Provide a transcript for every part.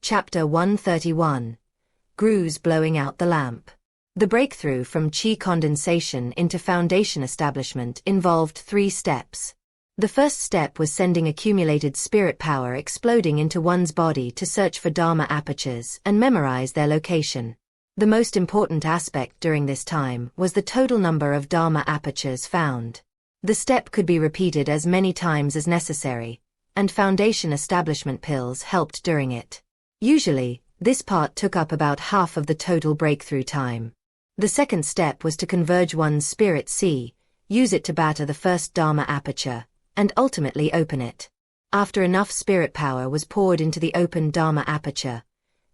Chapter 131. Grooves blowing out the lamp. The breakthrough from qi condensation into foundation establishment involved 3 steps. The first step was sending accumulated spirit power exploding into one's body to search for Dharma apertures and memorize their location. The most important aspect during this time was the total number of Dharma apertures found. The step could be repeated as many times as necessary, and foundation establishment pills helped during it. Usually, this part took up about half of the total breakthrough time. The second step was to converge one's spirit C, use it to batter the first Dharma aperture, and ultimately open it. After enough spirit power was poured into the open Dharma aperture,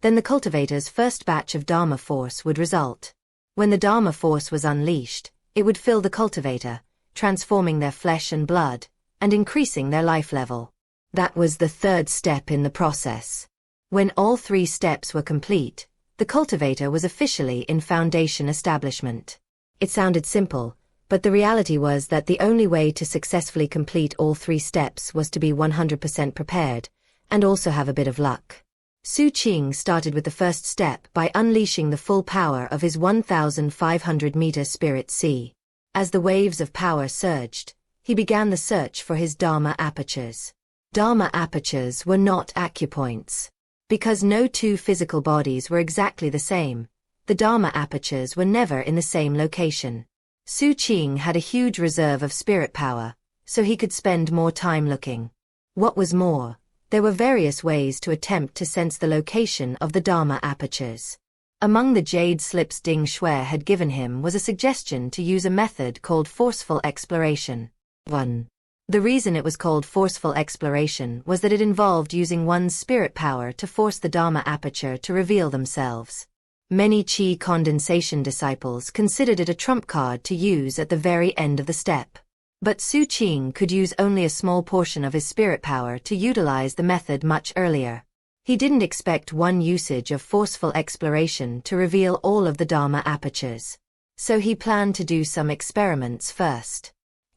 then the cultivator's first batch of Dharma force would result. When the Dharma force was unleashed, it would fill the cultivator, transforming their flesh and blood, and increasing their life level. That was the third step in the process. When all 3 steps were complete, the cultivator was officially in foundation establishment. It sounded simple, but the reality was that the only way to successfully complete all 3 steps was to be 100% prepared, and also have a bit of luck. Xu Qing started with the first step by unleashing the full power of his 1,500-meter spirit C. As the waves of power surged, he began the search for his Dharma apertures. Dharma apertures were not acupoints. Because no 2 physical bodies were exactly the same, the Dharma apertures were never in the same location. Xu Qing had a huge reserve of spirit power, so he could spend more time looking. What was more, there were various ways to attempt to sense the location of the Dharma apertures. Among the jade slips Ding Shui had given him was a suggestion to use a method called forceful exploration. 1. The reason it was called forceful exploration was that it involved using one's spirit power to force the Dharma aperture to reveal themselves. Many qi condensation disciples considered it a trump card to use at the very end of the step. But Xu Qing could use only a small portion of his spirit power to utilize the method much earlier. He didn't expect one usage of forceful exploration to reveal all of the Dharma apertures. So he planned to do some experiments first.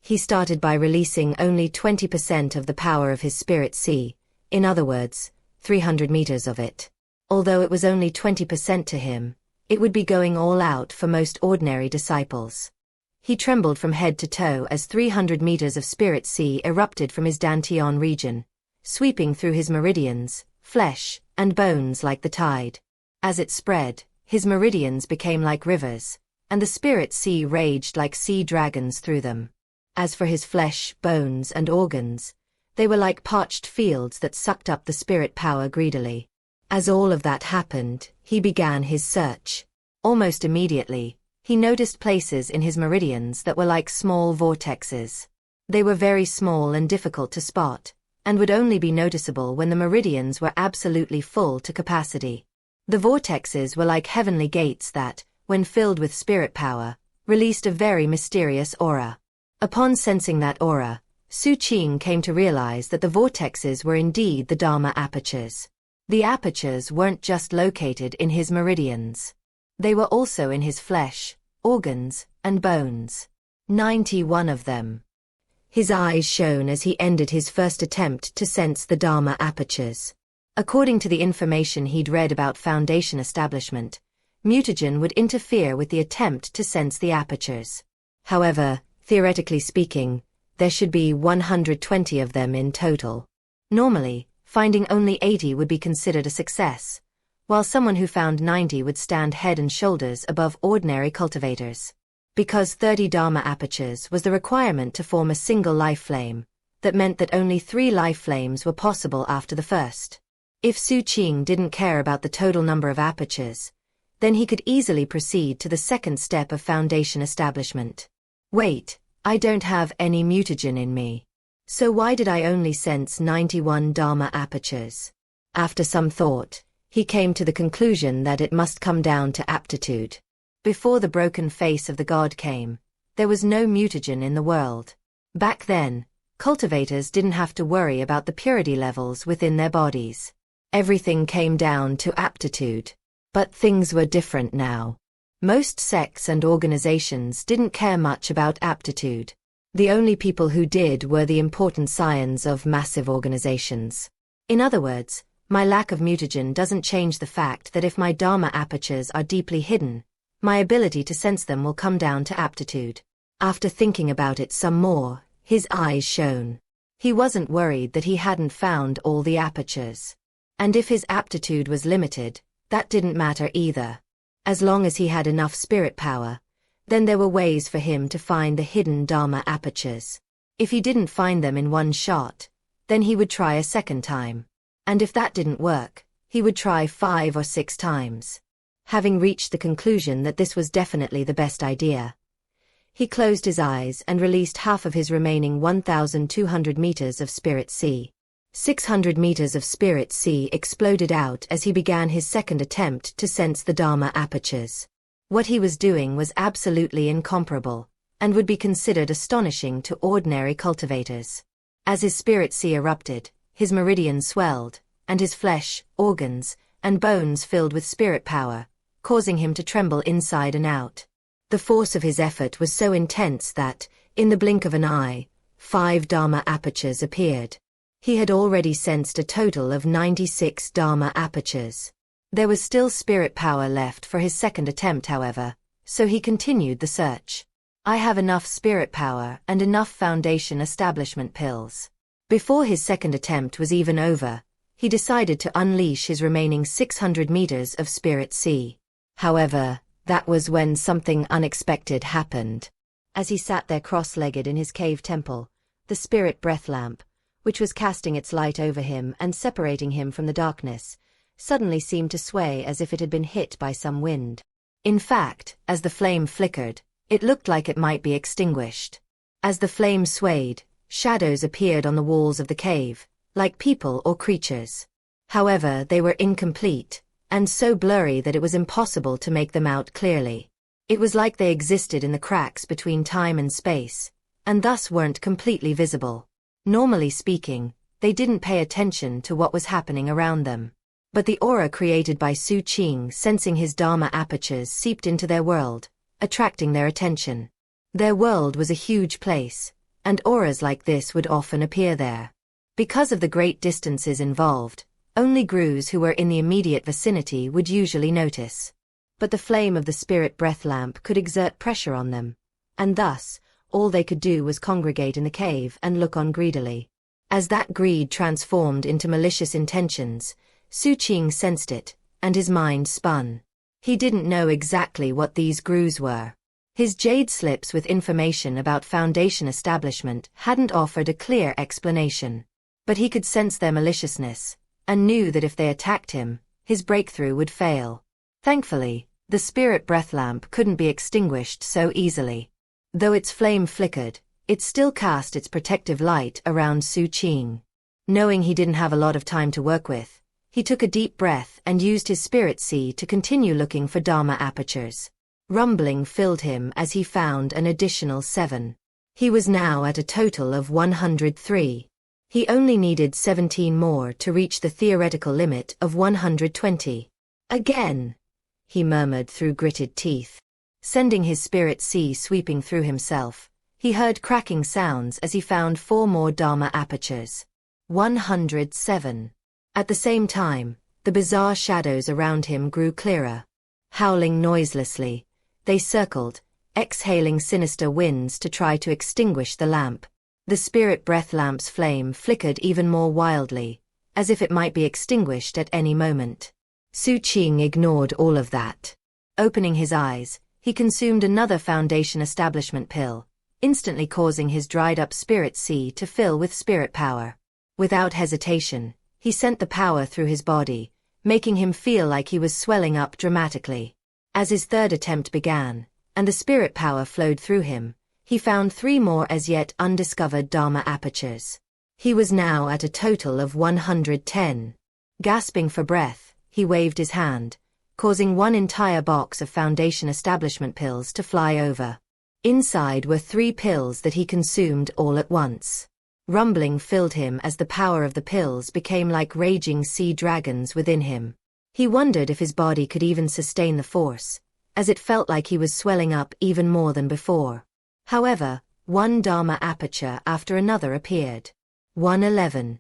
He started by releasing only 20% of the power of his spirit C, in other words, 300 meters of it. Although it was only 20% to him, it would be going all out for most ordinary disciples. He trembled from head to toe as 300 meters of spirit C erupted from his dantian region, sweeping through his meridians, flesh, and bones like the tide. As it spread, his meridians became like rivers, and the spirit C raged like sea dragons through them. As for his flesh, bones, and organs, they were like parched fields that sucked up the spirit power greedily. As all of that happened, he began his search. Almost immediately, he noticed places in his meridians that were like small vortexes. They were very small and difficult to spot, and would only be noticeable when the meridians were absolutely full to capacity. The vortexes were like heavenly gates that, when filled with spirit power, released a very mysterious aura. Upon sensing that aura, Xu Qing came to realize that the vortexes were indeed the Dharma apertures. The apertures weren't just located in his meridians. They were also in his flesh, organs, and bones. 91 of them. His eyes shone as he ended his first attempt to sense the Dharma apertures. According to the information he'd read about foundation establishment, mutagen would interfere with the attempt to sense the apertures. However, theoretically speaking, there should be 120 of them in total. Normally, finding only 80 would be considered a success, while someone who found 90 would stand head and shoulders above ordinary cultivators. Because 30 Dharma apertures was the requirement to form a single life flame, that meant that only 3 life flames were possible after the first. If Xu Qing didn't care about the total number of apertures, then he could easily proceed to the second step of foundation establishment. Wait, I don't have any mutagen in me. So why did I only sense 91 Dharma apertures? After some thought, he came to the conclusion that it must come down to aptitude. Before the broken face of the god came, there was no mutagen in the world. Back then, cultivators didn't have to worry about the purity levels within their bodies. Everything came down to aptitude. But things were different now. Most sects and organizations didn't care much about aptitude. The only people who did were the important scions of massive organizations. In other words, My lack of mutagen doesn't change the fact that if my Dharma apertures are deeply hidden, my ability to sense them will come down to aptitude. After thinking about it some more, his eyes shone. He wasn't worried that he hadn't found all the apertures. And if his aptitude was limited, that didn't matter either. As long as he had enough spirit power, then there were ways for him to find the hidden Dharma apertures. If he didn't find them in one shot, then he would try a second time. And if that didn't work, he would try 5 or 6 times. Having reached the conclusion that this was definitely the best idea, he closed his eyes and released half of his remaining 1,200 meters of Spirit Sea. 600 meters of Spirit Sea exploded out as he began his second attempt to sense the Dharma apertures. What he was doing was absolutely incomparable, and would be considered astonishing to ordinary cultivators. As his Spirit Sea erupted, his meridians swelled, and his flesh, organs, and bones filled with spirit power, causing him to tremble inside and out. The force of his effort was so intense that, in the blink of an eye, 5 Dharma apertures appeared. He had already sensed a total of 96 Dharma apertures. There was still spirit power left for his second attempt, however, so he continued the search. I have enough spirit power and enough foundation establishment pills. Before his second attempt was even over, he decided to unleash his remaining 600 meters of Spirit Sea. However, that was when something unexpected happened. As he sat there cross-legged in his cave temple, the spirit breath lamp, which was casting its light over him and separating him from the darkness, suddenly seemed to sway as if it had been hit by some wind. In fact, as the flame flickered, it looked like it might be extinguished. As the flame swayed, shadows appeared on the walls of the cave, like people or creatures. However, they were incomplete, and so blurry that it was impossible to make them out clearly. It was like they existed in the cracks between time and space, and thus weren't completely visible. Normally speaking, they didn't pay attention to what was happening around them. But the aura created by Xu Qing sensing his Dharma apertures seeped into their world, attracting their attention. Their world was a huge place, and auras like this would often appear there. Because of the great distances involved, only Grus who were in the immediate vicinity would usually notice. But the flame of the spirit breath lamp could exert pressure on them, and thus, all they could do was congregate in the cave and look on greedily. As that greed transformed into malicious intentions, Xu Qing sensed it, and his mind spun. He didn't know exactly what these Grus were. His jade slips with information about Foundation establishment hadn't offered a clear explanation. But he could sense their maliciousness, and knew that if they attacked him, his breakthrough would fail. Thankfully, the spirit breath lamp couldn't be extinguished so easily. Though its flame flickered, it still cast its protective light around Xu Qing. Knowing he didn't have a lot of time to work with, he took a deep breath and used his Spirit Sea to continue looking for Dharma apertures. Rumbling filled him as he found an additional 7. He was now at a total of 103. He only needed 17 more to reach the theoretical limit of 120. Again, he murmured through gritted teeth. Sending his Spirit Sea sweeping through himself, he heard cracking sounds as he found 4 more Dharma apertures. 107. At the same time, the bizarre shadows around him grew clearer. Howling noiselessly, they circled, exhaling sinister winds to try to extinguish the lamp. The spirit breath lamp's flame flickered even more wildly, as if it might be extinguished at any moment. Xu Qing ignored all of that. Opening his eyes, he consumed another Foundation establishment pill, instantly causing his dried-up Spirit Sea to fill with spirit power. Without hesitation, he sent the power through his body, making him feel like he was swelling up dramatically. As his third attempt began, and the spirit power flowed through him, he found 3 more as yet undiscovered Dharma apertures. He was now at a total of 110. Gasping for breath, he waved his hand, causing 1 entire box of Foundation establishment pills to fly over. Inside were 3 pills that he consumed all at once. Rumbling filled him as the power of the pills became like raging sea dragons within him. He wondered if his body could even sustain the force, as it felt like he was swelling up even more than before. However, 1 Dharma aperture after another appeared. 111.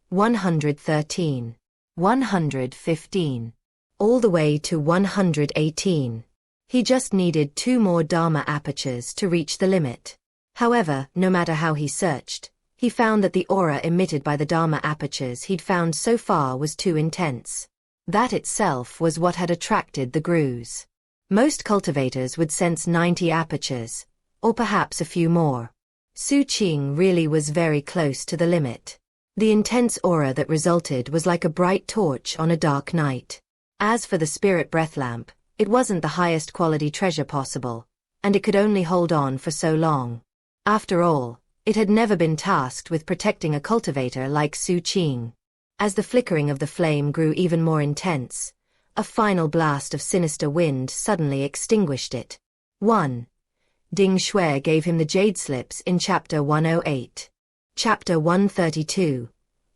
113. 115. All the way to 118. He just needed 2 more Dharma apertures to reach the limit. However, no matter how he searched, he found that the aura emitted by the Dharma apertures he'd found so far was too intense. That itself was what had attracted the grooves. Most cultivators would sense 90 apertures, or perhaps a few more. Xu Qing really was very close to the limit. The intense aura that resulted was like a bright torch on a dark night. As for the spirit breath lamp, it wasn't the highest quality treasure possible, and it could only hold on for so long. After all, it had never been tasked with protecting a cultivator like Xu Qing. As the flickering of the flame grew even more intense, a final blast of sinister wind suddenly extinguished it. 1. Ding Shui gave him the jade slips in Chapter 108. Chapter 132.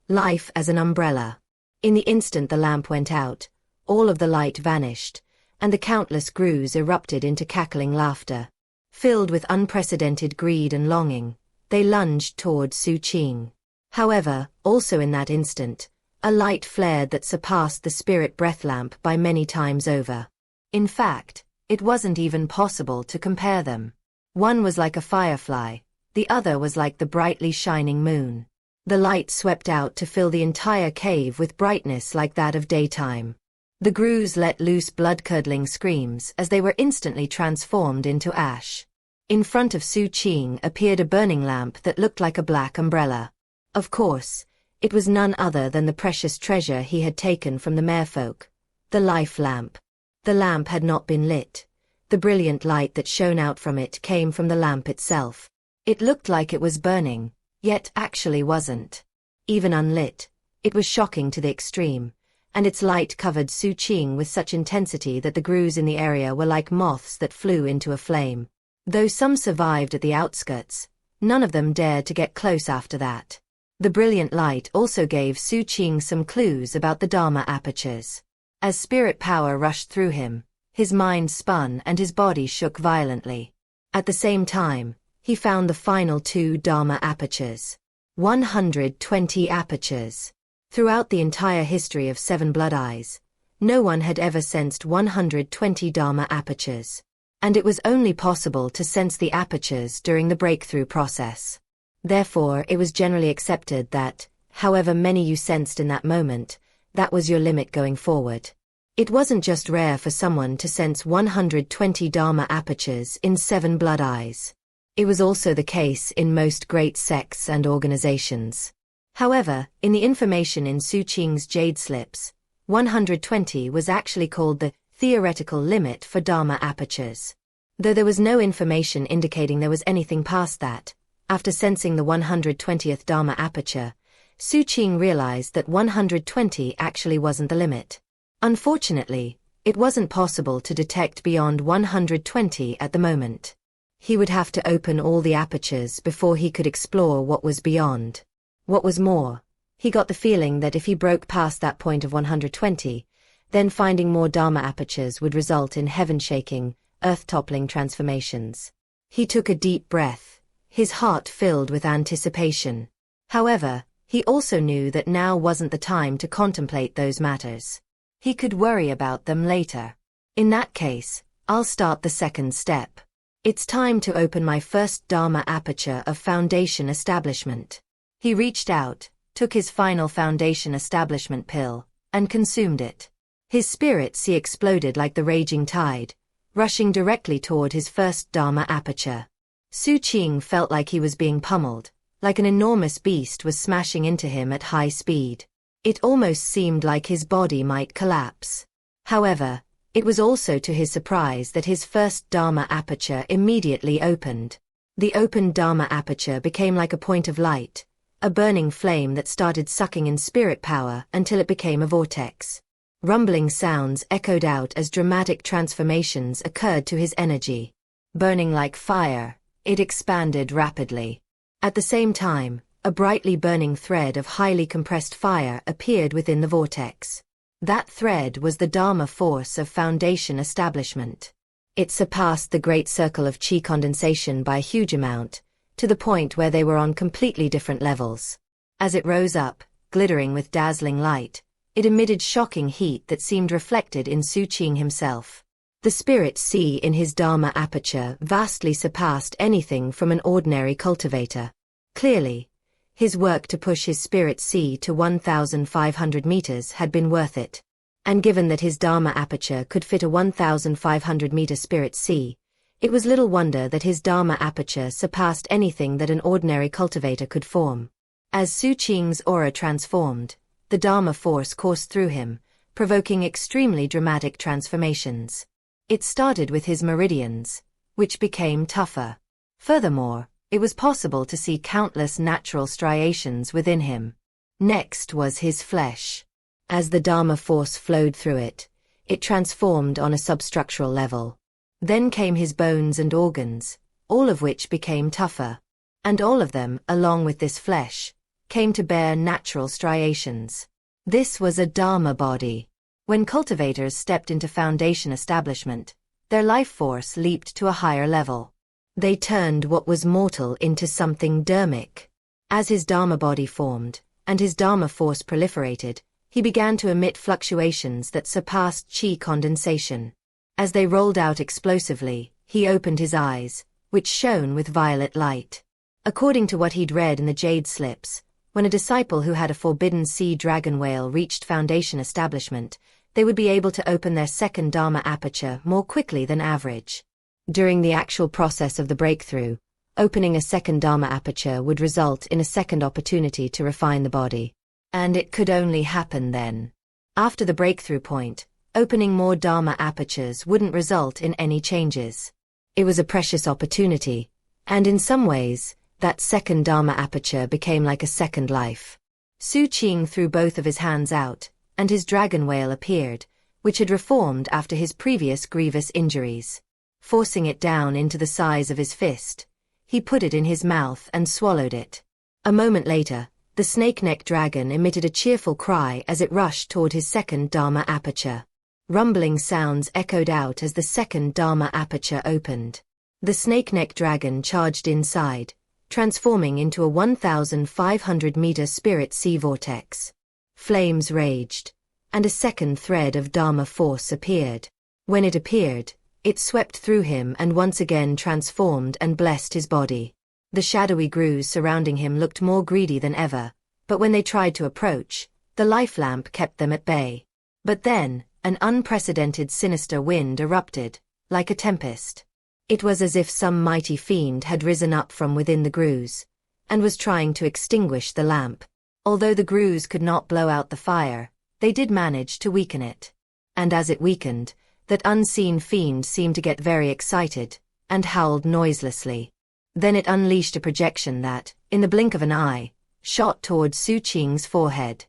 Life as an Umbrella. In the instant the lamp went out, all of the light vanished, and the countless grooves erupted into cackling laughter. Filled with unprecedented greed and longing, they lunged toward Xu Qing. However, also in that instant, a light flared that surpassed the spirit breath lamp by many times over. In fact, it wasn't even possible to compare them. One was like a firefly, the other was like the brightly shining moon. The light swept out to fill the entire cave with brightness like that of daytime. The grooves let loose blood-curdling screams as they were instantly transformed into ash. In front of Xu Qing appeared a burning lamp that looked like a black umbrella. Of course, it was none other than the precious treasure he had taken from the merfolk, the life lamp. The lamp had not been lit. The brilliant light that shone out from it came from the lamp itself. It looked like it was burning, yet actually wasn't. Even unlit, it was shocking to the extreme, and its light covered Xu Qing with such intensity that the grooves in the area were like moths that flew into a flame. Though some survived at the outskirts, none of them dared to get close after that. The brilliant light also gave Xu Qing some clues about the Dharma apertures. As spirit power rushed through him, his mind spun and his body shook violently. At the same time, he found the final 2 Dharma apertures. 120 apertures. Throughout the entire history of 7 Blood Eyes, no one had ever sensed 120 Dharma apertures. And it was only possible to sense the apertures during the breakthrough process. Therefore, it was generally accepted that, however many you sensed in that moment, that was your limit going forward. It wasn't just rare for someone to sense 120 Dharma apertures in 7 Blood Eyes. It was also the case in most great sects and organizations. However, in the information in Xu Qing's jade slips, 120 was actually called the theoretical limit for Dharma apertures. Though there was no information indicating there was anything past that, after sensing the 120th Dharma aperture, Xu Qing realized that 120 actually wasn't the limit. Unfortunately, it wasn't possible to detect beyond 120 at the moment. He would have to open all the apertures before he could explore what was beyond. What was more, he got the feeling that if he broke past that point of 120, then finding more Dharma apertures would result in heaven-shaking, earth-toppling transformations. He took a deep breath, his heart filled with anticipation. However, he also knew that now wasn't the time to contemplate those matters. He could worry about them later. In that case, I'll start the second step. It's time to open my first Dharma aperture of foundation establishment. He reached out, took his final foundation establishment pill, and consumed it. His spirit sea exploded like the raging tide, rushing directly toward his first Dharma aperture. Xu Qing felt like he was being pummeled, like an enormous beast was smashing into him at high speed. It almost seemed like his body might collapse. However, it was also to his surprise that his first Dharma aperture immediately opened. The opened Dharma aperture became like a point of light, a burning flame that started sucking in spirit power until it became a vortex. Rumbling sounds echoed out as dramatic transformations occurred to his energy. Burning like fire, it expanded rapidly. At the same time, a brightly burning thread of highly compressed fire appeared within the vortex. That thread was the Dharma force of foundation establishment. It surpassed the great circle of chi condensation by a huge amount, to the point where they were on completely different levels. As it rose up, glittering with dazzling light, It emitted shocking heat that seemed reflected in Xu Qing himself. The spirit sea in his Dharma aperture vastly surpassed anything from an ordinary cultivator. Clearly, his work to push his spirit sea to 1,500 meters had been worth it. And given that his Dharma aperture could fit a 1,500-meter spirit sea, it was little wonder that his Dharma aperture surpassed anything that an ordinary cultivator could form. As Xu Qing's aura transformed, the Dharma force coursed through him, provoking extremely dramatic transformations. It started with his meridians, which became tougher. Furthermore, it was possible to see countless natural striations within him. Next was his flesh. As the Dharma force flowed through it, it transformed on a substructural level. Then came his bones and organs, all of which became tougher. And all of them, along with this flesh, came to bear natural striations. This was a Dharma body. When cultivators stepped into Foundation establishment, their life force leaped to a higher level. They turned what was mortal into something dharmic. As his Dharma body formed, and his Dharma force proliferated, he began to emit fluctuations that surpassed chi condensation. As they rolled out explosively, he opened his eyes, which shone with violet light. According to what he'd read in the jade slips, when a disciple who had a forbidden sea dragon whale reached Foundation establishment, they would be able to open their second Dharma aperture more quickly than average. During the actual process of the breakthrough, opening a second Dharma aperture would result in a second opportunity to refine the body. And it could only happen then. After the breakthrough point, opening more Dharma apertures wouldn't result in any changes. It was a precious opportunity, and in some ways, that second Dharma aperture became like a second life. Xu Qing threw both of his hands out, and his dragon whale appeared, which had reformed after his previous grievous injuries. Forcing it down into the size of his fist, he put it in his mouth and swallowed it. A moment later, the snake-necked dragon emitted a cheerful cry as it rushed toward his second Dharma aperture. Rumbling sounds echoed out as the second Dharma aperture opened. The snake-necked dragon charged inside, transforming into a 1,500-meter spirit sea vortex. Flames raged, and a second thread of Dharma force appeared. When it appeared, it swept through him and once again transformed and blessed his body. The shadowy grooves surrounding him looked more greedy than ever, but when they tried to approach, the life lamp kept them at bay. But then, an unprecedented sinister wind erupted, like a tempest. It was as if some mighty fiend had risen up from within the grooves, and was trying to extinguish the lamp. Although the grooves could not blow out the fire, they did manage to weaken it. And as it weakened, that unseen fiend seemed to get very excited, and howled noiselessly. Then it unleashed a projection that, in the blink of an eye, shot toward Xu Qing's forehead.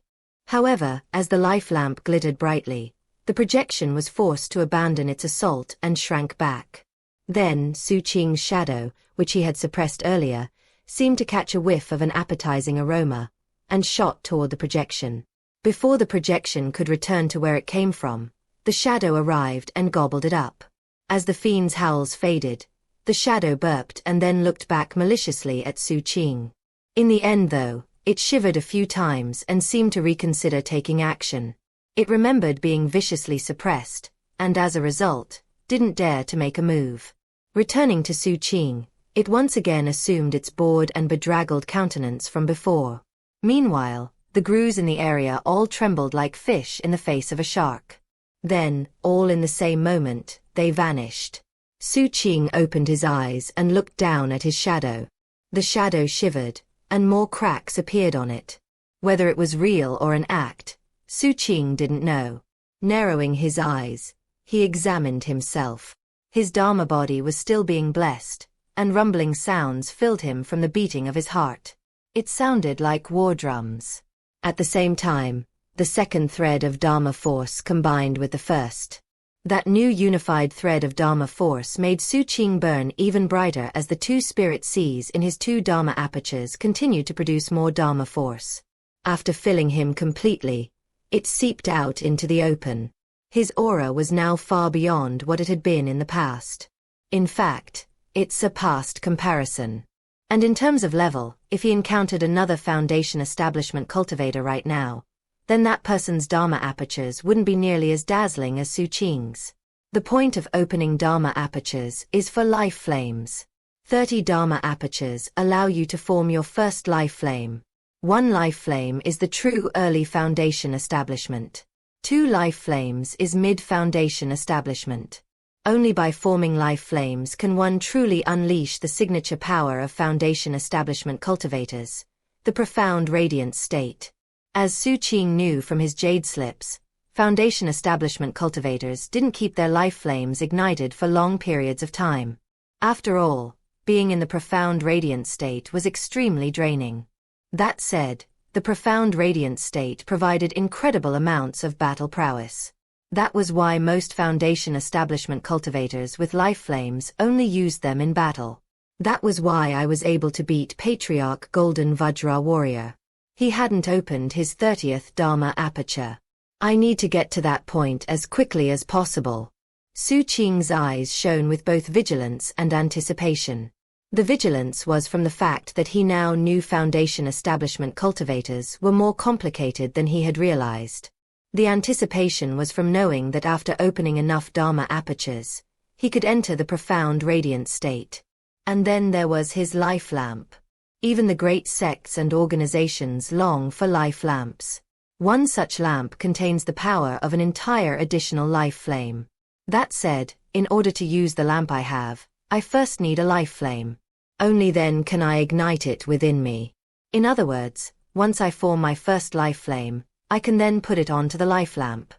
However, as the life lamp glittered brightly, the projection was forced to abandon its assault and shrank back. Then Xu Qing's shadow, which he had suppressed earlier, seemed to catch a whiff of an appetizing aroma, and shot toward the projection. Before the projection could return to where it came from, the shadow arrived and gobbled it up. As the fiend's howls faded, the shadow burped and then looked back maliciously at Xu Qing. In the end though, it shivered a few times and seemed to reconsider taking action. It remembered being viciously suppressed, and as a result, didn't dare to make a move. Returning to Xu Qing, it once again assumed its bored and bedraggled countenance from before. Meanwhile, the grooves in the area all trembled like fish in the face of a shark. Then, all in the same moment, they vanished. Xu Qing opened his eyes and looked down at his shadow. The shadow shivered, and more cracks appeared on it. Whether it was real or an act, Xu Qing didn't know. Narrowing his eyes, he examined himself. His Dharma body was still being blessed, and rumbling sounds filled him from the beating of his heart. It sounded like war drums. At the same time, the second thread of Dharma force combined with the first. That new unified thread of Dharma force made Xu Qing burn even brighter as the two spirit seas in his two Dharma apertures continued to produce more Dharma force. After filling him completely, it seeped out into the open. His aura was now far beyond what it had been in the past. In fact, it surpassed comparison. And in terms of level, if he encountered another Foundation establishment cultivator right now, then that person's Dharma apertures wouldn't be nearly as dazzling as Xu Qing's. The point of opening Dharma apertures is for life flames. 30 Dharma apertures allow you to form your first life flame. 1 life flame is the true early foundation establishment. 2 life flames is mid-foundation establishment. Only by forming life flames can one truly unleash the signature power of foundation establishment cultivators, the profound radiant state. As Xu Qing knew from his jade slips, foundation establishment cultivators didn't keep their life flames ignited for long periods of time. After all, being in the profound radiant state was extremely draining. That said, the profound radiant state provided incredible amounts of battle prowess. That was why most foundation establishment cultivators with life flames only used them in battle. That was why I was able to beat Patriarch Golden Vajra Warrior. He hadn't opened his 30th Dharma aperture. I need to get to that point as quickly as possible. Xu Qing's eyes shone with both vigilance and anticipation. The vigilance was from the fact that he now knew foundation establishment cultivators were more complicated than he had realized. The anticipation was from knowing that after opening enough Dharma apertures, he could enter the profound radiant state. And then there was his life lamp. Even the great sects and organizations long for life lamps. One such lamp contains the power of an entire additional life flame. That said, in order to use the lamp I have, I first need a life flame. Only then can I ignite it within me. In other words, once I form my first life flame, I can then put it onto the life lamp.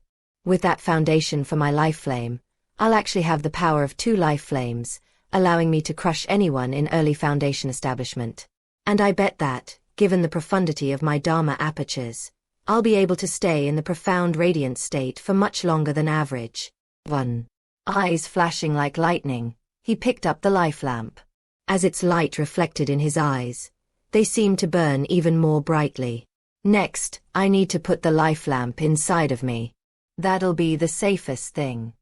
With that foundation for my life flame, I'll actually have the power of 2 life flames, allowing me to crush anyone in early foundation establishment. And I bet that, given the profundity of my Dharma apertures, I'll be able to stay in the profound radiant state for much longer than average. 1. Eyes flashing like lightning, he picked up the life lamp. As its light reflected in his eyes, they seemed to burn even more brightly. Next, I need to put the life lamp inside of me. That'll be the safest thing.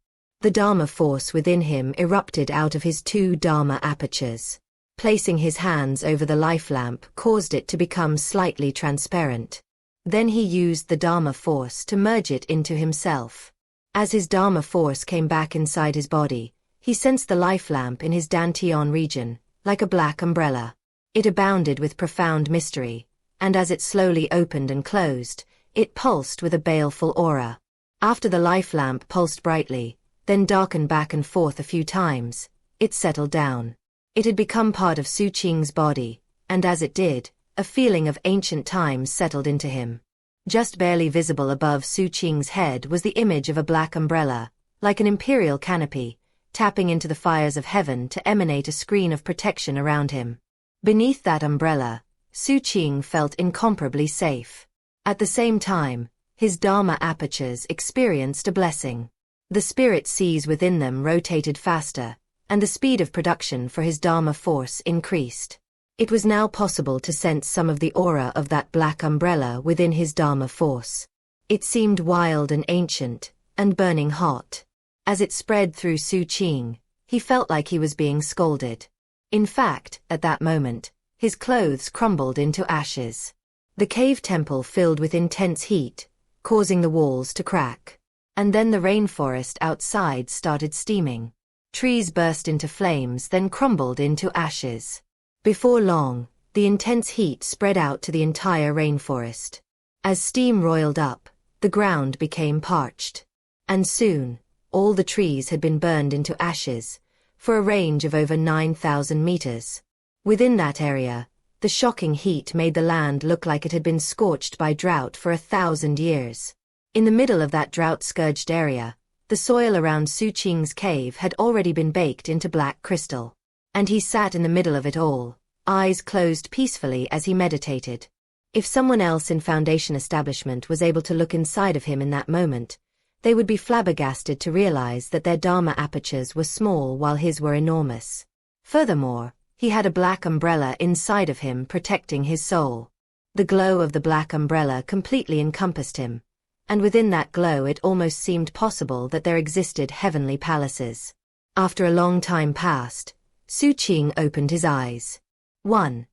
The Dharma force within him erupted out of his 2 Dharma apertures. Placing his hands over the life lamp caused it to become slightly transparent. Then he used the Dharma force to merge it into himself. As his Dharma force came back inside his body, he sensed the life lamp in his Dantian region, like a black umbrella. It abounded with profound mystery, and as it slowly opened and closed, it pulsed with a baleful aura. After the life lamp pulsed brightly, then darkened back and forth a few times, it settled down. It had become part of Xu Qing's body, and as it did, a feeling of ancient times settled into him. Just barely visible above Xu Qing's head was the image of a black umbrella, like an imperial canopy, tapping into the fires of heaven to emanate a screen of protection around him. Beneath that umbrella, Xu Qing felt incomparably safe. At the same time, his Dharma apertures experienced a blessing. The spirit seas within them rotated faster, and the speed of production for his Dharma force increased. It was now possible to sense some of the aura of that black umbrella within his Dharma force. It seemed wild and ancient, and burning hot. As it spread through Xu Qing, he felt like he was being scalded. In fact, at that moment, his clothes crumbled into ashes. The cave temple filled with intense heat, causing the walls to crack. And then the rainforest outside started steaming. Trees burst into flames, then crumbled into ashes. Before long, the intense heat spread out to the entire rainforest. As steam roiled up, the ground became parched. And soon, all the trees had been burned into ashes, for a range of over 9,000 meters. Within that area, the shocking heat made the land look like it had been scorched by drought for 1,000 years. In the middle of that drought-scourged area, the soil around Xu Qing's cave had already been baked into black crystal. And he sat in the middle of it all, eyes closed peacefully as he meditated. If someone else in Foundation establishment was able to look inside of him in that moment, they would be flabbergasted to realize that their Dharma apertures were small while his were enormous. Furthermore, he had a black umbrella inside of him protecting his soul. The glow of the black umbrella completely encompassed him, and within that glow it almost seemed possible that there existed heavenly palaces. After a long time passed, Xu Qing opened his eyes. 1.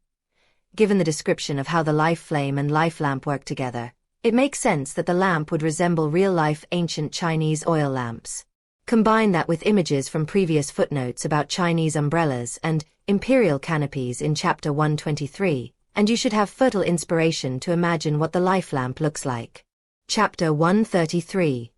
Given the description of how the life flame and life lamp work together, It makes sense that the lamp would resemble real-life ancient Chinese oil lamps. Combine that with images from previous footnotes about Chinese umbrellas and imperial canopies in Chapter 123, and you should have fertile inspiration to imagine what the life lamp looks like. Chapter 133.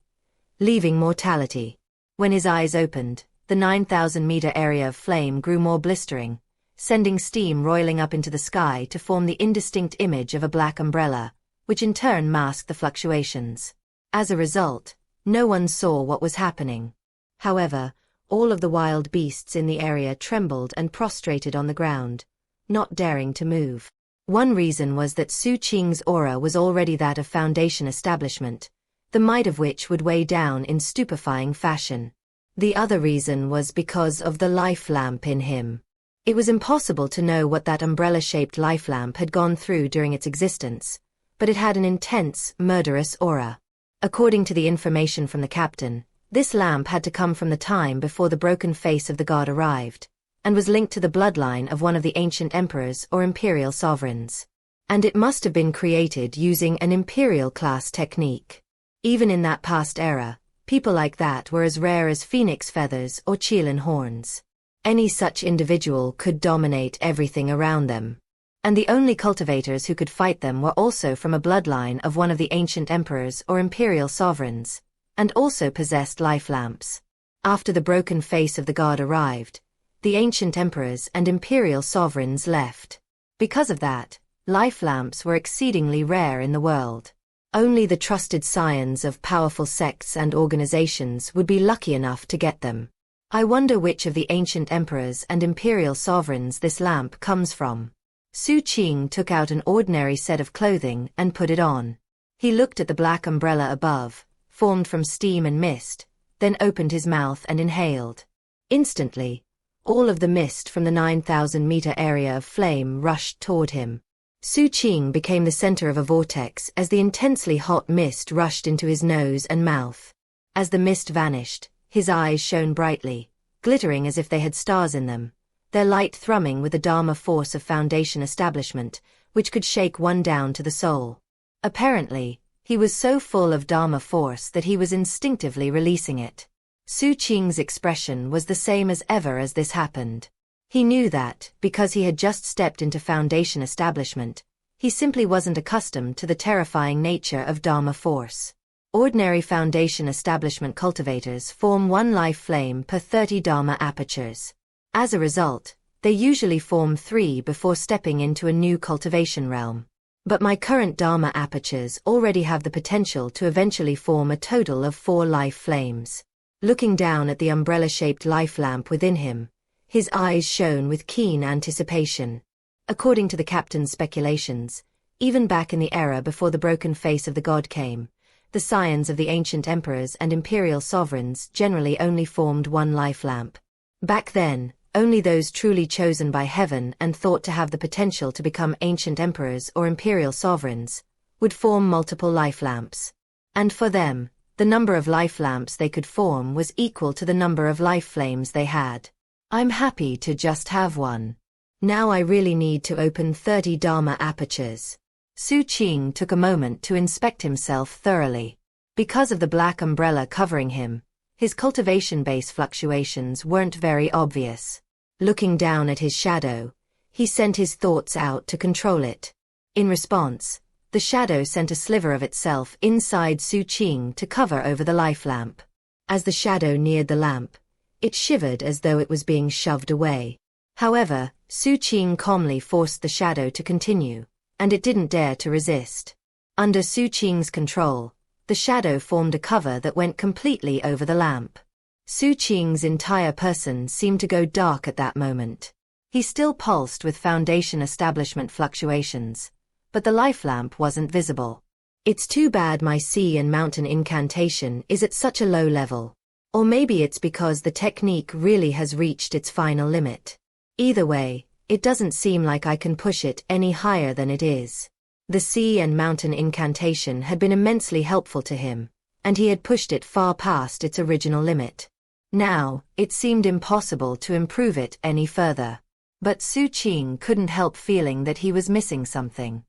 Leaving Mortality. When his eyes opened, the 9,000-meter area of flame grew more blistering, sending steam roiling up into the sky to form the indistinct image of a black umbrella, which in turn masked the fluctuations. As a result, no one saw what was happening. However, all of the wild beasts in the area trembled and prostrated on the ground, not daring to move. One reason was that Xu Qing's aura was already that of Foundation establishment, the might of which would weigh down in stupefying fashion. The other reason was because of the life lamp in him. It was impossible to know what that umbrella-shaped life lamp had gone through during its existence, but it had an intense, murderous aura. According to the information from the captain, this lamp had to come from the time before the broken face of the god arrived, and was linked to the bloodline of one of the ancient emperors or imperial sovereigns. And it must have been created using an imperial-class technique. Even in that past era, people like that were as rare as phoenix feathers or Qilin horns. Any such individual could dominate everything around them. And the only cultivators who could fight them were also from a bloodline of one of the ancient emperors or imperial sovereigns, and also possessed life lamps. After the broken face of the god arrived, the ancient emperors and imperial sovereigns left. Because of that, life lamps were exceedingly rare in the world. Only the trusted scions of powerful sects and organizations would be lucky enough to get them. I wonder which of the ancient emperors and imperial sovereigns this lamp comes from. Xu Qing took out an ordinary set of clothing and put it on. He looked at the black umbrella above, formed from steam and mist, then opened his mouth and inhaled. Instantly, all of the mist from the 9,000-meter area of flame rushed toward him. Xu Qing became the center of a vortex as the intensely hot mist rushed into his nose and mouth. As the mist vanished, his eyes shone brightly, glittering as if they had stars in them, their light thrumming with the Dharma force of Foundation establishment, which could shake one down to the soul. Apparently, he was so full of Dharma force that he was instinctively releasing it. Xu Qing's expression was the same as ever as this happened. He knew that, because he had just stepped into Foundation establishment, he simply wasn't accustomed to the terrifying nature of Dharma force. Ordinary Foundation establishment cultivators form one life flame per 30 Dharma apertures. As a result, they usually form 3 before stepping into a new cultivation realm. But my current Dharma apertures already have the potential to eventually form a total of 4 life flames. Looking down at the umbrella-shaped life lamp within him, his eyes shone with keen anticipation. According to the captain's speculations, even back in the era before the broken face of the god came, the scions of the ancient emperors and imperial sovereigns generally only formed one life lamp. Back then, only those truly chosen by heaven and thought to have the potential to become ancient emperors or imperial sovereigns would form multiple life lamps. And for them, the number of life lamps they could form was equal to the number of life flames they had. I'm happy to just have one. Now I really need to open 30 Dharma apertures. Xu Qing took a moment to inspect himself thoroughly. Because of the black umbrella covering him, his cultivation base fluctuations weren't very obvious. Looking down at his shadow, he sent his thoughts out to control it. In response, the shadow sent a sliver of itself inside Xu Qing to cover over the life lamp. As the shadow neared the lamp, it shivered as though it was being shoved away. However, Xu Qing calmly forced the shadow to continue, and it didn't dare to resist. Under Xu Qing's control, the shadow formed a cover that went completely over the lamp. Xu Qing's entire person seemed to go dark at that moment. He still pulsed with Foundation establishment fluctuations, but the life lamp wasn't visible. It's too bad my sea and mountain incantation is at such a low level. Or maybe it's because the technique really has reached its final limit. Either way, it doesn't seem like I can push it any higher than it is. The sea and mountain incantation had been immensely helpful to him, and he had pushed it far past its original limit. Now, it seemed impossible to improve it any further. But Xu Qing couldn't help feeling that he was missing something.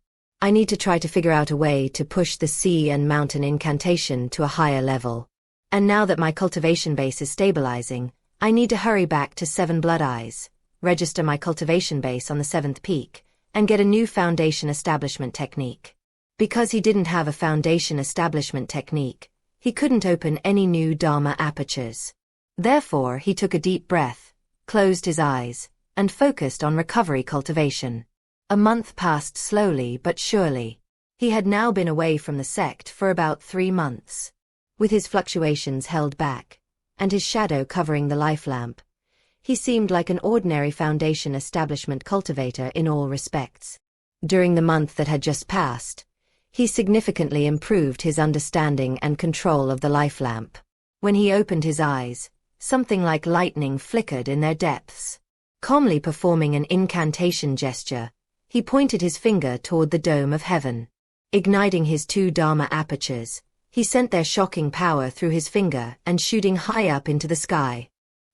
I need to try to figure out a way to push the sea and mountain incantation to a higher level. And now that my cultivation base is stabilizing, I need to hurry back to 7 Blood Eyes, register my cultivation base on the 7th peak, and get a new foundation establishment technique. Because he didn't have a foundation establishment technique, he couldn't open any new Dharma apertures. Therefore, he took a deep breath, closed his eyes, and focused on recovery cultivation. A month passed slowly but surely. He had now been away from the sect for about 3 months. With his fluctuations held back, and his shadow covering the life lamp, he seemed like an ordinary foundation establishment cultivator in all respects. During the month that had just passed, he significantly improved his understanding and control of the life lamp. When he opened his eyes, something like lightning flickered in their depths. Calmly performing an incantation gesture, he pointed his finger toward the dome of heaven. Igniting his 2 Dharma apertures, he sent their shocking power through his finger and shooting high up into the sky.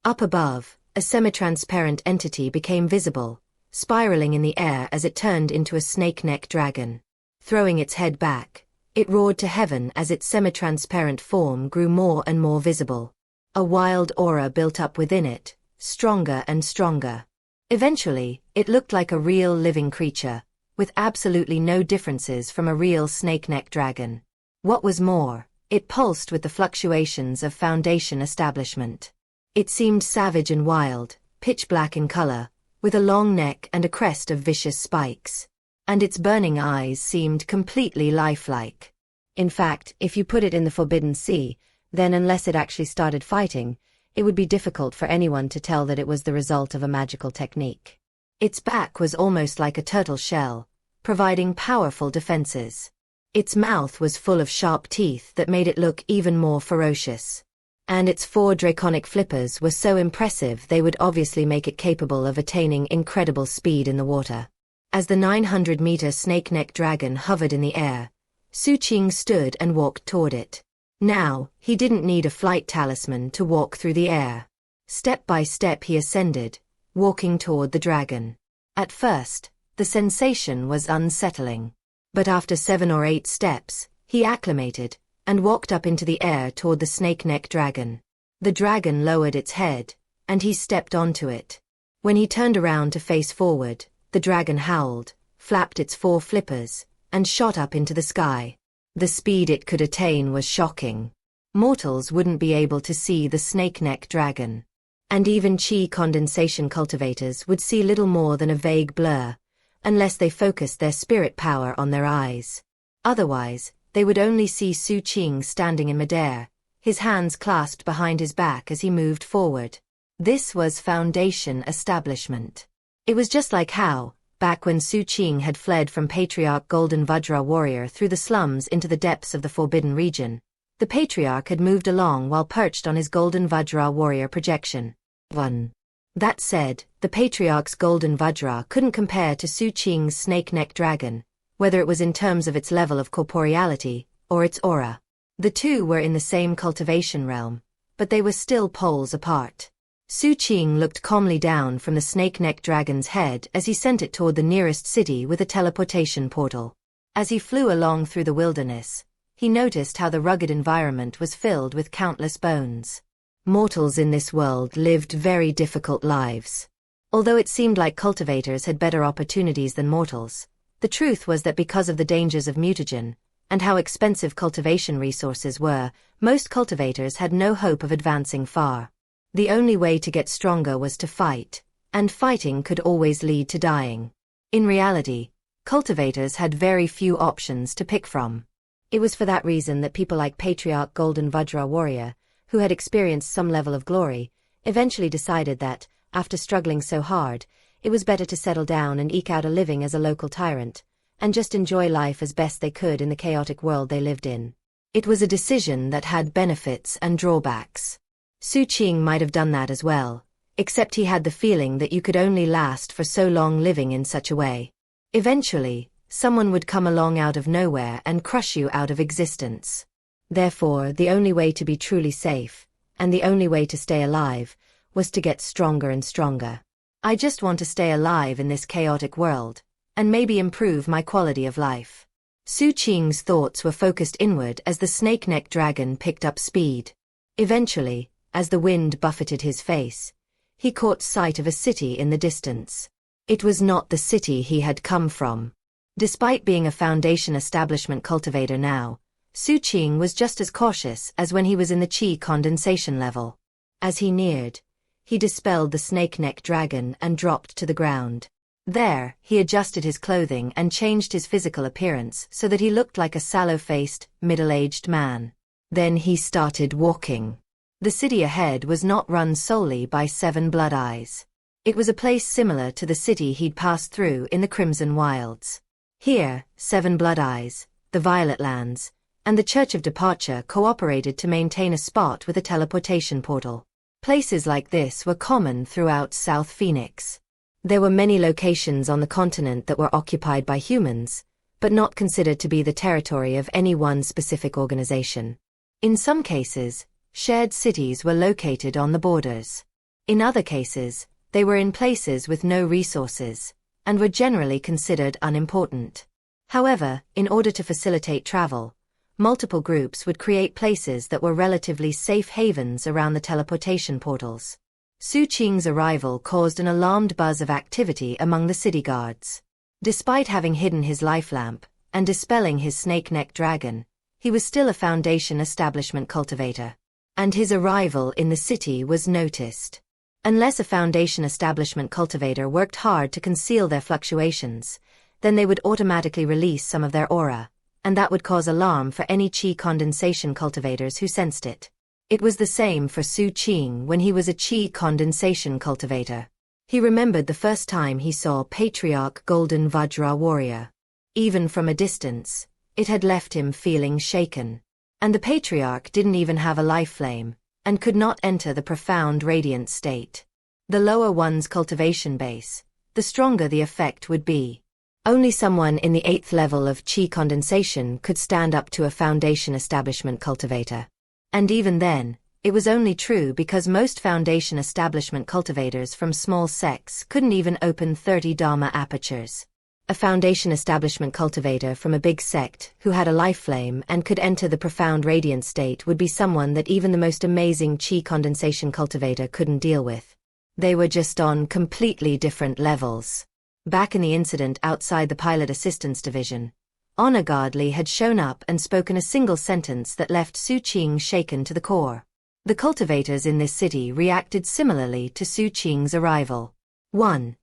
Up above, a semi-transparent entity became visible, spiraling in the air as it turned into a snake-neck dragon. Throwing its head back, it roared to heaven as its semi-transparent form grew more and more visible. A wild aura built up within it, stronger and stronger. Eventually, it looked like a real living creature, with absolutely no differences from a real snake-neck dragon. What was more, it pulsed with the fluctuations of foundation establishment. It seemed savage and wild, pitch black in color, with a long neck and a crest of vicious spikes. And its burning eyes seemed completely lifelike. In fact, if you put it in the Forbidden Sea, then unless it actually started fighting, it would be difficult for anyone to tell that it was the result of a magical technique. Its back was almost like a turtle shell, providing powerful defenses. Its mouth was full of sharp teeth that made it look even more ferocious. And its 4 draconic flippers were so impressive they would obviously make it capable of attaining incredible speed in the water. As the 900-meter snake-neck dragon hovered in the air, Xu Qing stood and walked toward it. Now, he didn't need a flight talisman to walk through the air. Step by step he ascended, walking toward the dragon. At first, the sensation was unsettling. But after 7 or 8 steps, he acclimated, and walked up into the air toward the snake-neck dragon. The dragon lowered its head, and he stepped onto it. When he turned around to face forward, the dragon howled, flapped its 4 flippers, and shot up into the sky. The speed it could attain was shocking. Mortals wouldn't be able to see the snake-neck dragon. And even chi condensation cultivators would see little more than a vague blur, unless they focused their spirit power on their eyes. Otherwise, they would only see Xu Qing standing in midair, his hands clasped behind his back as he moved forward. This was foundation establishment. It was just like how, back when Xu Qing had fled from Patriarch Golden Vajra warrior through the slums into the depths of the Forbidden Region, the Patriarch had moved along while perched on his Golden Vajra warrior projection. 1. That said, the Patriarch's Golden Vajra couldn't compare to Xu Qing's snake-neck dragon, whether it was in terms of its level of corporeality, or its aura. The two were in the same cultivation realm, but they were still poles apart. Xu Qing looked calmly down from the snake-neck dragon's head as he sent it toward the nearest city with a teleportation portal. As he flew along through the wilderness, he noticed how the rugged environment was filled with countless bones. Mortals in this world lived very difficult lives. Although it seemed like cultivators had better opportunities than mortals, the truth was that because of the dangers of mutagen, and how expensive cultivation resources were, most cultivators had no hope of advancing far. The only way to get stronger was to fight, and fighting could always lead to dying. In reality, cultivators had very few options to pick from. It was for that reason that people like Patriarch Golden Vajra warrior, who had experienced some level of glory, eventually decided that, after struggling so hard, it was better to settle down and eke out a living as a local tyrant, and just enjoy life as best they could in the chaotic world they lived in. It was a decision that had benefits and drawbacks. Xu Qing might have done that as well, except he had the feeling that you could only last for so long living in such a way. Eventually, someone would come along out of nowhere and crush you out of existence. Therefore, the only way to be truly safe, and the only way to stay alive, was to get stronger and stronger. I just want to stay alive in this chaotic world, and maybe improve my quality of life. Xu Qing's thoughts were focused inward as the snake-neck dragon picked up speed. Eventually, as the wind buffeted his face, he caught sight of a city in the distance. It was not the city he had come from. Despite being a Foundation establishment cultivator now, Xu Qing was just as cautious as when he was in the qi condensation level. As he neared, he dispelled the snake-neck dragon and dropped to the ground. There, he adjusted his clothing and changed his physical appearance so that he looked like a sallow-faced, middle-aged man. Then he started walking. The city ahead was not run solely by 7 blood eyes. It was a place similar to the city he'd passed through in the Crimson Wilds. Here, 7 blood eyes, the Violet Lands, and the Church of Departure cooperated to maintain a spot with a teleportation portal. Places like this were common throughout South Phoenix. There were many locations on the continent that were occupied by humans, but not considered to be the territory of any one specific organization. In some cases, shared cities were located on the borders. In other cases, they were in places with no resources, and were generally considered unimportant. However, in order to facilitate travel, multiple groups would create places that were relatively safe havens around the teleportation portals. Xu Qing's arrival caused an alarmed buzz of activity among the city guards. Despite having hidden his life lamp and dispelling his snake-neck dragon, he was still a Foundation establishment cultivator, and his arrival in the city was noticed. Unless a Foundation establishment cultivator worked hard to conceal their fluctuations, then they would automatically release some of their aura, and that would cause alarm for any qi condensation cultivators who sensed it. It was the same for Xu Qing when he was a qi condensation cultivator. He remembered the first time he saw Patriarch Golden Vajra Warrior. Even from a distance, it had left him feeling shaken. And the Patriarch didn't even have a life flame, and could not enter the profound radiant state. The lower one's cultivation base, the stronger the effect would be. Only someone in the 8th level of qi condensation could stand up to a Foundation establishment cultivator. And even then, it was only true because most Foundation establishment cultivators from small sects couldn't even open 30 Dharma apertures. A Foundation establishment cultivator from a big sect who had a life flame and could enter the profound radiant state would be someone that even the most amazing qi condensation cultivator couldn't deal with. They were just on completely different levels. Back in the incident outside the Pilot Assistance Division, Honor Guardly had shown up and spoken a single sentence that left Xu Qing shaken to the core. The cultivators in this city reacted similarly to Xu Qing's arrival. 1.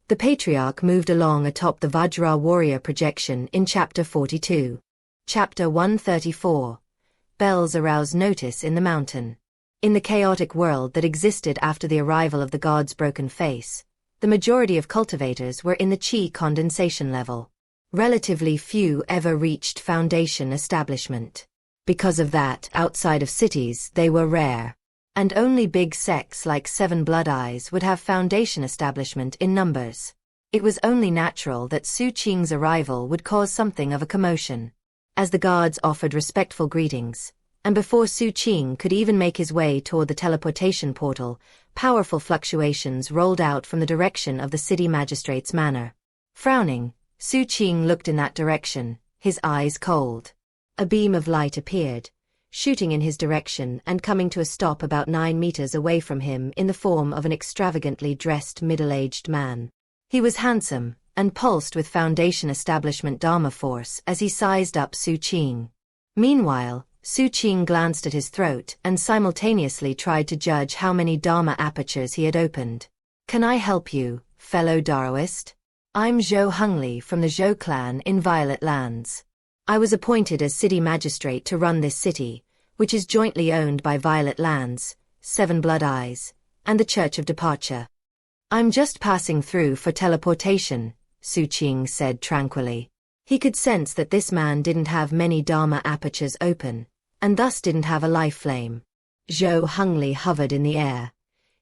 The Patriarch moved along atop the Vajra Warrior projection in Chapter 42. Chapter 134. Bells arouse notice in the mountain. In the chaotic world that existed after the arrival of the god's broken face, the majority of cultivators were in the qi condensation level. Relatively few ever reached Foundation establishment. Because of that, outside of cities, they were rare. And only big sects like 7 Blood Eyes would have Foundation establishment in numbers. It was only natural that Xu Qing's arrival would cause something of a commotion. As the guards offered respectful greetings, and before Xu Qing could even make his way toward the teleportation portal, powerful fluctuations rolled out from the direction of the city magistrate's manor. Frowning, Xu Qing looked in that direction, his eyes cold. A beam of light appeared, shooting in his direction and coming to a stop about 9 meters away from him in the form of an extravagantly dressed middle-aged man. He was handsome, and pulsed with Foundation establishment Dharma force as he sized up Xu Qing. Meanwhile, Xu Qing glanced at his throat and simultaneously tried to judge how many Dharma apertures he had opened. "Can I help you, fellow Daoist? I'm Zhou Hengli from the Zhou clan in Violet Lands. I was appointed as city magistrate to run this city, which is jointly owned by Violet Lands, 7 Blood Eyes, and the Church of Departure. I'm just passing through for teleportation," Xu Qing said tranquilly. He could sense that this man didn't have many Dharma apertures open, and thus didn't have a life flame. Zhou Hengli hovered in the air,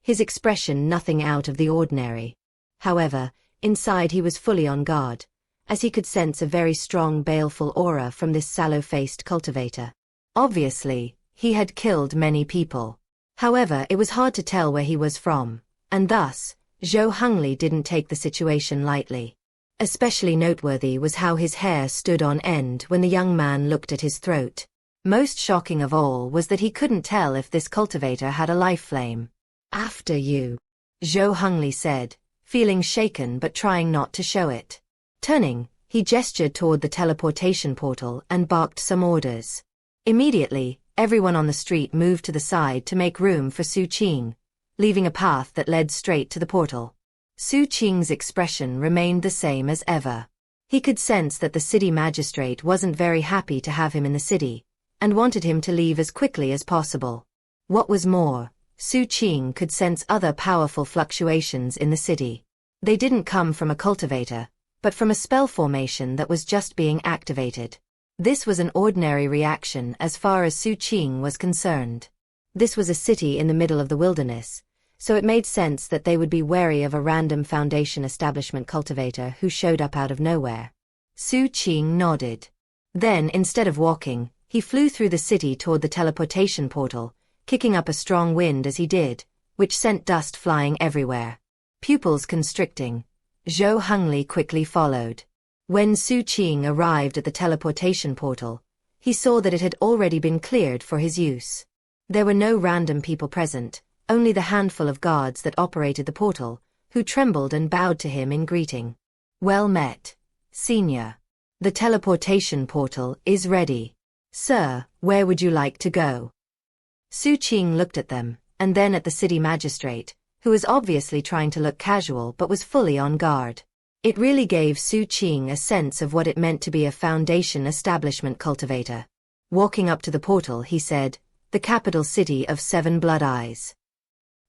his expression nothing out of the ordinary. However, inside he was fully on guard, as he could sense a very strong baleful aura from this sallow-faced cultivator. Obviously, he had killed many people. However, it was hard to tell where he was from, and thus, Zhou Hengli didn't take the situation lightly. Especially noteworthy was how his hair stood on end when the young man looked at his throat. Most shocking of all was that he couldn't tell if this cultivator had a life flame. "After you," Zhou Hongli said, feeling shaken but trying not to show it. Turning, he gestured toward the teleportation portal and barked some orders. Immediately, everyone on the street moved to the side to make room for Xu Qing, leaving a path that led straight to the portal. Xu Qing's expression remained the same as ever. He could sense that the city magistrate wasn't very happy to have him in the city, and wanted him to leave as quickly as possible. What was more, Xu Qing could sense other powerful fluctuations in the city. They didn't come from a cultivator, but from a spell formation that was just being activated. This was an ordinary reaction as far as Xu Qing was concerned. This was a city in the middle of the wilderness, so it made sense that they would be wary of a random Foundation establishment cultivator who showed up out of nowhere. Xu Qing nodded. Then, instead of walking, he flew through the city toward the teleportation portal, kicking up a strong wind as he did, which sent dust flying everywhere. Pupils constricting, Zhou Hongli quickly followed. When Xu Qing arrived at the teleportation portal, he saw that it had already been cleared for his use. There were no random people present, only the handful of guards that operated the portal, who trembled and bowed to him in greeting. "Well met, Senior. The teleportation portal is ready. Sir, where would you like to go?" Xu Qing looked at them, and then at the city magistrate, who was obviously trying to look casual but was fully on guard. It really gave Xu Qing a sense of what it meant to be a Foundation establishment cultivator. Walking up to the portal, he said, "The capital city of 7 Blood Eyes."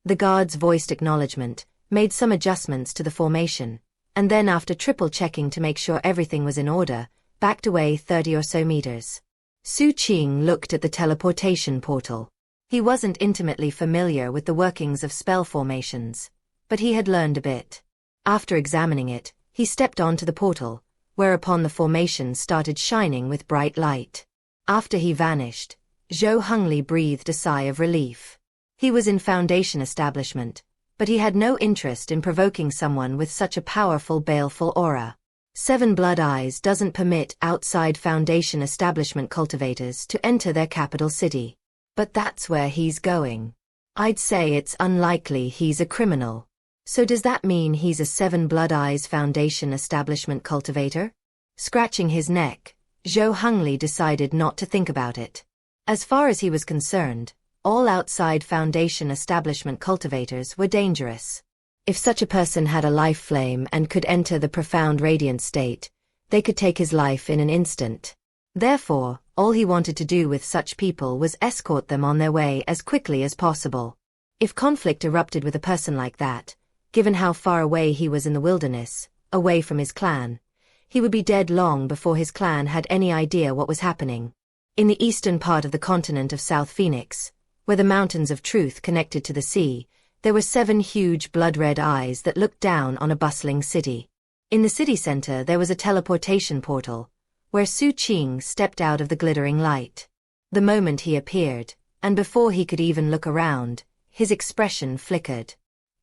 The guards voiced acknowledgement, made some adjustments to the formation, and then after triple-checking to make sure everything was in order, backed away 30 or so meters. Xu Qing looked at the teleportation portal. He wasn't intimately familiar with the workings of spell formations, but he had learned a bit. After examining it, he stepped onto the portal, whereupon the formation started shining with bright light. After he vanished, Zhou Hongli breathed a sigh of relief. He was in Foundation establishment, but he had no interest in provoking someone with such a powerful, baleful aura. 7 Blood Eyes doesn't permit outside Foundation establishment cultivators to enter their capital city. But that's where he's going. I'd say it's unlikely he's a criminal. So does that mean he's a 7 Blood Eyes Foundation establishment cultivator? Scratching his neck, Zhou Hongli decided not to think about it. As far as he was concerned, all outside Foundation establishment cultivators were dangerous. If such a person had a life flame and could enter the profound radiant state, they could take his life in an instant. Therefore, all he wanted to do with such people was escort them on their way as quickly as possible. If conflict erupted with a person like that, given how far away he was in the wilderness, away from his clan, he would be dead long before his clan had any idea what was happening. In the eastern part of the continent of South Phoenix, where the mountains of truth connected to the sea, there were 7 huge blood-red eyes that looked down on a bustling city. In the city center there was a teleportation portal, where Xu Qing stepped out of the glittering light. The moment he appeared, and before he could even look around, his expression flickered.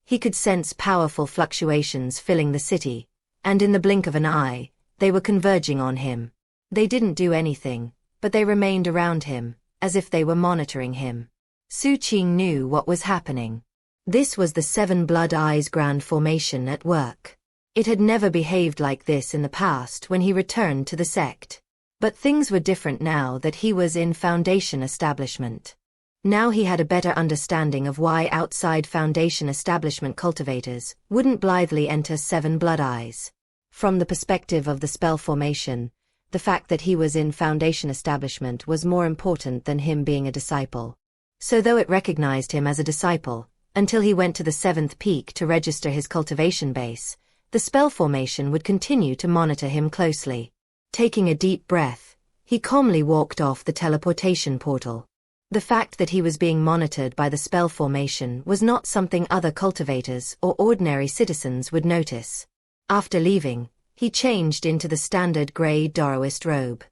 He could sense powerful fluctuations filling the city, and in the blink of an eye, they were converging on him. They didn't do anything, but they remained around him, as if they were monitoring him. Xu Qing knew what was happening. This was the 7 Blood Eyes Grand Formation at work. It had never behaved like this in the past when he returned to the sect. But things were different now that he was in Foundation establishment. Now he had a better understanding of why outside Foundation establishment cultivators wouldn't blithely enter 7 Blood Eyes. From the perspective of the spell formation, the fact that he was in Foundation establishment was more important than him being a disciple. So though it recognized him as a disciple, until he went to the 7th peak to register his cultivation base, the spell formation would continue to monitor him closely. Taking a deep breath, he calmly walked off the teleportation portal. The fact that he was being monitored by the spell formation was not something other cultivators or ordinary citizens would notice. After leaving, he changed into the standard grey Doroist robe.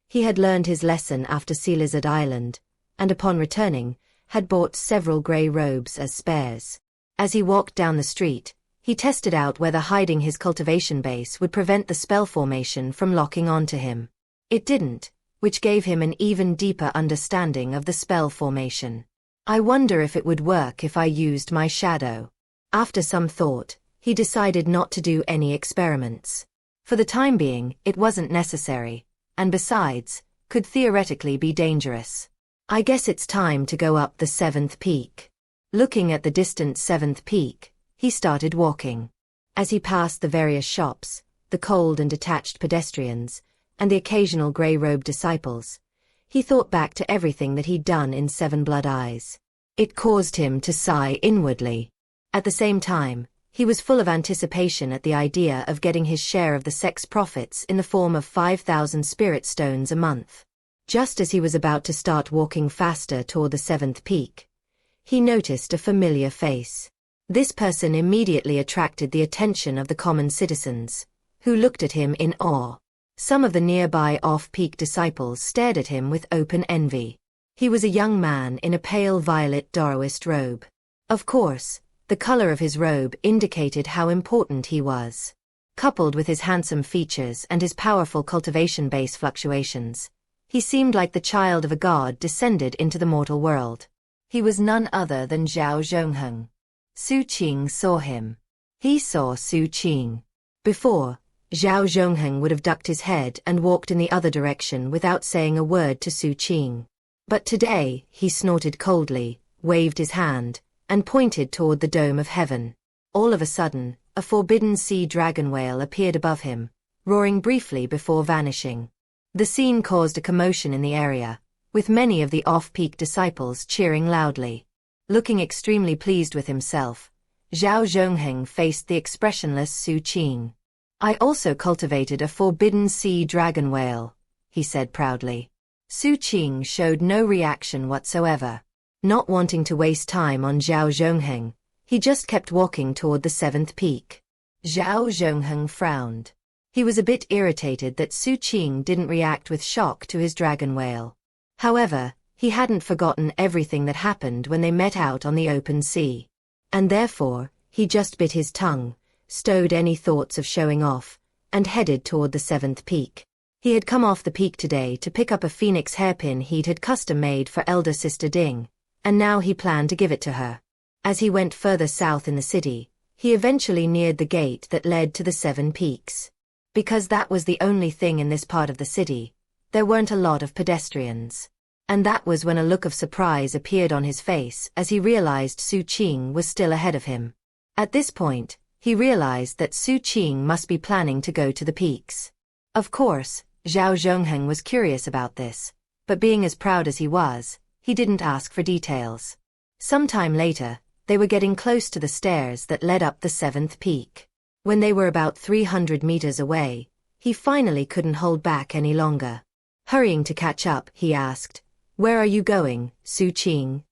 He had learned his lesson after Sea Lizard Island, and upon returning, had bought several grey robes as spares. As he walked down the street, He tested out whether hiding his cultivation base would prevent the spell formation from locking onto him. It didn't, which gave him an even deeper understanding of the spell formation. I wonder if it would work if I used my shadow. After some thought, he decided not to do any experiments. For the time being, it wasn't necessary, and besides, could theoretically be dangerous. I guess it's time to go up the 7th peak. Looking at the distant 7th peak, he started walking. As he passed the various shops, the cold and detached pedestrians, and the occasional grey-robed disciples, he thought back to everything that he'd done in Seven Blood Eyes. It caused him to sigh inwardly. At the same time, he was full of anticipation at the idea of getting his share of the sex profits in the form of 5,000 spirit stones a month. Just as he was about to start walking faster toward the 7th peak, he noticed a familiar face. This person immediately attracted the attention of the common citizens, who looked at him in awe. Some of the nearby off-peak disciples stared at him with open envy. He was a young man in a pale violet Daoist robe. Of course, the color of his robe indicated how important he was. Coupled with his handsome features and his powerful cultivation-base fluctuations, he seemed like the child of a god descended into the mortal world. He was none other than Xiao Zhongheng. Xu Qing saw him. He saw Xu Qing. Before, Xiao Zhongheng would have ducked his head and walked in the other direction without saying a word to Xu Qing. But today, he snorted coldly, waved his hand, and pointed toward the dome of heaven. All of a sudden, a forbidden sea dragon whale appeared above him, roaring briefly before vanishing. The scene caused a commotion in the area, with many of the off-peak disciples cheering loudly. Looking extremely pleased with himself, Xiao Zhongheng faced the expressionless Xu Qing. I also cultivated a forbidden sea dragon whale, he said proudly. Xu Qing showed no reaction whatsoever. Not wanting to waste time on Xiao Zhongheng, he just kept walking toward the 7th peak. Xiao Zhongheng frowned. He was a bit irritated that Xu Qing didn't react with shock to his dragon whale. However, he hadn't forgotten everything that happened when they met out on the open sea. And therefore, he just bit his tongue, stowed any thoughts of showing off, and headed toward the 7th peak. He had come off the peak today to pick up a phoenix hairpin he'd had custom-made for elder sister Ding, and now he planned to give it to her. As he went further south in the city, he eventually neared the gate that led to the 7 peaks. Because that was the only thing in this part of the city, there weren't a lot of pedestrians. And that was when a look of surprise appeared on his face as he realized Xu Qing was still ahead of him. At this point, he realized that Xu Qing must be planning to go to the peaks. Of course, Xiao Zhongheng was curious about this, but being as proud as he was, he didn't ask for details. Sometime later, they were getting close to the stairs that led up the 7th peak. When they were about 300 meters away, he finally couldn't hold back any longer. Hurrying to catch up, he asked, "Where are you going, Xu Qing?"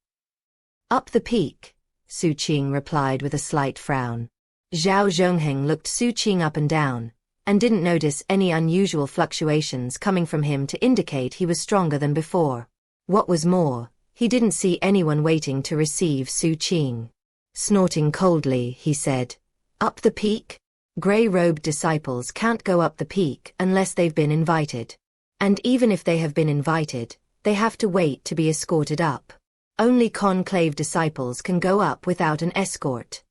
"Up the peak," Xu Qing replied with a slight frown. Xiao Zhongheng looked Xu Qing up and down, and didn't notice any unusual fluctuations coming from him to indicate he was stronger than before. What was more, he didn't see anyone waiting to receive Xu Qing. Snorting coldly, he said, "Up the peak? Grey-robed disciples can't go up the peak unless they've been invited. And even if they have been invited, they have to wait to be escorted up. Only conclave disciples can go up without an escort."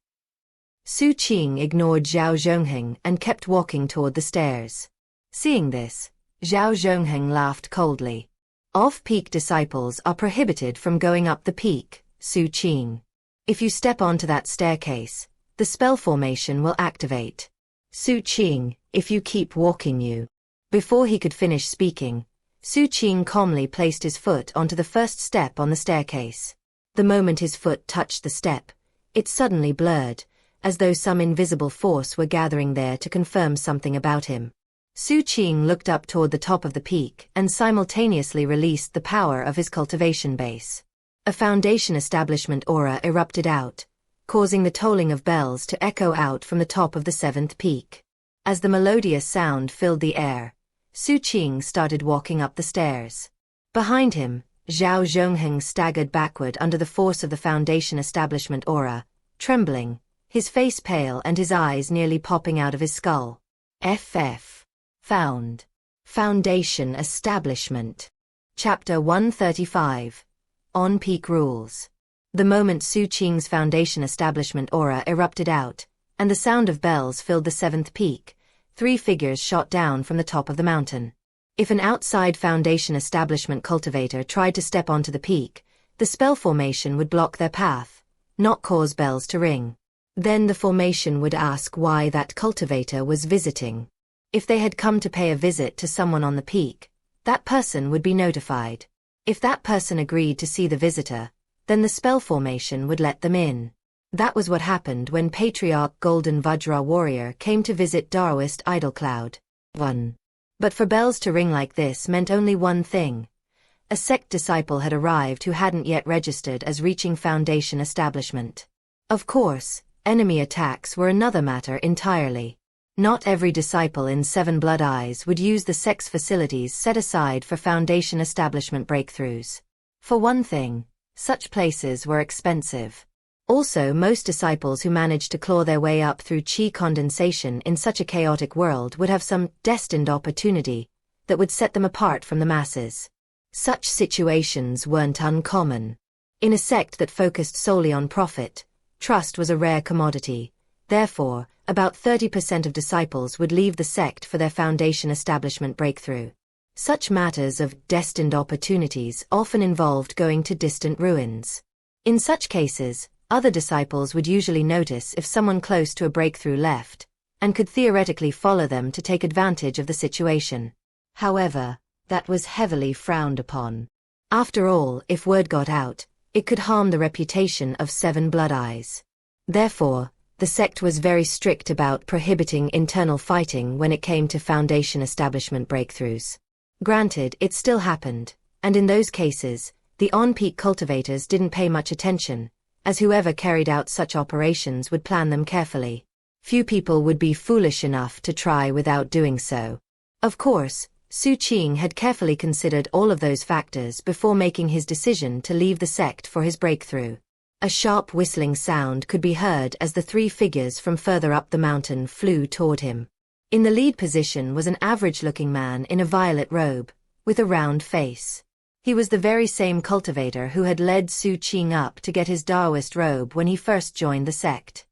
Xu Qing ignored Xiao Zhongheng and kept walking toward the stairs. Seeing this, Xiao Zhongheng laughed coldly. "Off-peak disciples are prohibited from going up the peak, Xu Qing. If you step onto that staircase, the spell formation will activate. Xu Qing, if you keep walking you." Before he could finish speaking, Xu Qing calmly placed his foot onto the first step on the staircase. The moment his foot touched the step, it suddenly blurred, as though some invisible force were gathering there to confirm something about him. Xu Qing looked up toward the top of the peak and simultaneously released the power of his cultivation base. A foundation establishment aura erupted out, causing the tolling of bells to echo out from the top of the 7th peak. As the melodious sound filled the air, Xu Qing started walking up the stairs. Behind him, Xiao Zhongheng staggered backward under the force of the foundation establishment aura, trembling, his face pale and his eyes nearly popping out of his skull. FF. Found. Foundation Establishment. Chapter 135. On-Peak Rules. The moment Xu Qing's foundation establishment aura erupted out, and the sound of bells filled the seventh peak, 3 figures shot down from the top of the mountain. If an outside foundation establishment cultivator tried to step onto the peak, the spell formation would block their path, not cause bells to ring. Then the formation would ask why that cultivator was visiting. If they had come to pay a visit to someone on the peak, that person would be notified. If that person agreed to see the visitor, then the spell formation would let them in. That was what happened when Patriarch Golden Vajra Warrior came to visit Daoist Idlecloud. 1. But for bells to ring like this meant only one thing. A sect disciple had arrived who hadn't yet registered as reaching Foundation establishment. Of course, enemy attacks were another matter entirely. Not every disciple in Seven Blood Eyes would use the sect's facilities set aside for Foundation establishment breakthroughs. For one thing, such places were expensive. Also, most disciples who managed to claw their way up through chi condensation in such a chaotic world would have some destined opportunity that would set them apart from the masses. Such situations weren't uncommon. In a sect that focused solely on profit, trust was a rare commodity. Therefore, about 30% of disciples would leave the sect for their Foundation establishment breakthrough. Such matters of destined opportunities often involved going to distant ruins. In such cases, other disciples would usually notice if someone close to a breakthrough left, and could theoretically follow them to take advantage of the situation. However, that was heavily frowned upon. After all, if word got out, it could harm the reputation of Seven Blood Eyes. Therefore, the sect was very strict about prohibiting internal fighting when it came to Foundation establishment breakthroughs. Granted, it still happened, and in those cases, the on-peak cultivators didn't pay much attention, as whoever carried out such operations would plan them carefully. Few people would be foolish enough to try without doing so. Of course, Xu Qing had carefully considered all of those factors before making his decision to leave the sect for his breakthrough. A sharp whistling sound could be heard as the 3 figures from further up the mountain flew toward him. In the lead position was an average-looking man in a violet robe, with a round face. He was the very same cultivator who had led Xu Qing up to get his Daoist robe when he first joined the sect.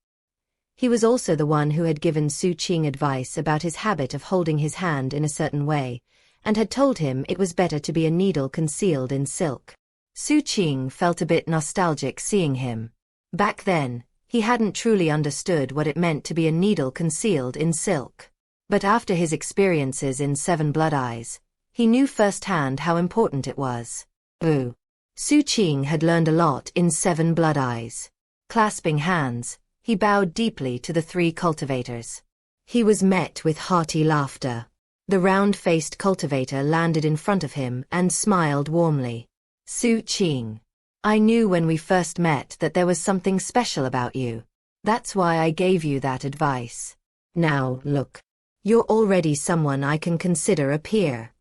He was also the one who had given Xu Qing advice about his habit of holding his hand in a certain way, and had told him it was better to be a needle concealed in silk. Xu Qing felt a bit nostalgic seeing him. Back then, he hadn't truly understood what it meant to be a needle concealed in silk. But after his experiences in Seven Blood Eyes, he knew firsthand how important it was. Xu Qing had learned a lot in Seven Blood Eyes. Clasping hands, he bowed deeply to the 3 cultivators. He was met with hearty laughter. The round-faced cultivator landed in front of him and smiled warmly. Xu Qing, I knew when we first met that there was something special about you. That's why I gave you that advice. Now, look. You're already someone I can consider a peer.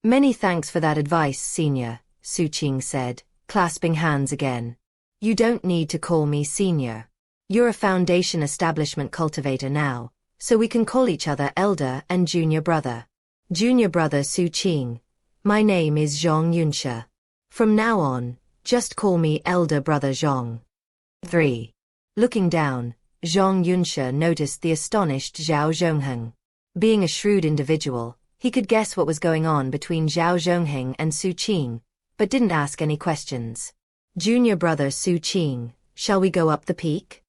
Many thanks for that advice, Senior, Xu Qing said, clasping hands again. You don't need to call me Senior. You're a Foundation establishment cultivator now, so we can call each other Elder and Junior Brother. Junior Brother Xu Qing, my name is Xianxia. From now on, just call me Elder Brother Xiang. 3. Looking down, Xianxia noticed the astonished Zhao Zhongheng. Being a shrewd individual, he could guess what was going on between Zhao Zhongheng and Xu Qing, but didn't ask any questions. Junior Brother Xu Qing, shall we go up the peak?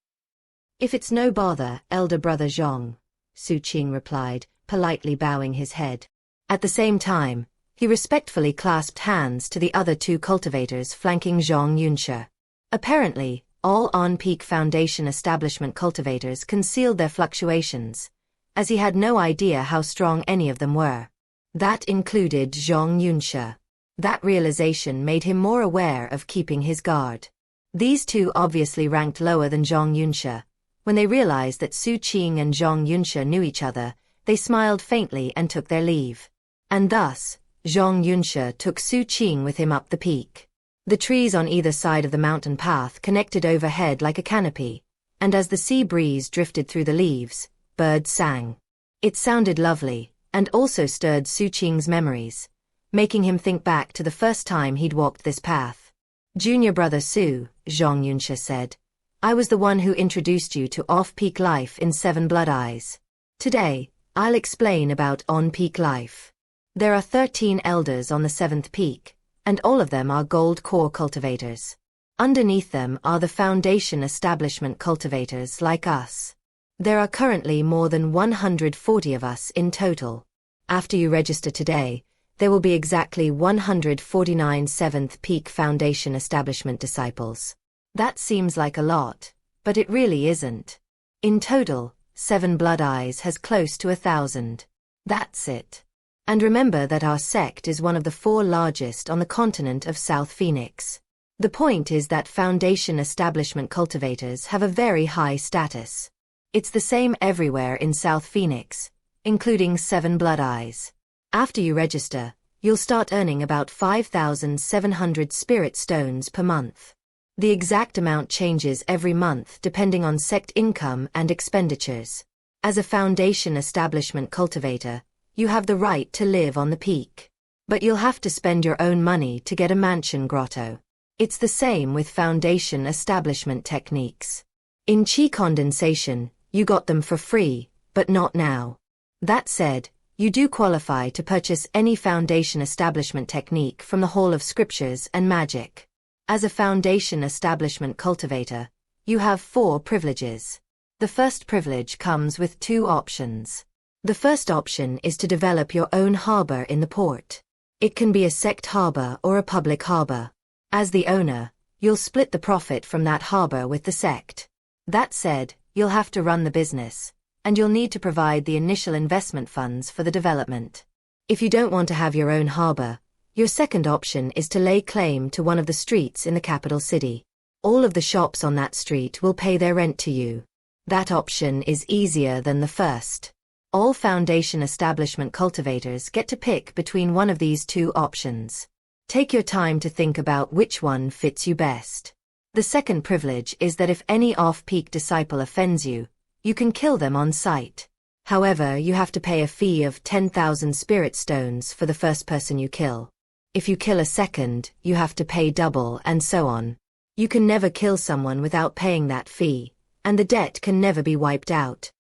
If it's no bother, Elder Brother Xiang, Xu Qing replied, politely bowing his head. At the same time, he respectfully clasped hands to the other 2 cultivators flanking Xianxia. Apparently, all on-peak Foundation establishment cultivators concealed their fluctuations, as he had no idea how strong any of them were. That included Xianxia. That realization made him more aware of keeping his guard. These 2 obviously ranked lower than Xianxia. When they realized that Xu Qing and Xianxia knew each other, they smiled faintly and took their leave. And thus, Xianxia took Xu Qing with him up the peak. The trees on either side of the mountain path connected overhead like a canopy, and as the sea breeze drifted through the leaves, birds sang. It sounded lovely, and also stirred Xu Qing's memories, making him think back to the first time he'd walked this path. Junior brother Xu, Xianxia said, I was the one who introduced you to off-peak life in Seven Blood Eyes. Today, I'll explain about on-peak life. There are 13 elders on the 7th peak, and all of them are gold core cultivators. Underneath them are the foundation establishment cultivators like us. There are currently more than 140 of us in total. After you register today, there will be exactly 149 7th peak foundation establishment disciples. That seems like a lot, but it really isn't. In total, Seven Blood Eyes has close to 1,000. That's it. And remember that our sect is one of the 4 largest on the continent of South Phoenix. The point is that foundation establishment cultivators have a very high status. It's the same everywhere in South Phoenix, including Seven Blood Eyes. After you register, you'll start earning about 5,700 spirit stones per month. The exact amount changes every month depending on sect income and expenditures. As a foundation establishment cultivator, you have the right to live on the peak. But you'll have to spend your own money to get a mansion grotto. It's the same with foundation establishment techniques. In Qi condensation, you got them for free, but not now. That said, you do qualify to purchase any foundation establishment technique from the Hall of Scriptures and Magic. As a foundation establishment cultivator, you have 4 privileges. The first privilege comes with 2 options. The first option is to develop your own harbor in the port. It can be a sect harbor or a public harbor. As the owner, you'll split the profit from that harbor with the sect. That said, you'll have to run the business, and you'll need to provide the initial investment funds for the development. If you don't want to have your own harbor, your second option is to lay claim to one of the streets in the capital city. All of the shops on that street will pay their rent to you. That option is easier than the first. All foundation establishment cultivators get to pick between one of these 2 options. Take your time to think about which one fits you best. The second privilege is that if any off-peak disciple offends you, you can kill them on sight. However, you have to pay a fee of 10,000 spirit stones for the first person you kill. If you kill a second, you have to pay double, and so on. You can never kill someone without paying that fee, and the debt can never be wiped out.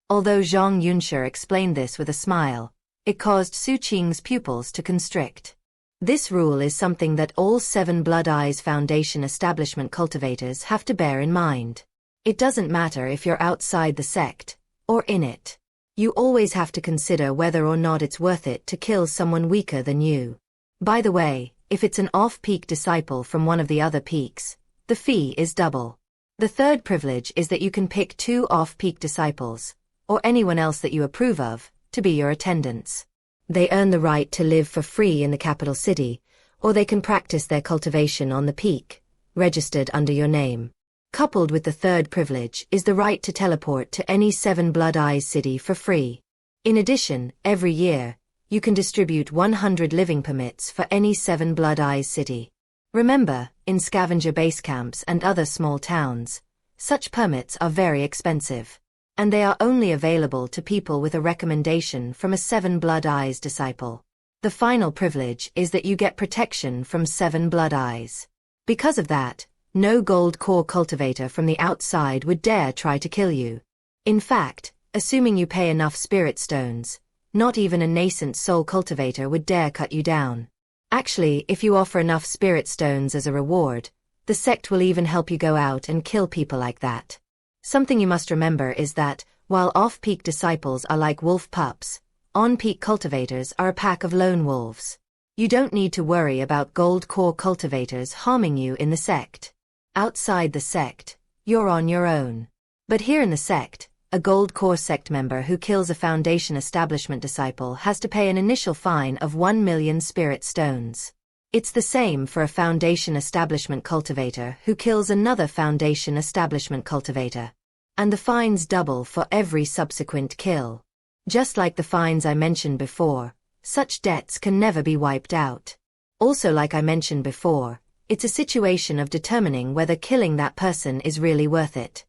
Although Zhang Yunshi explained this with a smile, it caused Xu Qing's pupils to constrict. This rule is something that all Seven Blood Eyes Foundation establishment cultivators have to bear in mind. It doesn't matter if you're outside the sect, or in it. You always have to consider whether or not it's worth it to kill someone weaker than you. By the way, if it's an off-peak disciple from one of the other peaks, the fee is double. The third privilege is that you can pick 2 off-peak disciples, or anyone else that you approve of, to be your attendants. They earn the right to live for free in the capital city, or they can practice their cultivation on the peak, registered under your name. Coupled with the third privilege is the right to teleport to any Seven Blood Eyes city for free. In addition, every year, you can distribute 100 living permits for any Seven Blood Eyes city. Remember, in scavenger base camps and other small towns, such permits are very expensive, and they are only available to people with a recommendation from a Seven Blood Eyes disciple. The final privilege is that you get protection from Seven Blood Eyes. Because of that, no gold core cultivator from the outside would dare try to kill you. In fact, assuming you pay enough spirit stones, not even a nascent soul cultivator would dare cut you down. Actually, if you offer enough spirit stones as a reward, the sect will even help you go out and kill people like that. Something you must remember is that, while off-peak disciples are like wolf pups, on-peak cultivators are a pack of lone wolves. You don't need to worry about gold core cultivators harming you in the sect. Outside the sect, you're on your own. But here in the sect, a gold core sect member who kills a foundation establishment disciple has to pay an initial fine of 1 million spirit stones. It's the same for a foundation establishment cultivator who kills another foundation establishment cultivator. And the fines double for every subsequent kill. Just like the fines I mentioned before, such debts can never be wiped out. Also, like I mentioned before, it's a situation of determining whether killing that person is really worth it.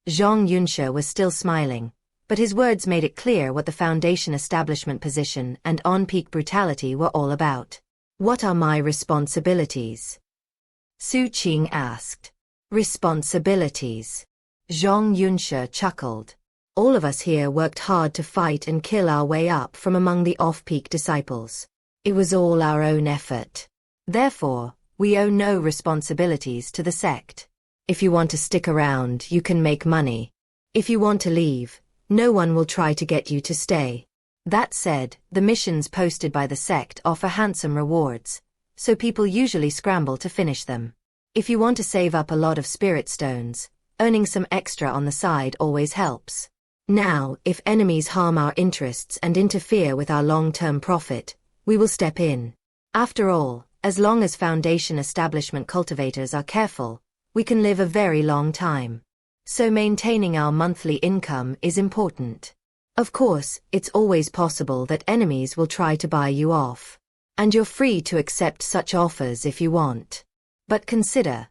Zhang Yunxia was still smiling, but his words made it clear what the Foundation establishment position and on-peak brutality were all about. What are my responsibilities? Xu Qing asked. Responsibilities? Zhang Yunxia chuckled. All of us here worked hard to fight and kill our way up from among the off-peak disciples. It was all our own effort. Therefore, we owe no responsibilities to the sect. If you want to stick around, you can make money. If you want to leave, no one will try to get you to stay. That said, the missions posted by the sect offer handsome rewards, so people usually scramble to finish them. If you want to save up a lot of spirit stones, earning some extra on the side always helps. Now, if enemies harm our interests and interfere with our long-term profit, we will step in. After all, as long as Foundation establishment cultivators are careful, we can live a very long time. So maintaining our monthly income is important. Of course, it's always possible that enemies will try to buy you off. And you're free to accept such offers if you want. But consider,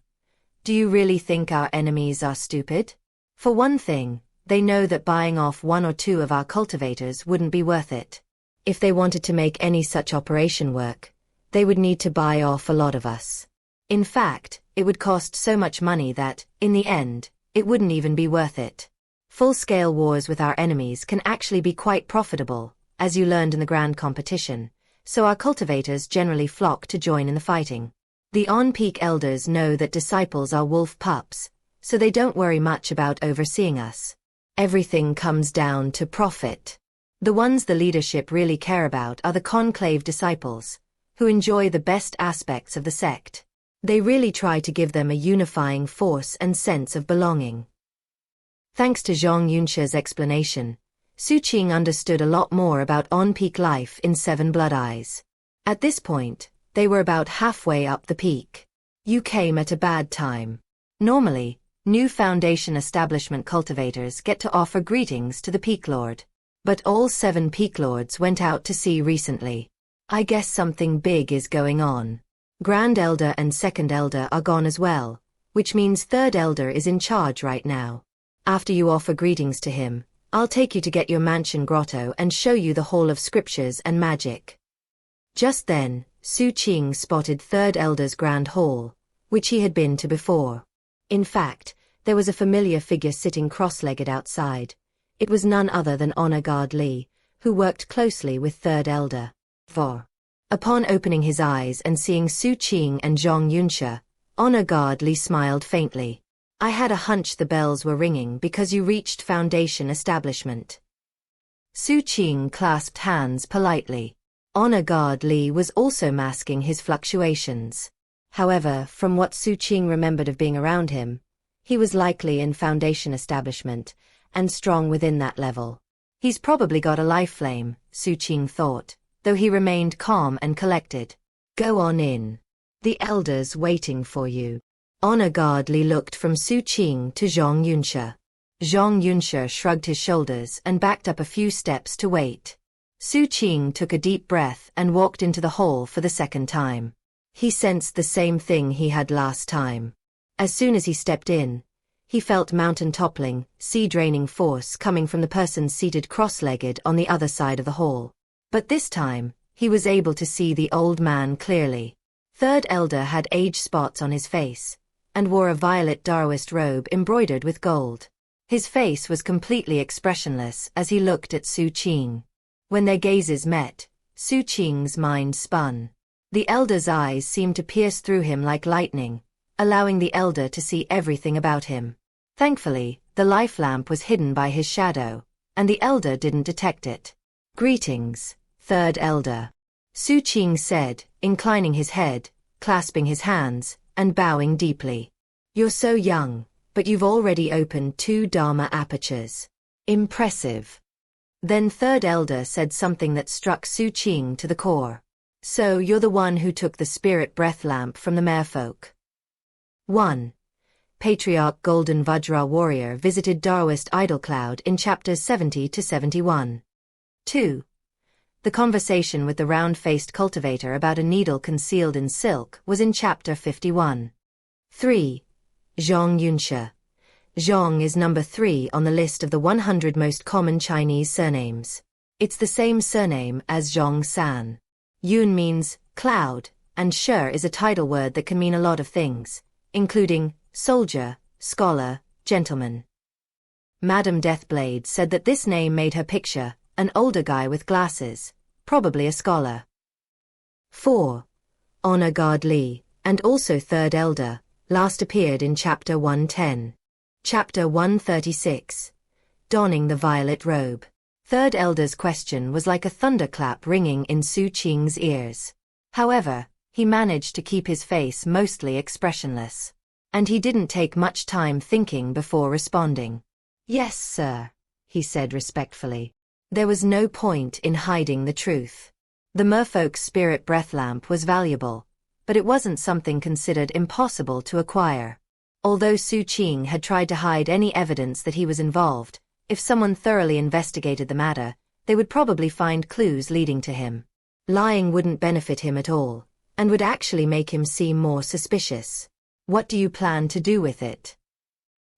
do you really think our enemies are stupid? For one thing, they know that buying off one or two of our cultivators wouldn't be worth it. If they wanted to make any such operation work, they would need to buy off a lot of us. In fact, it would cost so much money that, in the end, it wouldn't even be worth it. Full-scale wars with our enemies can actually be quite profitable, as you learned in the grand competition, so our cultivators generally flock to join in the fighting. The on-peak elders know that disciples are wolf pups, so they don't worry much about overseeing us. Everything comes down to profit. The ones the leadership really care about are the conclave disciples, who enjoy the best aspects of the sect. They really try to give them a unifying force and sense of belonging. Thanks to Zhang Yunxia's explanation, Xu Qing understood a lot more about on-peak life in Seven Blood Eyes. At this point, they were about halfway up the peak. You came at a bad time. Normally, new Foundation establishment cultivators get to offer greetings to the Peak Lord. But all 7 Peak Lords went out to sea recently. I guess something big is going on. Grand Elder and Second Elder are gone as well, which means Third Elder is in charge right now. After you offer greetings to him, I'll take you to get your mansion grotto and show you the Hall of Scriptures and Magic. Just then, Xu Qing spotted Third Elder's Grand Hall, which he had been to before. In fact, there was a familiar figure sitting cross-legged outside. It was none other than Honor Guard Li, who worked closely with Third Elder. Upon opening his eyes and seeing Xu Qing and Zhang Yunxia, Honor Guard Li smiled faintly. I had a hunch the bells were ringing because you reached Foundation establishment. Xu Qing clasped hands politely. Honor Guard Li was also masking his fluctuations. However, from what Xu Qing remembered of being around him, he was likely in Foundation establishment, and strong within that level. He's probably got a life flame, Xu Qing thought, though he remained calm and collected. Go on in. The Elder's waiting for you. Honor Guard Li looked from Xu Qing to Zhang Yunxia. Zhang Yunxia shrugged his shoulders and backed up a few steps to wait. Xu Qing took a deep breath and walked into the hall for the second time. He sensed the same thing he had last time. As soon as he stepped in, he felt mountain-toppling, sea-draining force coming from the person seated cross-legged on the other side of the hall. But this time, he was able to see the old man clearly. Third Elder had age spots on his face, and wore a violet Daoist robe embroidered with gold. His face was completely expressionless as he looked at Xu Qing. When their gazes met, Xu Qing's mind spun. The Elder's eyes seemed to pierce through him like lightning, allowing the Elder to see everything about him. Thankfully, the life lamp was hidden by his shadow, and the Elder didn't detect it. Greetings, Third Elder. Xu Qing said, inclining his head, clasping his hands, and bowing deeply. You're so young, but you've already opened 2 Dharma apertures. Impressive. Then Third Elder said something that struck Xu Qing to the core. So you're the one who took the spirit breath lamp from the merfolk. 1. Patriarch Golden Vajra Warrior visited Daoist Idol Cloud in chapters 70 to 71. 2. The conversation with the round-faced cultivator about a needle concealed in silk was in chapter 51. 3. Zhang Yunxia. Zhong is number 3 on the list of the 100 most common Chinese surnames. It's the same surname as Zhong San. Yun means cloud, and Shi is a title word that can mean a lot of things, including soldier, scholar, gentleman. Madame Deathblade said that this name made her picture an older guy with glasses, probably a scholar. 4. Honor Guard Li, and also Third Elder, last appeared in Chapter 110. Chapter 136. Donning the Violet Robe. Third Elder's question was like a thunderclap ringing in Xu Qing's ears. However, he managed to keep his face mostly expressionless. And he didn't take much time thinking before responding. Yes, sir, he said respectfully. There was no point in hiding the truth. The merfolk's spirit breath lamp was valuable, but it wasn't something considered impossible to acquire. Although Xu Qing had tried to hide any evidence that he was involved, if someone thoroughly investigated the matter, they would probably find clues leading to him. Lying wouldn't benefit him at all, and would actually make him seem more suspicious. What do you plan to do with it?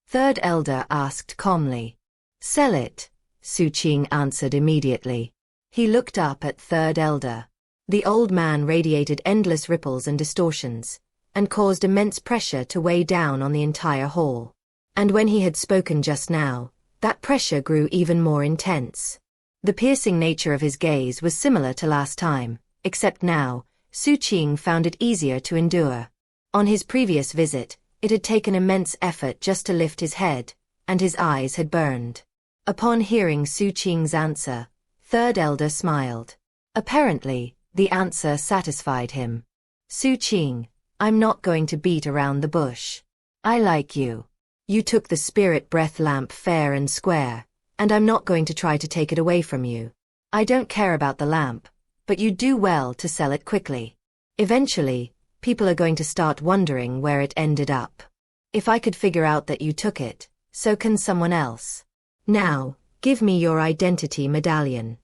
Third Elder asked calmly. Sell it, Xu Qing answered immediately. He looked up at Third Elder. The old man radiated endless ripples and distortions, and caused immense pressure to weigh down on the entire hall. And when he had spoken just now, that pressure grew even more intense. The piercing nature of his gaze was similar to last time, except now, Xu Qing found it easier to endure. On his previous visit, it had taken immense effort just to lift his head, and his eyes had burned. Upon hearing Xu Qing's answer, Third Elder smiled. Apparently, the answer satisfied him. Xu Qing, I'm not going to beat around the bush. I like you. You took the spirit breath lamp fair and square, and I'm not going to try to take it away from you. I don't care about the lamp, but you do well to sell it quickly. Eventually, people are going to start wondering where it ended up. If I could figure out that you took it, so can someone else. Now, give me your identity medallion.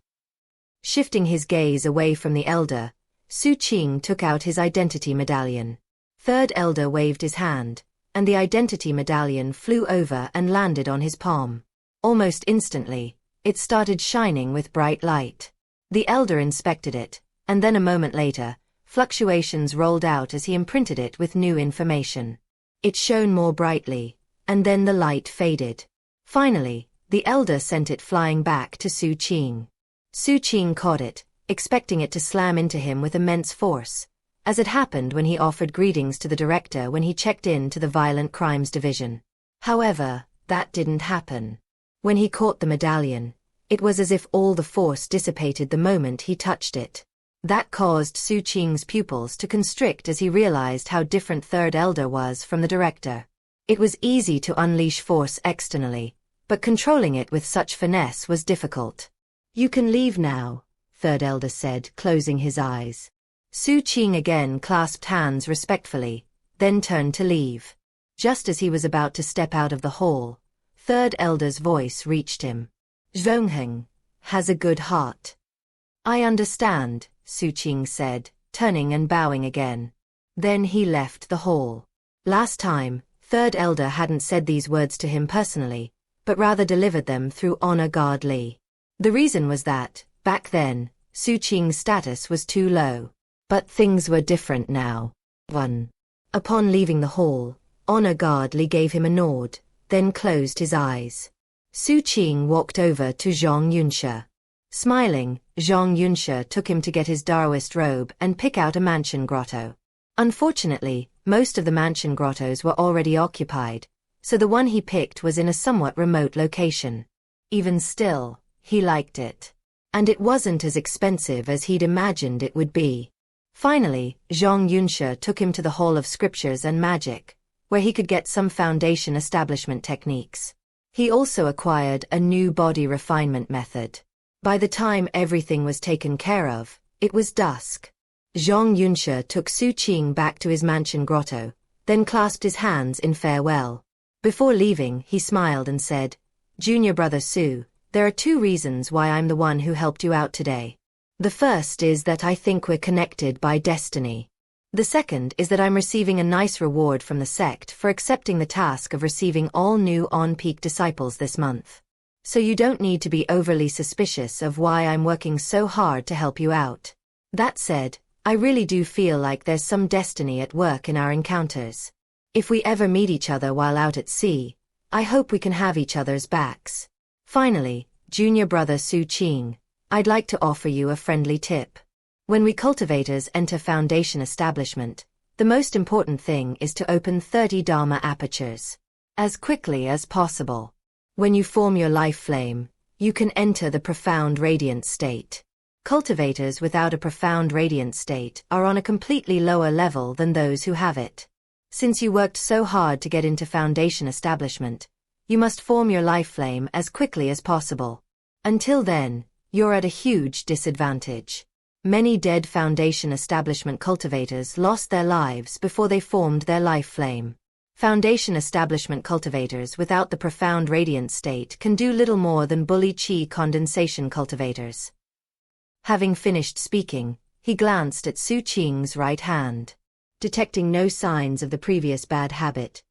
Shifting his gaze away from the elder, Xu Qing took out his identity medallion. Third Elder waved his hand, and the identity medallion flew over and landed on his palm. Almost instantly, it started shining with bright light. The elder inspected it, and then a moment later, fluctuations rolled out as he imprinted it with new information. It shone more brightly, and then the light faded. Finally, the elder sent it flying back to Xu Qing. Xu Qing caught it, expecting it to slam into him with immense force, as it happened when he offered greetings to the director when he checked in to the Violent Crimes Division. However, that didn't happen. When he caught the medallion, it was as if all the force dissipated the moment he touched it. That caused Xu Qing's pupils to constrict as he realized how different Third Elder was from the director. It was easy to unleash force externally, but controlling it with such finesse was difficult. You can leave now, Third Elder said, closing his eyes. Xu Qing again clasped hands respectfully, then turned to leave. Just as he was about to step out of the hall, Third Elder's voice reached him. Zhongheng has a good heart. I understand, Xu Qing said, turning and bowing again. Then he left the hall. Last time, Third Elder hadn't said these words to him personally, but rather delivered them through Honor Guard Li. The reason was that, back then, Xu Qing's status was too low. But things were different now. 1. Upon leaving the hall, Honor Guard Li gave him a nod, then closed his eyes. Xu Qing walked over to Zhang Yunxia. Smiling, Zhang Yunxia took him to get his Daoist robe and pick out a mansion grotto. Unfortunately, most of the mansion grottos were already occupied, so the one he picked was in a somewhat remote location. Even still, he liked it. And it wasn't as expensive as he'd imagined it would be. Finally, Zhang Yunxia took him to the Hall of Scriptures and Magic, where he could get some foundation establishment techniques. He also acquired a new body refinement method. By the time everything was taken care of, it was dusk. Zhang Yunxia took Xu Qing back to his mansion grotto, then clasped his hands in farewell. Before leaving, he smiled and said, Junior brother Xu, there are 2 reasons why I'm the one who helped you out today. The first is that I think we're connected by destiny. The second is that I'm receiving a nice reward from the sect for accepting the task of receiving all new on-peak disciples this month. So you don't need to be overly suspicious of why I'm working so hard to help you out. That said, I really do feel like there's some destiny at work in our encounters. If we ever meet each other while out at sea, I hope we can have each other's backs. Finally, junior brother Xu Qing, I'd like to offer you a friendly tip. When we cultivators enter Foundation establishment, the most important thing is to open 30 Dharma apertures as quickly as possible. When you form your life flame, you can enter the profound radiant state. Cultivators without a profound radiant state are on a completely lower level than those who have it. Since you worked so hard to get into Foundation establishment, you must form your life flame as quickly as possible. Until then, you're at a huge disadvantage. Many dead Foundation establishment cultivators lost their lives before they formed their life flame. Foundation establishment cultivators without the profound radiant state can do little more than bully Qi condensation cultivators. Having finished speaking, he glanced at Xu Qing's right hand. Detecting no signs of the previous bad habit,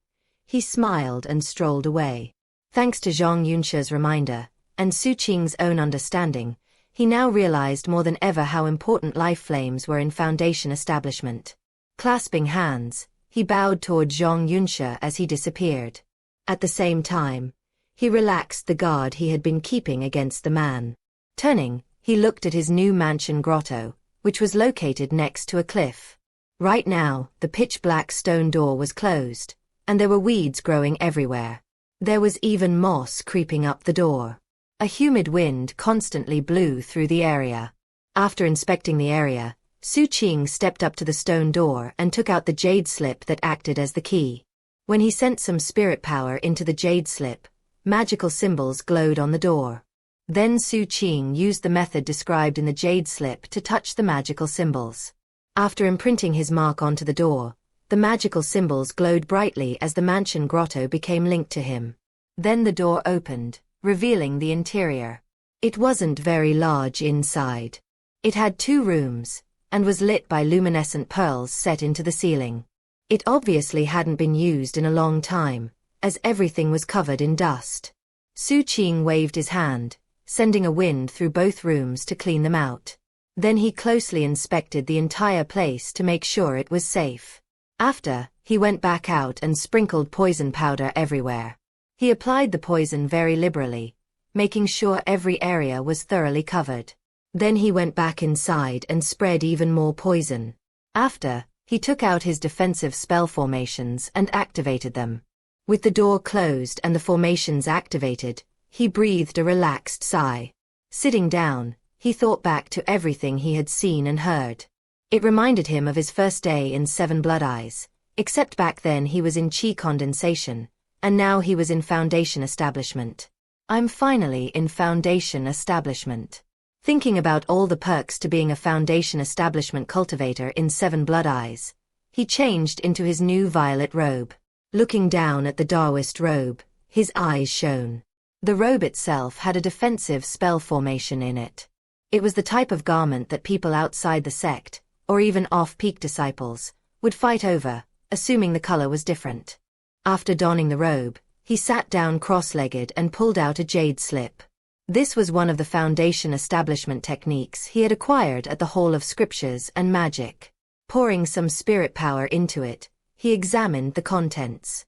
he smiled and strolled away. Thanks to Zhang Yunxi's reminder, and Xu Qing's own understanding, he now realized more than ever how important life flames were in Foundation establishment. Clasping hands, he bowed toward Zhang Yunxi as he disappeared. At the same time, he relaxed the guard he had been keeping against the man. Turning, he looked at his new mansion grotto, which was located next to a cliff. Right now, the pitch-black stone door was closed, and there were weeds growing everywhere. There was even moss creeping up the door. A humid wind constantly blew through the area. After inspecting the area, Xu Qing stepped up to the stone door and took out the jade slip that acted as the key. When he sent some spirit power into the jade slip, magical symbols glowed on the door. Then Xu Qing used the method described in the jade slip to touch the magical symbols. After imprinting his mark onto the door, the magical symbols glowed brightly as the mansion grotto became linked to him. Then the door opened, revealing the interior. It wasn't very large inside. It had 2 rooms, and was lit by luminescent pearls set into the ceiling. It obviously hadn't been used in a long time, as everything was covered in dust. Xu Qing waved his hand, sending a wind through both rooms to clean them out. Then he closely inspected the entire place to make sure it was safe. After, he went back out and sprinkled poison powder everywhere. He applied the poison very liberally, making sure every area was thoroughly covered. Then he went back inside and spread even more poison. After, he took out his defensive spell formations and activated them. With the door closed and the formations activated, he breathed a relaxed sigh. Sitting down, he thought back to everything he had seen and heard. It reminded him of his first day in 7 Blood Eyes, except back then he was in Qi condensation, and now he was in Foundation establishment. I'm finally in Foundation establishment. Thinking about all the perks to being a Foundation establishment cultivator in 7 Blood Eyes, he changed into his new violet robe. Looking down at the Taoist robe, his eyes shone. The robe itself had a defensive spell formation in it. It was the type of garment that people outside the sect, or even off-peak disciples, would fight over, assuming the color was different. After donning the robe, he sat down cross-legged and pulled out a jade slip. This was one of the Foundation establishment techniques he had acquired at the Hall of Scriptures and Magic. Pouring some spirit power into it, he examined the contents.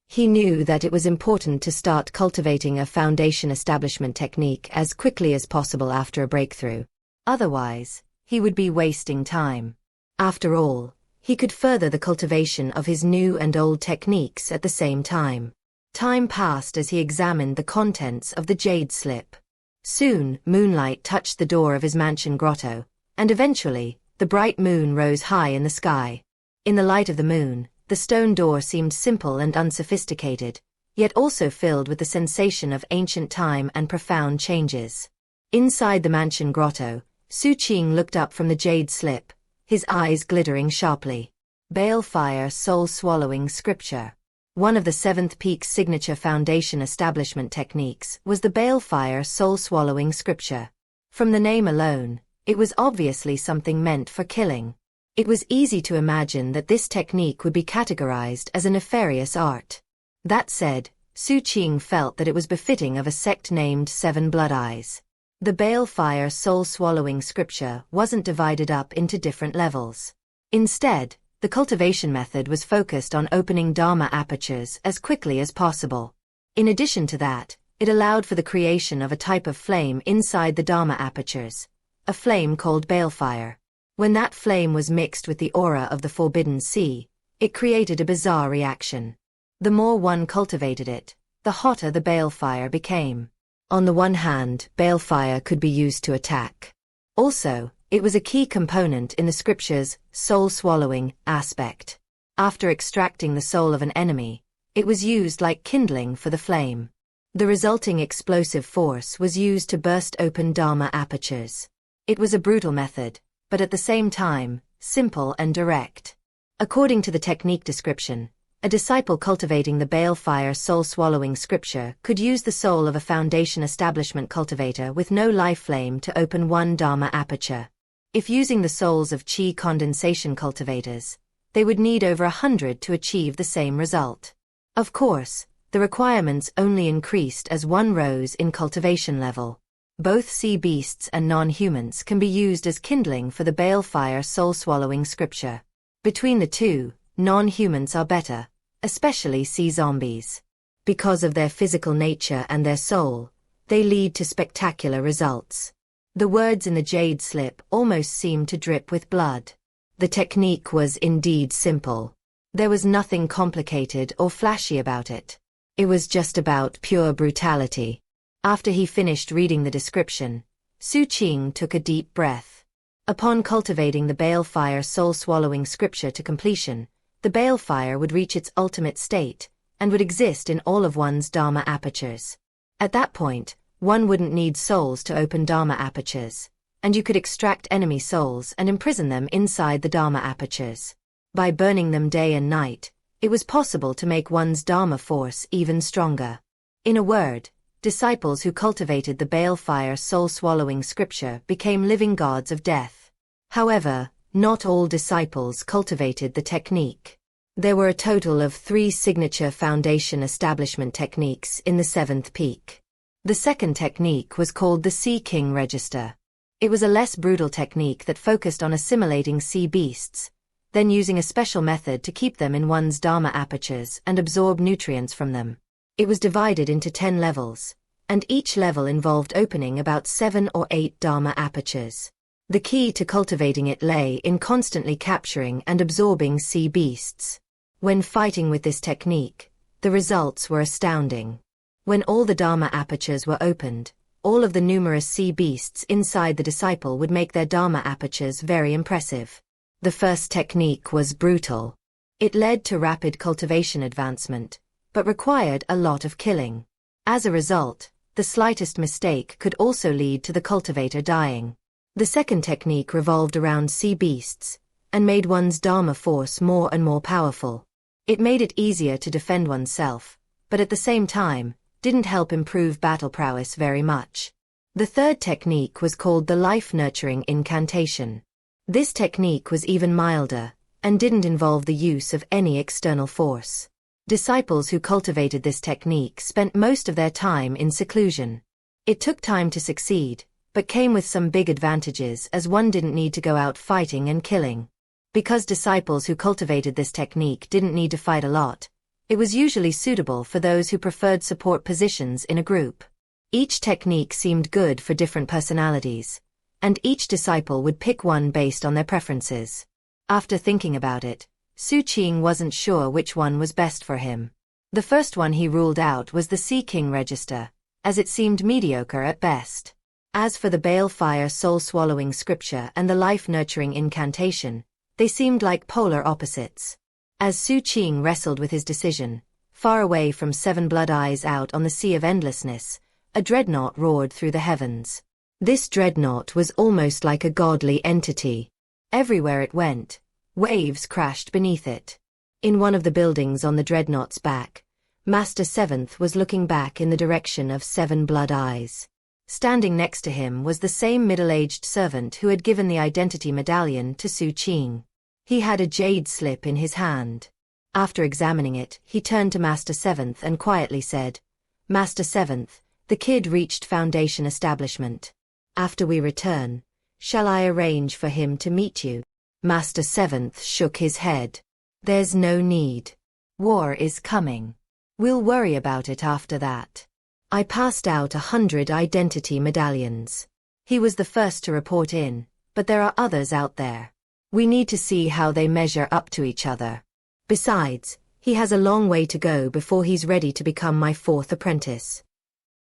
He knew that it was important to start cultivating a Foundation establishment technique as quickly as possible after a breakthrough. Otherwise, he would be wasting time. After all, he could further the cultivation of his new and old techniques at the same time. Time passed as he examined the contents of the jade slip. Soon, moonlight touched the door of his mansion grotto, and eventually, the bright moon rose high in the sky. In the light of the moon, the stone door seemed simple and unsophisticated, yet also filled with the sensation of ancient time and profound changes. Inside the mansion grotto, Xu Qing looked up from the jade slip, his eyes glittering sharply. Balefire soul-swallowing scripture. One of the 7th Peak's signature Foundation establishment techniques was the Balefire soul-swallowing scripture. From the name alone, it was obviously something meant for killing. It was easy to imagine that this technique would be categorized as a nefarious art. That said, Xu Qing felt that it was befitting of a sect named Seven Blood Eyes. The balefire soul-swallowing scripture wasn't divided up into different levels. Instead, the cultivation method was focused on opening Dharma apertures as quickly as possible. In addition to that, it allowed for the creation of a type of flame inside the Dharma apertures, a flame called balefire. When that flame was mixed with the aura of the Forbidden Sea, it created a bizarre reaction. The more one cultivated it, the hotter the balefire became. On the one hand, balefire could be used to attack. Also, it was a key component in the scripture's soul-swallowing aspect. After extracting the soul of an enemy, it was used like kindling for the flame. The resulting explosive force was used to burst open Dharma apertures. It was a brutal method, but at the same time, simple and direct. According to the technique description, a disciple cultivating the balefire soul-swallowing scripture could use the soul of a foundation establishment cultivator with no life flame to open one Dharma aperture. If using the souls of Qi condensation cultivators, they would need over 100 to achieve the same result. Of course, the requirements only increased as one rose in cultivation level. Both sea beasts and non-humans can be used as kindling for the balefire soul-swallowing scripture. Between the two, non-humans are better, especially sea zombies. Because of their physical nature and their soul, they lead to spectacular results. The words in the jade slip almost seemed to drip with blood. The technique was indeed simple. There was nothing complicated or flashy about it. It was just about pure brutality. After he finished reading the description, Xu Qing took a deep breath. Upon cultivating the balefire soul-swallowing scripture to completion, the balefire would reach its ultimate state, and would exist in all of one's Dharma apertures. At that point, one wouldn't need souls to open Dharma apertures, and you could extract enemy souls and imprison them inside the Dharma apertures. By burning them day and night, it was possible to make one's Dharma force even stronger. In a word, disciples who cultivated the balefire soul-swallowing scripture became living gods of death. However, not all disciples cultivated the technique. There were a total of 3 signature foundation establishment techniques in the 7th peak. The second technique was called the Sea King Register. It was a less brutal technique that focused on assimilating sea beasts, then using a special method to keep them in one's Dharma apertures and absorb nutrients from them. It was divided into 10 levels, and each level involved opening about 7 or 8 Dharma apertures. The key to cultivating it lay in constantly capturing and absorbing sea beasts. When fighting with this technique, the results were astounding. When all the Dharma apertures were opened, all of the numerous sea beasts inside the disciple would make their Dharma apertures very impressive. The first technique was brutal. It led to rapid cultivation advancement, but required a lot of killing. As a result, the slightest mistake could also lead to the cultivator dying. The second technique revolved around sea beasts, and made one's Dharma force more and more powerful. It made it easier to defend oneself, but at the same time, didn't help improve battle prowess very much. The third technique was called the life-nurturing incantation. This technique was even milder, and didn't involve the use of any external force. Disciples who cultivated this technique spent most of their time in seclusion. It took time to succeed, but came with some big advantages as one didn't need to go out fighting and killing. Because disciples who cultivated this technique didn't need to fight a lot, it was usually suitable for those who preferred support positions in a group. Each technique seemed good for different personalities, and each disciple would pick one based on their preferences. After thinking about it, Xu Qing wasn't sure which one was best for him. The first one he ruled out was the Sea King Register, as it seemed mediocre at best. As for the balefire soul-swallowing scripture and the life-nurturing incantation, they seemed like polar opposites. As Xu Qing wrestled with his decision, far away from 7 Blood Eyes out on the Sea of Endlessness, a dreadnought roared through the heavens. This dreadnought was almost like a godly entity. Everywhere it went, waves crashed beneath it. In one of the buildings on the dreadnought's back, Master Seventh was looking back in the direction of 7 Blood Eyes. Standing next to him was the same middle-aged servant who had given the identity medallion to Xu Qing. He had a jade slip in his hand. After examining it, he turned to Master Seventh and quietly said, "Master Seventh, the kid reached Foundation establishment. After we return, shall I arrange for him to meet you?" Master Seventh shook his head. "There's no need. War is coming. We'll worry about it after that." I passed out 100 identity medallions. He was the first to report in, but there are others out there. We need to see how they measure up to each other. Besides, he has a long way to go before he's ready to become my fourth apprentice.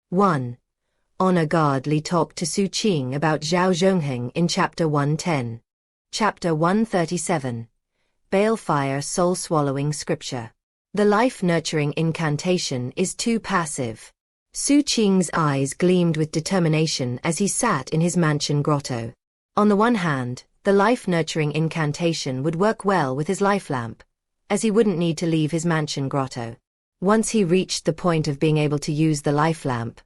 1. Honor Guard Li talked to Xu Qing about Zhao Zhongheng in Chapter 110. Chapter 137. Balefire Soul-Swallowing Scripture. The life-nurturing incantation is too passive. Xu Qing's eyes gleamed with determination as he sat in his mansion grotto. On the one hand, the life-nurturing incantation would work well with his life lamp, as he wouldn't need to leave his mansion grotto. Once he reached the point of being able to use the life lamp,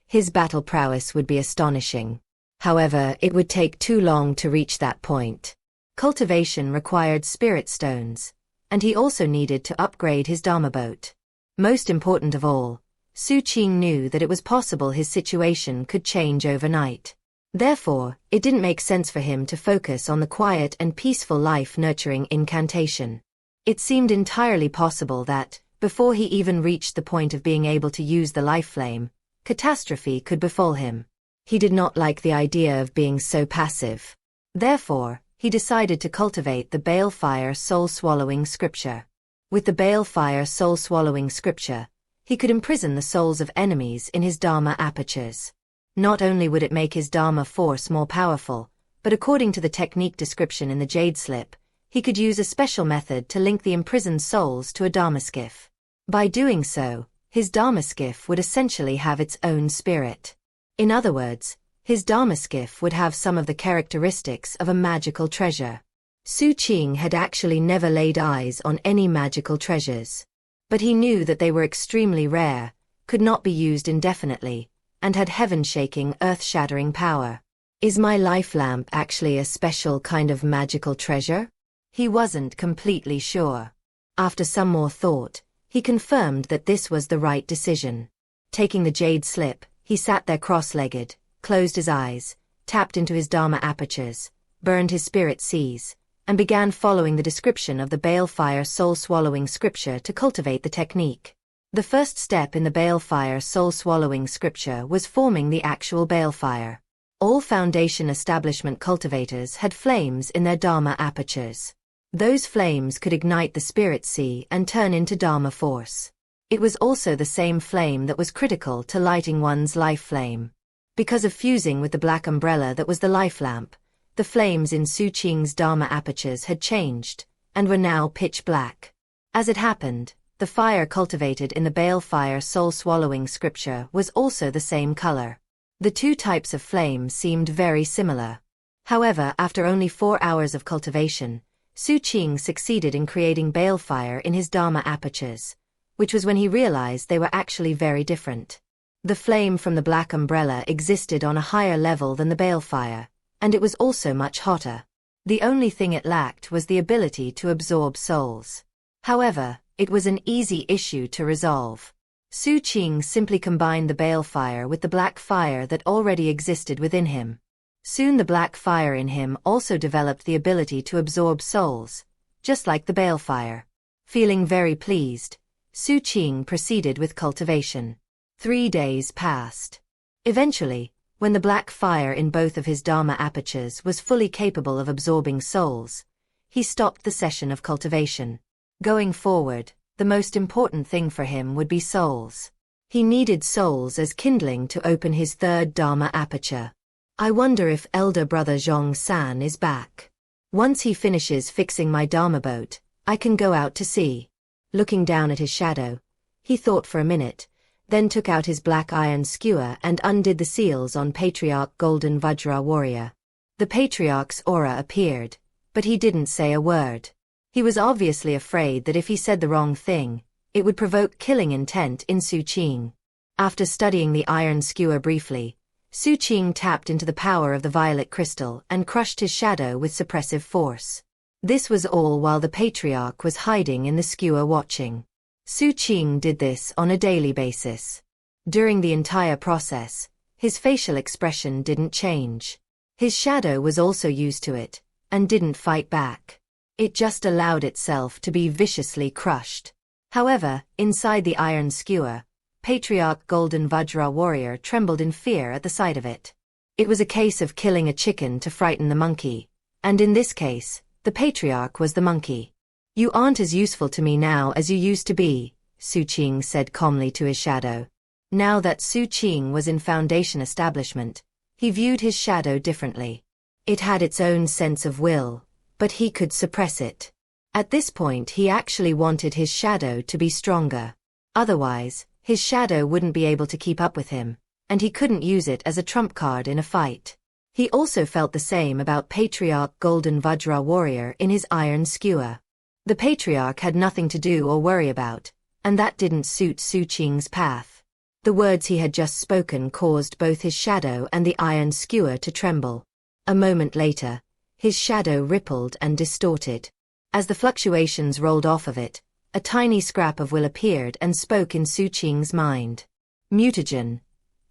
his battle prowess would be astonishing. However, it would take too long to reach that point. Cultivation required spirit stones, and he also needed to upgrade his Dharma boat. Most important of all, Xu Qing knew that it was possible his situation could change overnight. Therefore, it didn't make sense for him to focus on the quiet and peaceful life-nurturing incantation. It seemed entirely possible that, before he even reached the point of being able to use the life flame, catastrophe could befall him. He did not like the idea of being so passive. Therefore, he decided to cultivate the Balefire Soul-Swallowing Scripture. With the Balefire Soul-Swallowing Scripture, he could imprison the souls of enemies in his Dharma apertures. Not only would it make his Dharma force more powerful, but according to the technique description in the Jade Slip, he could use a special method to link the imprisoned souls to a Dharma skiff. By doing so, his Dharma skiff would essentially have its own spirit. In other words, his Dharma skiff would have some of the characteristics of a magical treasure. Xu Qing had actually never laid eyes on any magical treasures. But he knew that they were extremely rare, could not be used indefinitely, and had heaven-shaking, earth-shattering power. Is my life lamp actually a special kind of magical treasure? He wasn't completely sure. After some more thought, he confirmed that this was the right decision. Taking the jade slip, he sat there cross-legged, closed his eyes, tapped into his Dharma apertures, burned his spirit seas, and began following the description of the Balefire Soul-Swallowing Scripture to cultivate the technique. The first step in the Balefire Soul-Swallowing Scripture was forming the actual balefire. All Foundation establishment cultivators had flames in their Dharma apertures. Those flames could ignite the spirit sea and turn into Dharma force. It was also the same flame that was critical to lighting one's life flame. Because of fusing with the black umbrella that was the life lamp, the flames in Xu Qing's Dharma apertures had changed, and were now pitch black. As it happened, the fire cultivated in the Balefire Soul-Swallowing Scripture was also the same color. The two types of flame seemed very similar. However, after only 4 hours of cultivation, Xu Qing succeeded in creating balefire in his Dharma apertures, which was when he realized they were actually very different. The flame from the black umbrella existed on a higher level than the balefire, and it was also much hotter. The only thing it lacked was the ability to absorb souls. However, it was an easy issue to resolve. Xu Qing simply combined the balefire with the black fire that already existed within him. Soon the black fire in him also developed the ability to absorb souls, just like the balefire. Feeling very pleased, Xu Qing proceeded with cultivation. 3 days passed. Eventually, when the black fire in both of his Dharma apertures was fully capable of absorbing souls, he stopped the session of cultivation. Going forward, the most important thing for him would be souls. He needed souls as kindling to open his third Dharma aperture. I wonder if elder brother Zhong-san is back. Once he finishes fixing my Dharma boat, I can go out to sea. Looking down at his shadow, he thought for a minute, then took out his black iron skewer and undid the seals on Patriarch Golden Vajra Warrior. The Patriarch's aura appeared, but he didn't say a word. He was obviously afraid that if he said the wrong thing, it would provoke killing intent in Xu Qing. After studying the iron skewer briefly, Xu Qing tapped into the power of the violet crystal and crushed his shadow with suppressive force. This was all while the patriarch was hiding in the skewer watching. Xu Qing did this on a daily basis. During the entire process, his facial expression didn't change. His shadow was also used to it, and didn't fight back. It just allowed itself to be viciously crushed. However, inside the iron skewer, Patriarch Golden Vajra Warrior trembled in fear at the sight of it. It was a case of killing a chicken to frighten the monkey, and in this case, the patriarch was the monkey. "You aren't as useful to me now as you used to be," Xu Qing said calmly to his shadow. Now that Xu Qing was in Foundation establishment, he viewed his shadow differently. It had its own sense of will, but he could suppress it. At this point he actually wanted his shadow to be stronger. Otherwise, his shadow wouldn't be able to keep up with him, and he couldn't use it as a trump card in a fight. He also felt the same about Patriarch Golden Vajra Warrior in his iron skewer. The patriarch had nothing to do or worry about, and that didn't suit Xu Qing's path. The words he had just spoken caused both his shadow and the iron skewer to tremble. A moment later, his shadow rippled and distorted. As the fluctuations rolled off of it, a tiny scrap of will appeared and spoke in Xu Qing's mind. Mutation.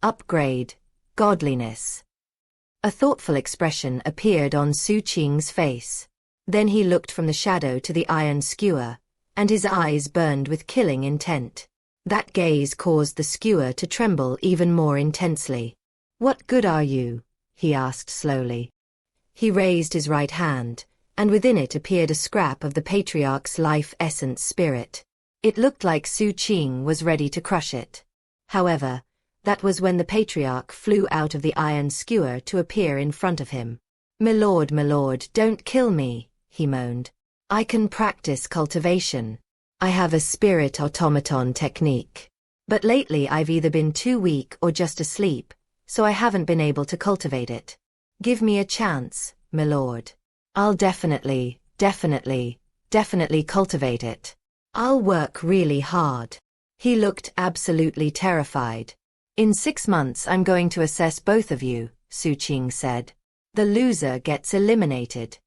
Upgrade. Godliness. A thoughtful expression appeared on Xu Qing's face. Then he looked from the shadow to the iron skewer, and his eyes burned with killing intent. That gaze caused the skewer to tremble even more intensely. "What good are you?" he asked slowly. He raised his right hand, and within it appeared a scrap of the patriarch's life essence spirit. It looked like Xu Qing was ready to crush it. However, that was when the patriarch flew out of the iron skewer to appear in front of him. my lord, don't kill me," he moaned. "I can practice cultivation. I have a spirit automaton technique. But lately I've either been too weak or just asleep, so I haven't been able to cultivate it. Give me a chance, my lord. I'll definitely cultivate it. I'll work really hard." He looked absolutely terrified. "In 6 months I'm going to assess both of you," Xu Qing said. "The loser gets eliminated."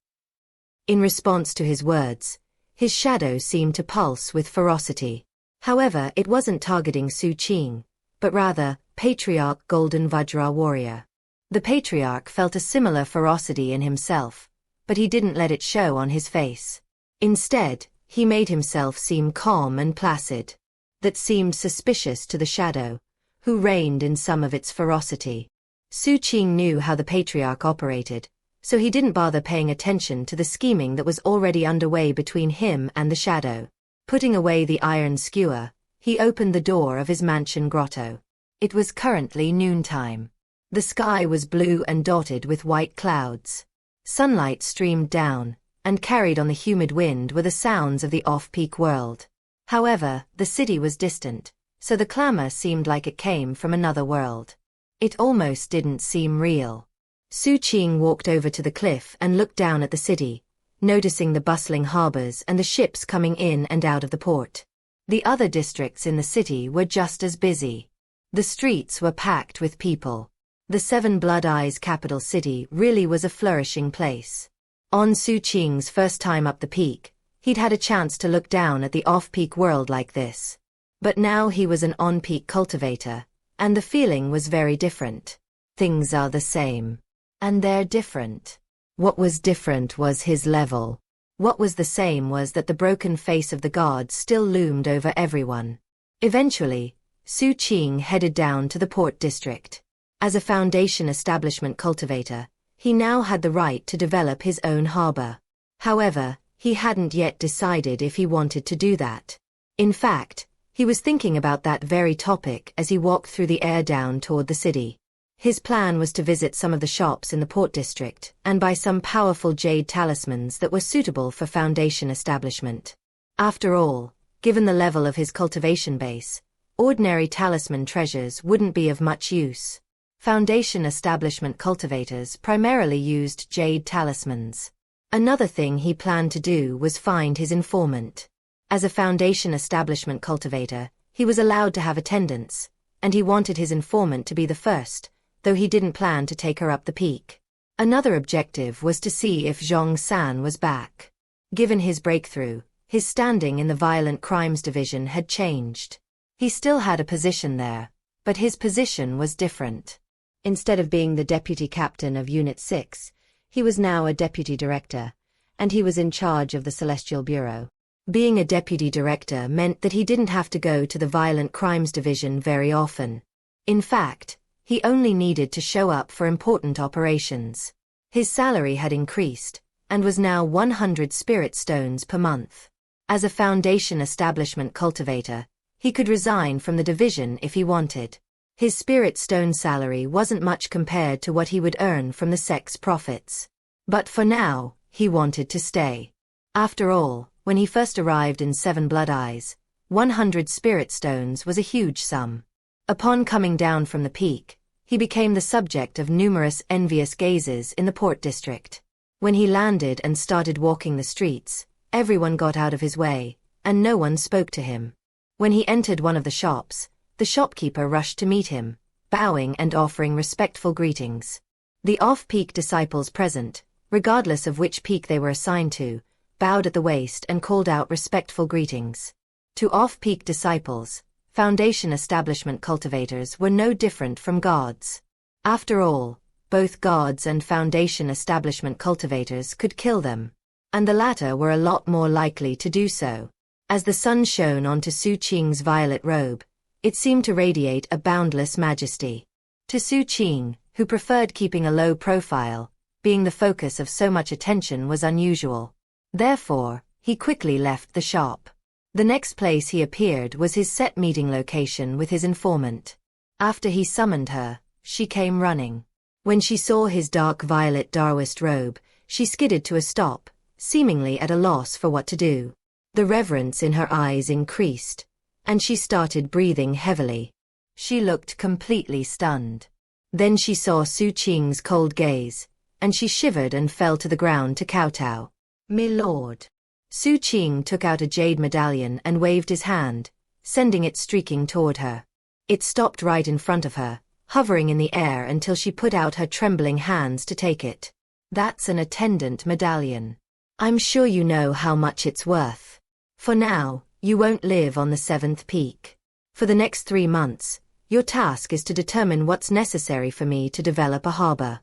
In response to his words, his shadow seemed to pulse with ferocity. However, it wasn't targeting Xu Qing, but rather, Patriarch Golden Vajra Warrior. The patriarch felt a similar ferocity in himself, but he didn't let it show on his face. Instead, he made himself seem calm and placid. That seemed suspicious to the shadow, who reigned in some of its ferocity. Xu Qing knew how the patriarch operated, so he didn't bother paying attention to the scheming that was already underway between him and the shadow. Putting away the iron skewer, he opened the door of his mansion grotto. It was currently noontime. The sky was blue and dotted with white clouds. Sunlight streamed down, and carried on the humid wind were the sounds of the off-peak world. However, the city was distant, so the clamor seemed like it came from another world. It almost didn't seem real. Xu Qing walked over to the cliff and looked down at the city, noticing the bustling harbors and the ships coming in and out of the port. The other districts in the city were just as busy. The streets were packed with people. The Seven Blood Eyes capital city really was a flourishing place. On Xu Qing's first time up the peak, he'd had a chance to look down at the off-peak world like this. But now he was an on-peak cultivator, and the feeling was very different. Things are the same. And they're different. What was different was his level. What was the same was that the broken face of the gods still loomed over everyone. Eventually, Xu Qing headed down to the port district. As a Foundation establishment cultivator, he now had the right to develop his own harbor. However, he hadn't yet decided if he wanted to do that. In fact, he was thinking about that very topic as he walked through the air down toward the city. His plan was to visit some of the shops in the port district and buy some powerful jade talismans that were suitable for Foundation establishment. After all, given the level of his cultivation base, ordinary talisman treasures wouldn't be of much use. Foundation establishment cultivators primarily used jade talismans. Another thing he planned to do was find his informant. As a Foundation establishment cultivator, he was allowed to have attendants, and he wanted his informant to be the first, though he didn't plan to take her up the peak. Another objective was to see if Zhong San was back. Given his breakthrough, his standing in the Violent Crimes Division had changed. He still had a position there, but his position was different. Instead of being the deputy captain of Unit 6, he was now a deputy director, and he was in charge of the Celestial Bureau. Being a deputy director meant that he didn't have to go to the Violent Crimes Division very often. In fact, he only needed to show up for important operations. His salary had increased, and was now 100 spirit stones per month. As a Foundation establishment cultivator, he could resign from the division if he wanted. His spirit stone salary wasn't much compared to what he would earn from the sect's profits. But for now, he wanted to stay. After all, when he first arrived in Seven Blood Eyes, 100 spirit stones was a huge sum. Upon coming down from the peak, he became the subject of numerous envious gazes in the port district. When he landed and started walking the streets, everyone got out of his way, and no one spoke to him. When he entered one of the shops, the shopkeeper rushed to meet him, bowing and offering respectful greetings. The off-peak disciples present, regardless of which peak they were assigned to, bowed at the waist and called out respectful greetings. To off-peak disciples, Foundation establishment cultivators were no different from gods. After all, both gods and Foundation establishment cultivators could kill them, and the latter were a lot more likely to do so. As the sun shone onto Xu Qing's violet robe, it seemed to radiate a boundless majesty. To Xu Qing, who preferred keeping a low profile, being the focus of so much attention was unusual. Therefore, he quickly left the shop. The next place he appeared was his set meeting location with his informant. After he summoned her, she came running. When she saw his dark violet Daoist robe, she skidded to a stop, seemingly at a loss for what to do. The reverence in her eyes increased, and she started breathing heavily. She looked completely stunned. Then she saw Xu Qing's cold gaze, and she shivered and fell to the ground to kowtow. "My lord." Xu Qing took out a jade medallion and waved his hand, sending it streaking toward her. It stopped right in front of her, hovering in the air until she put out her trembling hands to take it. "That's an attendant medallion. I'm sure you know how much it's worth. For now, you won't live on the 7th peak. For the next 3 months, your task is to determine what's necessary for me to develop a harbor."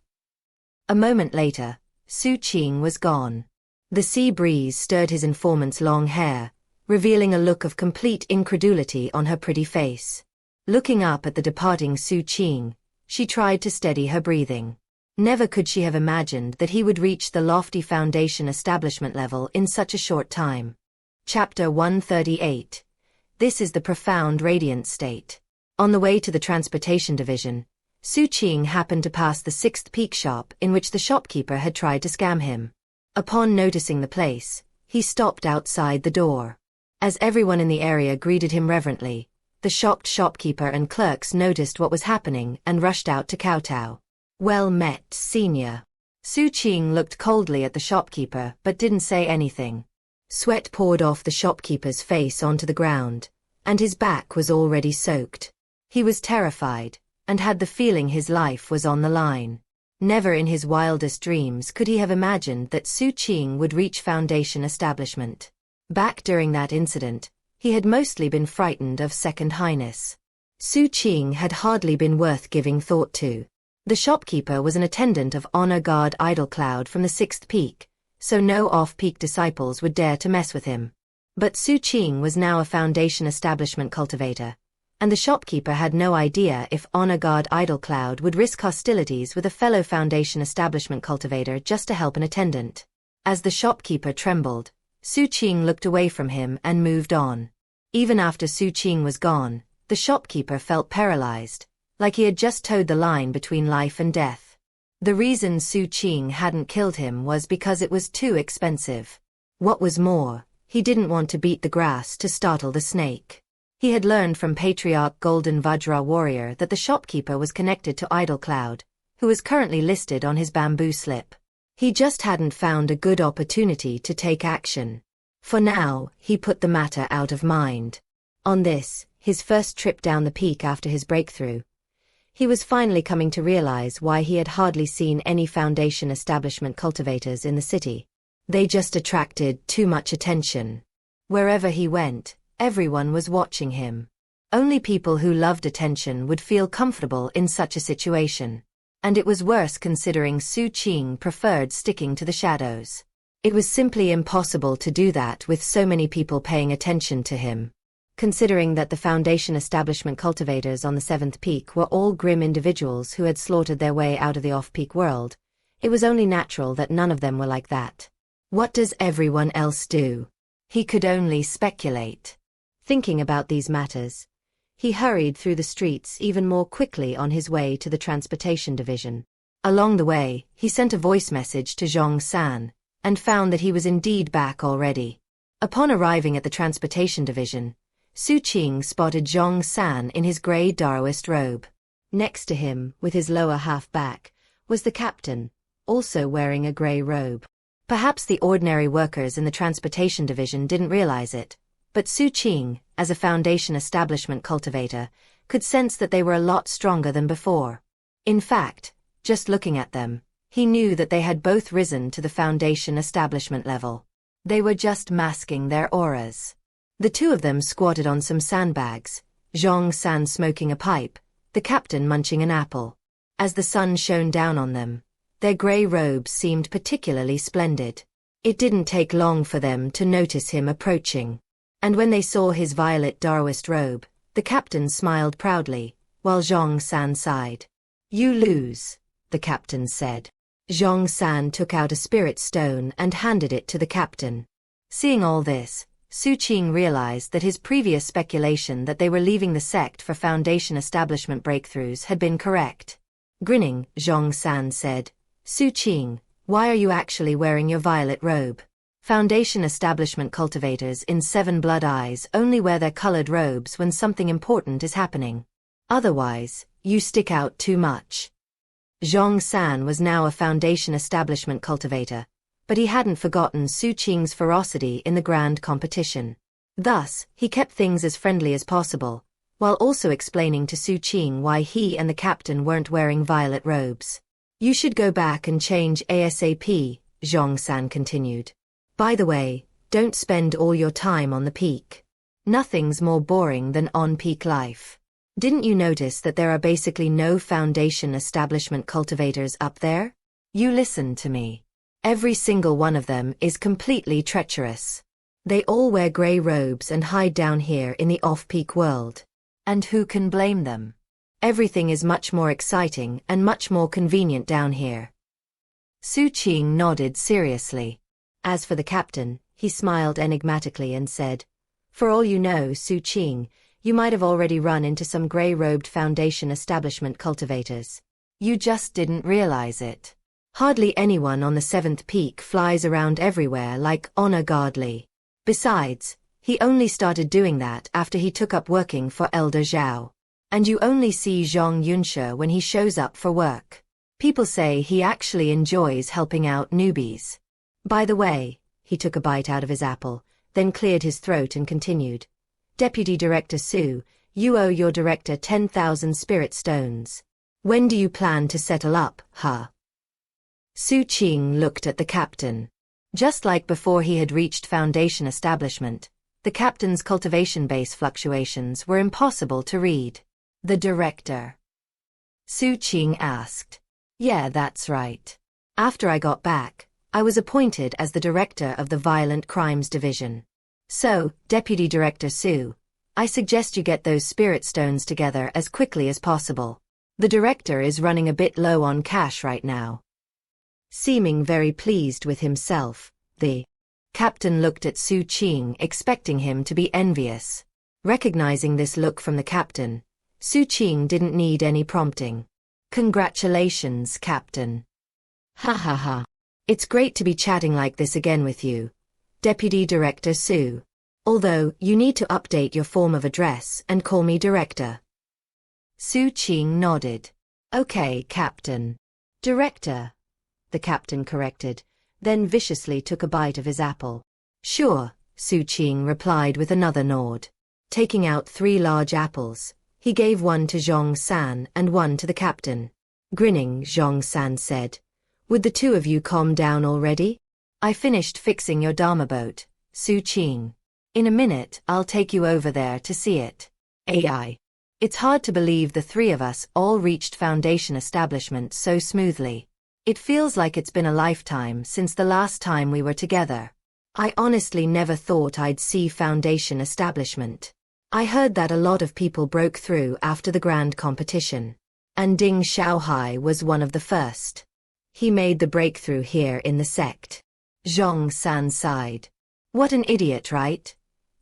A moment later, Xu Qing was gone. The sea breeze stirred his informant's long hair, revealing a look of complete incredulity on her pretty face. Looking up at the departing Xu Qing, she tried to steady her breathing. Never could she have imagined that he would reach the lofty Foundation establishment level in such a short time. Chapter 138. This is the profound radiant state. On the way to the transportation division, Xu Qing happened to pass the 6th peak shop in which the shopkeeper had tried to scam him. Upon noticing the place, he stopped outside the door. As everyone in the area greeted him reverently, the shocked shopkeeper and clerks noticed what was happening and rushed out to kowtow. "Well met, senior." Xu Qing looked coldly at the shopkeeper but didn't say anything. Sweat poured off the shopkeeper's face onto the ground, and his back was already soaked. He was terrified, and had the feeling his life was on the line. Never in his wildest dreams could he have imagined that Xu Qing would reach Foundation establishment. Back during that incident, he had mostly been frightened of Second Highness. Xu Qing had hardly been worth giving thought to. The shopkeeper was an attendant of Honor Guard Idol Cloud from the 6th peak, so no off-peak disciples would dare to mess with him. But Xu Qing was now a Foundation establishment cultivator, and the shopkeeper had no idea if Honor Guard Idol Cloud would risk hostilities with a fellow Foundation establishment cultivator just to help an attendant. As the shopkeeper trembled, Xu Qing looked away from him and moved on. Even after Xu Qing was gone, the shopkeeper felt paralyzed, like he had just towed the line between life and death. The reason Xu Qing hadn't killed him was because it was too expensive. What was more, he didn't want to beat the grass to startle the snake. He had learned from Patriarch Golden Vajra Warrior that the shopkeeper was connected to Idol Cloud, who was currently listed on his bamboo slip. He just hadn't found a good opportunity to take action. For now, he put the matter out of mind. On this, his first trip down the peak after his breakthrough, he was finally coming to realize why he had hardly seen any Foundation establishment cultivators in the city. They just attracted too much attention. Wherever he went, everyone was watching him. Only people who loved attention would feel comfortable in such a situation. And it was worse considering Xu Qing preferred sticking to the shadows. It was simply impossible to do that with so many people paying attention to him. Considering that the Foundation establishment cultivators on the 7th peak were all grim individuals who had slaughtered their way out of the off-peak world, it was only natural that none of them were like that. What does everyone else do? He could only speculate. Thinking about these matters, he hurried through the streets even more quickly on his way to the transportation division. Along the way, he sent a voice message to Zhong San, and found that he was indeed back already. Upon arriving at the transportation division, Xu Qing spotted Zhong San in his grey Daoist robe. Next to him, with his lower half back, was the captain, also wearing a grey robe. Perhaps the ordinary workers in the transportation division didn't realize it, but Xu Qing, as a Foundation establishment cultivator, could sense that they were a lot stronger than before. In fact, just looking at them, he knew that they had both risen to the Foundation establishment level. They were just masking their auras. The two of them squatted on some sandbags, Zhong San smoking a pipe, the captain munching an apple. As the sun shone down on them, their grey robes seemed particularly splendid. It didn't take long for them to notice him approaching. And when they saw his violet Daoist robe, the captain smiled proudly, while Zhong San sighed. "You lose," the captain said. Zhong San took out a spirit stone and handed it to the captain. Seeing all this, Xu Qing realized that his previous speculation that they were leaving the sect for Foundation establishment breakthroughs had been correct. Grinning, Zhong San said, "Xu Qing, why are you actually wearing your violet robe? Foundation establishment cultivators in 7 Blood Eyes only wear their colored robes when something important is happening. Otherwise, you stick out too much." Zhong San was now a Foundation establishment cultivator, but he hadn't forgotten Xu Qing's ferocity in the grand competition. Thus, he kept things as friendly as possible, while also explaining to Xu Qing why he and the captain weren't wearing violet robes. "You should go back and change ASAP, Zhong San continued. By the way, don't spend all your time on the peak. Nothing's more boring than on-peak life. Didn't you notice that there are basically no Foundation establishment cultivators up there? You listen to me. Every single one of them is completely treacherous. They all wear grey robes and hide down here in the off-peak world. And who can blame them? Everything is much more exciting and much more convenient down here." Xu Qing nodded seriously. As for the captain, he smiled enigmatically and said, "For all you know, Xu Qing, you might have already run into some grey-robed Foundation establishment cultivators. You just didn't realize it. Hardly anyone on the 7th peak flies around everywhere like honor guardly. Besides, he only started doing that after he took up working for Elder Zhao. And you only see Zhong Yunshe when he shows up for work. People say he actually enjoys helping out newbies. By the way," he took a bite out of his apple, then cleared his throat and continued, "Deputy Director Xu, you owe your director 10,000 spirit stones. When do you plan to settle up, huh?" Xu Qing looked at the captain. Just like before he had reached Foundation establishment, the captain's cultivation base fluctuations were impossible to read. "The director?" Xu Qing asked. "Yeah, that's right. After I got back, I was appointed as the director of the Violent Crimes Division. So, Deputy Director Xu, I suggest you get those spirit stones together as quickly as possible. The director is running a bit low on cash right now." Seeming very pleased with himself, the captain looked at Xu Qing expecting him to be envious. Recognizing this look from the captain, Xu Qing didn't need any prompting. "Congratulations, Captain." "Ha ha ha. It's great to be chatting like this again with you, Deputy Director Xu. Although, you need to update your form of address and call me Director." Xu Qing nodded. "Okay, Captain." "Director," the captain corrected, then viciously took a bite of his apple. "Sure," Xu Qing replied with another nod. Taking out 3 large apples, he gave one to Zhong San and one to the captain. Grinning, Zhong San said, "Would the two of you calm down already? I finished fixing your Dharma boat, Xu Qing. In a minute, I'll take you over there to see it. AI. It's hard to believe the three of us all reached Foundation establishment so smoothly. It feels like it's been a lifetime since the last time we were together. I honestly never thought I'd see Foundation establishment. I heard that a lot of people broke through after the grand competition. And Ding Xiaohai was one of the first. He made the breakthrough here in the sect. Zhong San sighed. What an idiot, right?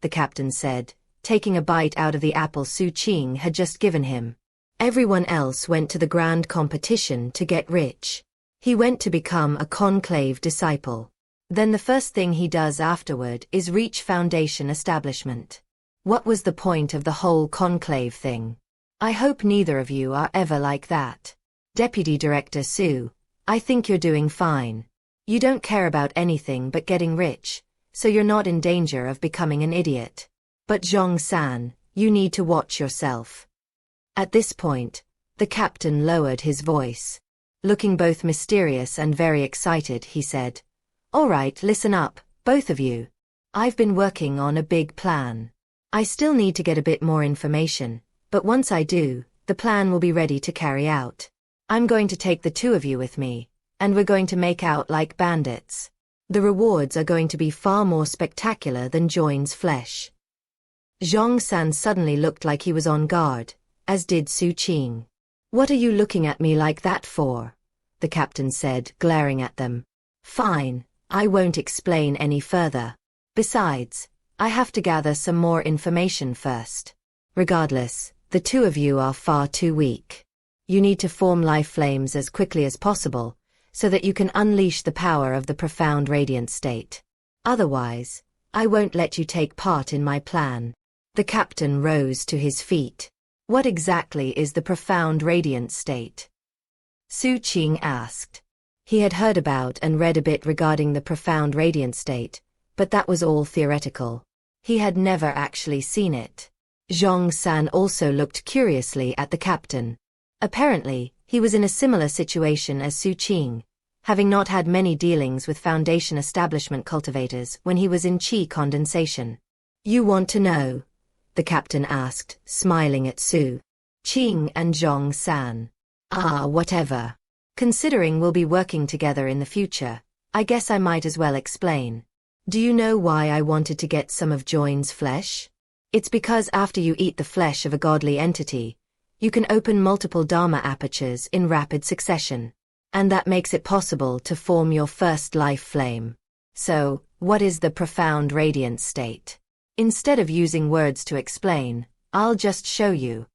The captain said, taking a bite out of the apple Xu Qing had just given him. Everyone else went to the grand competition to get rich. He went to become a conclave disciple. Then the first thing he does afterward is reach Foundation establishment. What was the point of the whole conclave thing? I hope neither of you are ever like that. Deputy Director Su, I think you're doing fine. You don't care about anything but getting rich, so you're not in danger of becoming an idiot. But Zhong San, you need to watch yourself. At this point, the captain lowered his voice. Looking both mysterious and very excited, he said, All right, listen up, both of you. I've been working on a big plan. I still need to get a bit more information, but once I do, the plan will be ready to carry out. I'm going to take the two of you with me, and we're going to make out like bandits. The rewards are going to be far more spectacular than Join's flesh. Zhong San suddenly looked like he was on guard, as did Xu Qing. What are you looking at me like that for? The captain said, glaring at them. Fine, I won't explain any further. Besides, I have to gather some more information first. Regardless, the two of you are far too weak. You need to form life flames as quickly as possible, so that you can unleash the power of the profound radiant state. Otherwise, I won't let you take part in my plan. The captain rose to his feet. What exactly is the profound radiant state? Xu Qing asked. He had heard about and read a bit regarding the profound radiant state, but that was all theoretical. He had never actually seen it. Zhong San also looked curiously at the captain. Apparently, he was in a similar situation as Xu Qing, having not had many dealings with Foundation establishment cultivators when he was in qi condensation. You want to know? The captain asked, smiling at Xu Qing and Zhong San. Whatever. Considering we'll be working together in the future, I guess I might as well explain. Do you know why I wanted to get some of Join's flesh? It's because after you eat the flesh of a godly entity, you can open multiple Dharma apertures in rapid succession. And that makes it possible to form your first life flame. So, what is the profound radiant state? Instead of using words to explain, I'll just show you.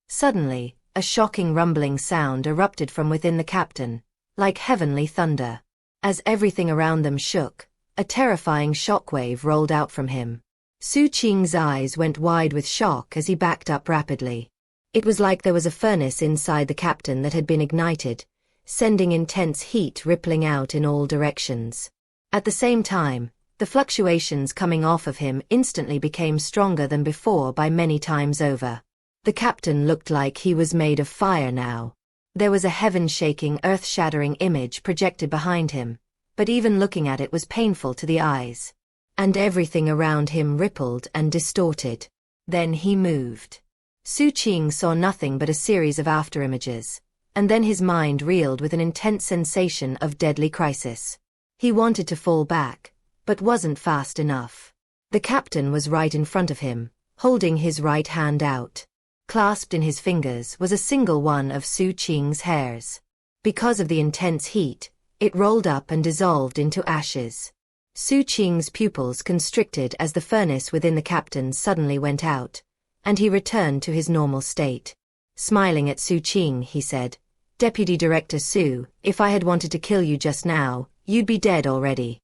Suddenly, a shocking rumbling sound erupted from within the captain, like heavenly thunder. As everything around them shook, a terrifying shockwave rolled out from him. Xu Qing's eyes went wide with shock as he backed up rapidly. It was like there was a furnace inside the captain that had been ignited, sending intense heat rippling out in all directions. At the same time, the fluctuations coming off of him instantly became stronger than before by many times over. The captain looked like he was made of fire now. There was a heaven-shaking, earth-shattering image projected behind him, but even looking at it was painful to the eyes. And everything around him rippled and distorted. Then he moved. Xu Qing saw nothing but a series of afterimages, and then his mind reeled with an intense sensation of deadly crisis. He wanted to fall back, but wasn't fast enough. The captain was right in front of him, holding his right hand out. Clasped in his fingers was a single one of Xu Qing's hairs. Because of the intense heat, it rolled up and dissolved into ashes. Xu Qing's pupils constricted as the furnace within the captain suddenly went out, and he returned to his normal state. Smiling at Xu Qing, he said, Deputy Director Su, if I had wanted to kill you just now, you'd be dead already.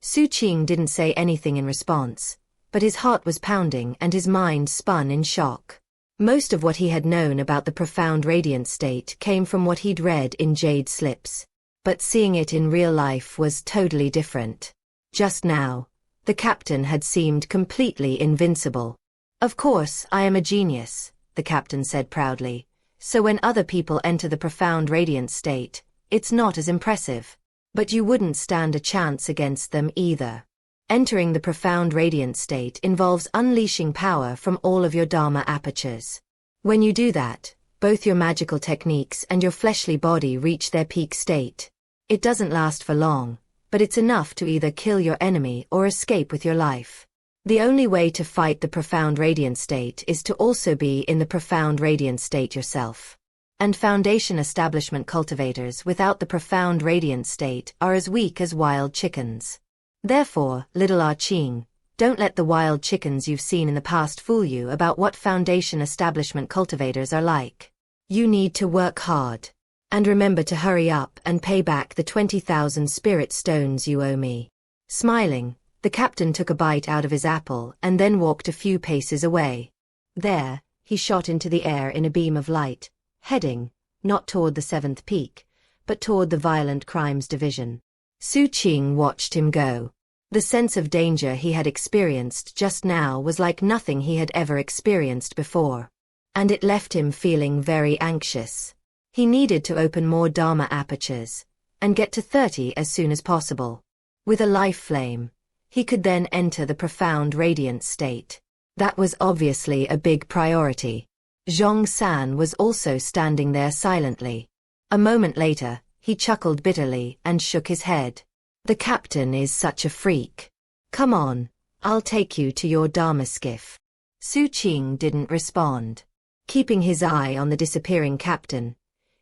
Xu Qing didn't say anything in response, but his heart was pounding and his mind spun in shock. Most of what he had known about the profound radiant state came from what he'd read in jade slips. But seeing it in real life was totally different. Just now, the captain had seemed completely invincible. Of course, I am a genius, the captain said proudly, so when other people enter the profound radiant state, it's not as impressive. But you wouldn't stand a chance against them either. Entering the profound radiant state involves unleashing power from all of your Dharma apertures. When you do that, both your magical techniques and your fleshly body reach their peak state. It doesn't last for long, but it's enough to either kill your enemy or escape with your life. The only way to fight the profound radiant state is to also be in the profound radiant state yourself. And Foundation establishment cultivators without the profound radiant state are as weak as wild chickens. Therefore, little Qing, don't let the wild chickens you've seen in the past fool you about what Foundation establishment cultivators are like. You need to work hard. And remember to hurry up and pay back the 20,000 spirit stones you owe me. Smiling, the captain took a bite out of his apple and then walked a few paces away. There, he shot into the air in a beam of light, heading, not toward the 7th peak, but toward the Violent Crimes Division. Xu Qing watched him go. The sense of danger he had experienced just now was like nothing he had ever experienced before. And it left him feeling very anxious. He needed to open more Dharma apertures, and get to 30 as soon as possible. With a life flame, he could then enter the profound radiant state. That was obviously a big priority. Zhong San was also standing there silently. A moment later, he chuckled bitterly and shook his head. The captain is such a freak. Come on, I'll take you to your Dharma skiff. Xu Qing didn't respond. Keeping his eye on the disappearing captain,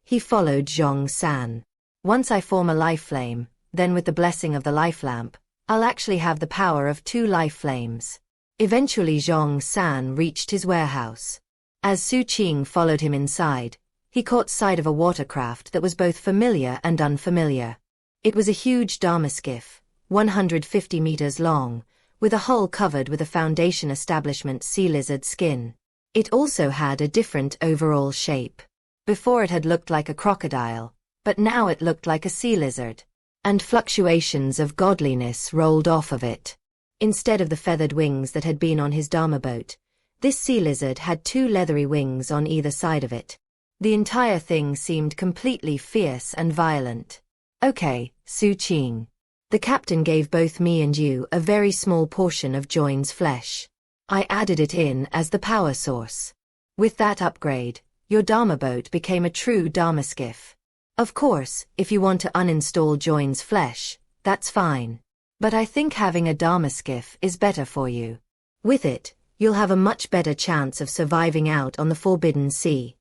he followed Zhong San. Once I form a life flame, then with the blessing of the life lamp, I'll actually have the power of 2 life flames. Eventually Zhong San reached his warehouse. As Xu Qing followed him inside, he caught sight of a watercraft that was both familiar and unfamiliar. It was a huge Dharma skiff, 150 meters long, with a hull covered with a Foundation establishment sea lizard skin. It also had a different overall shape. Before it had looked like a crocodile, but now it looked like a sea lizard. And fluctuations of godliness rolled off of it. Instead of the feathered wings that had been on his Dharma boat, this sea lizard had 2 leathery wings on either side of it. The entire thing seemed completely fierce and violent. Okay, Xu Qing. The captain gave both me and you a very small portion of Join's flesh. I added it in as the power source. With that upgrade, your Dharma boat became a true Dharma skiff. Of course, if you want to uninstall Join's flesh, that's fine. But I think having a Dharma skiff is better for you. With it, you'll have a much better chance of surviving out on the Forbidden Sea.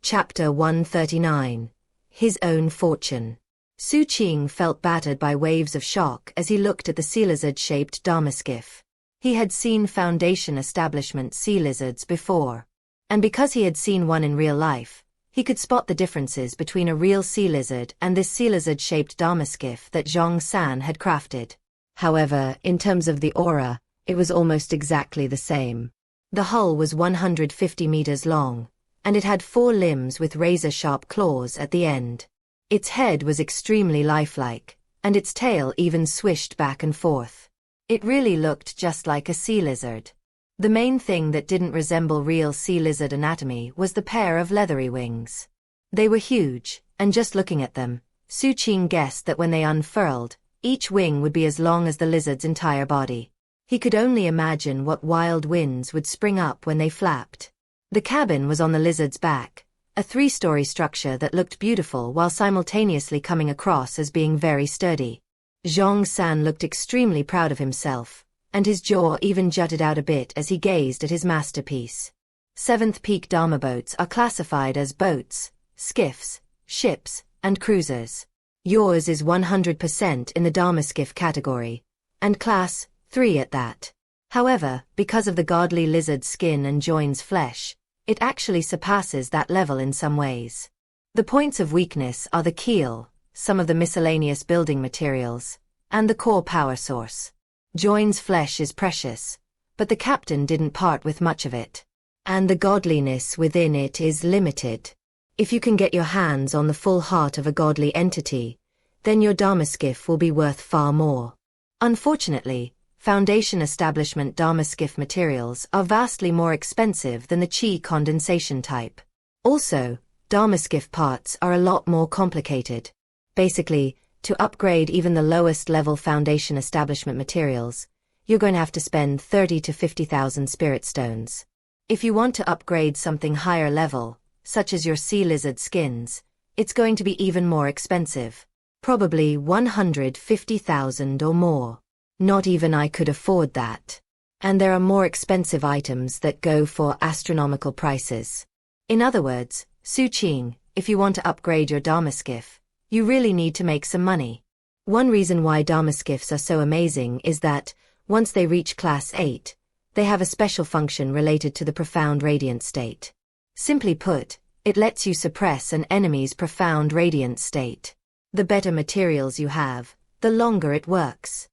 Chapter 139. His Own Fortune. Xu Qing felt battered by waves of shock as he looked at the sea lizard-shaped Dharma skiff. He had seen Foundation establishment sea lizards before. And because he had seen one in real life, he could spot the differences between a real sea lizard and this sea lizard-shaped Dharma skiff that Zhong San had crafted. However, in terms of the aura, it was almost exactly the same. The hull was 150 meters long, and it had 4 limbs with razor-sharp claws at the end. Its head was extremely lifelike, and its tail even swished back and forth. It really looked just like a sea lizard. The main thing that didn't resemble real sea lizard anatomy was the pair of leathery wings. They were huge, and just looking at them, Xu Qing guessed that when they unfurled, each wing would be as long as the lizard's entire body. He could only imagine what wild winds would spring up when they flapped. The cabin was on the lizard's back, a 3-story structure that looked beautiful while simultaneously coming across as being very sturdy. Zhong San looked extremely proud of himself, and his jaw even jutted out a bit as he gazed at his masterpiece. 7th peak Dharma boats are classified as boats, skiffs, ships, and cruisers. Yours is 100% in the Dharma skiff category, and class 3 at that. However, because of the godly lizard skin and Join's flesh, it actually surpasses that level in some ways. The points of weakness are the keel, some of the miscellaneous building materials, and the core power source. Join's flesh is precious, but the captain didn't part with much of it. And the godliness within it is limited. If you can get your hands on the full heart of a godly entity, then your Dharma skiff will be worth far more. Unfortunately, Foundation establishment Dharma skiff materials are vastly more expensive than the Qi condensation type. Also, Dharma skiff parts are a lot more complicated. Basically, To upgrade even the lowest level foundation establishment materials, you're going to have to spend 30 to 50,000 spirit stones. If you want to upgrade something higher level, such as your sea lizard skins, it's going to be even more expensive. Probably 150,000 or more. Not even I could afford that. And there are more expensive items that go for astronomical prices. In other words, Xu Qing, if you want to upgrade your Dharmaskiff, you really need to make some money. One reason why Dharmaskiffs are so amazing is that, once they reach Class 8, they have a special function related to the profound radiant state. Simply put, it lets you suppress an enemy's profound radiant state. The better materials you have, the longer it works.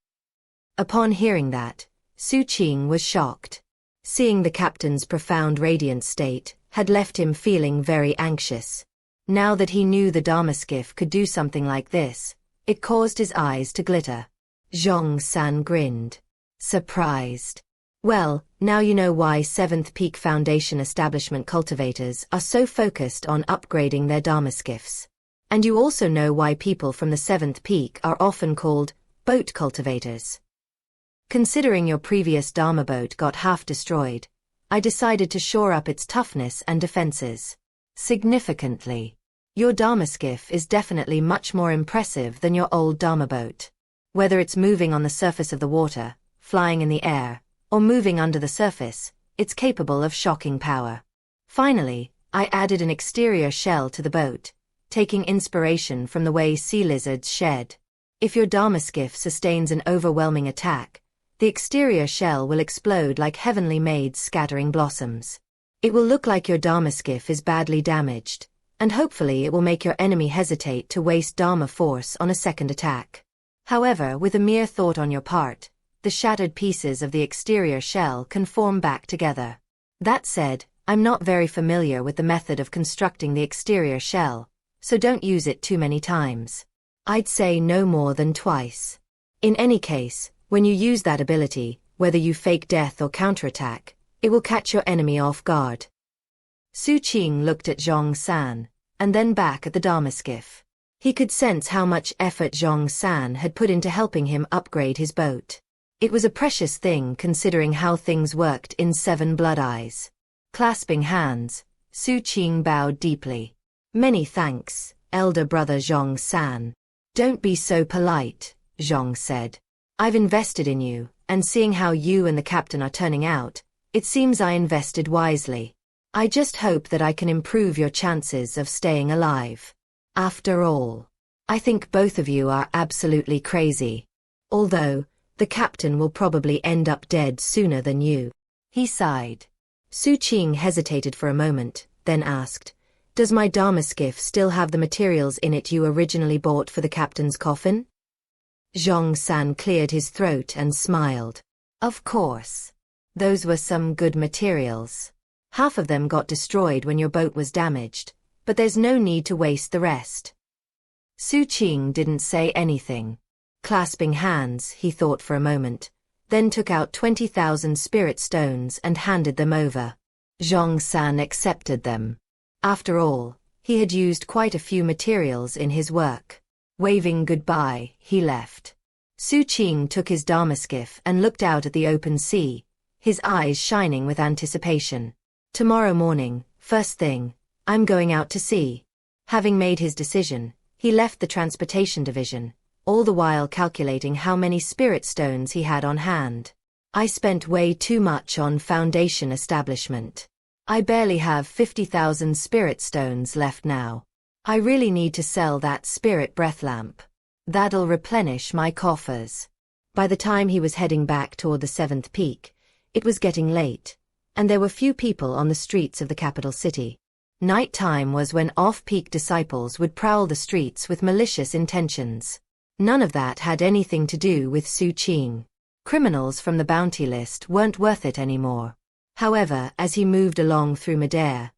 Upon hearing that, Xu Qing was shocked. Seeing the captain's profound radiant state had left him feeling very anxious. Now that he knew the Dharmaskiff could do something like this, it caused his eyes to glitter. Zhong-san grinned. Surprised. Well, now you know why 7th Peak Foundation establishment cultivators are so focused on upgrading their Dharmaskiffs. And you also know why people from the 7th Peak are often called boat cultivators. Considering your previous Dharma boat got half destroyed, I decided to shore up its toughness and defenses. Significantly. Your Dharmaskiff is definitely much more impressive than your old Dharma boat. Whether it's moving on the surface of the water, flying in the air, or moving under the surface, it's capable of shocking power. Finally, I added an exterior shell to the boat, taking inspiration from the way sea lizards shed. If your Dharmaskiff sustains an overwhelming attack, the exterior shell will explode like heavenly maids scattering blossoms. It will look like your Dharmaskiff is badly damaged, and hopefully it will make your enemy hesitate to waste Dharma force on a second attack. However, with a mere thought on your part, the shattered pieces of the exterior shell can form back together. That said, I'm not very familiar with the method of constructing the exterior shell, so don't use it too many times. I'd say no more than twice. In any case, when you use that ability, whether you fake death or counterattack, it will catch your enemy off guard. Xu Qing looked at Zhong-san, and then back at the Dharmaskiff. He could sense how much effort Zhong-san had put into helping him upgrade his boat. It was a precious thing considering how things worked in 7 Blood Eyes. Clasping hands, Xu Qing bowed deeply. Many thanks, elder brother Zhong-san. Don't be so polite, Zhong said. I've invested in you, and seeing how you and the captain are turning out, it seems I invested wisely. I just hope that I can improve your chances of staying alive. After all, I think both of you are absolutely crazy. Although, the captain will probably end up dead sooner than you. He sighed. Xu Qing hesitated for a moment, then asked, Does my Dharmaskiff still have the materials in it you originally bought for the captain's coffin? Zhong-san cleared his throat and smiled. Of course. Those were some good materials. Half of them got destroyed when your boat was damaged, but there's no need to waste the rest. Xu Qing didn't say anything. Clasping hands, he thought for a moment, then took out 20,000 spirit stones and handed them over. Zhong-san accepted them. After all, he had used quite a few materials in his work. Waving goodbye, he left. Xu Qing took his Dharmaskiff and looked out at the open sea, his eyes shining with anticipation. Tomorrow morning, first thing, I'm going out to sea. Having made his decision, he left the transportation division, all the while calculating how many spirit stones he had on hand. I spent way too much on foundation establishment. I barely have 50,000 spirit stones left now. I really need to sell that spirit breath lamp. That'll replenish my coffers. By the time he was heading back toward the 7th Peak, it was getting late, and there were few people on the streets of the capital city. Night time was when off-peak disciples would prowl the streets with malicious intentions. None of that had anything to do with Xu Qing. Criminals from the bounty list weren't worth it anymore. However, as he moved along through midair,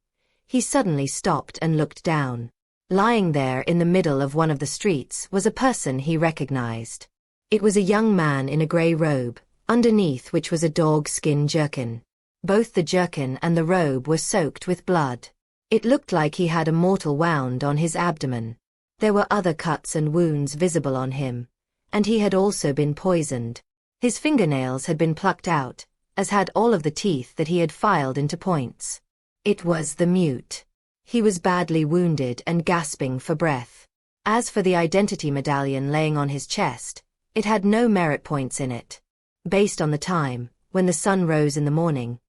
he suddenly stopped and looked down. Lying there in the middle of one of the streets was a person he recognized. It was a young man in a grey robe, underneath which was a dog-skin jerkin. Both the jerkin and the robe were soaked with blood. It looked like he had a mortal wound on his abdomen. There were other cuts and wounds visible on him, and he had also been poisoned. His fingernails had been plucked out, as had all of the teeth that he had filed into points. It was the mute. He was badly wounded and gasping for breath. As for the identity medallion laying on his chest, it had no merit points in it. Based on the time, when the sun rose in the morning,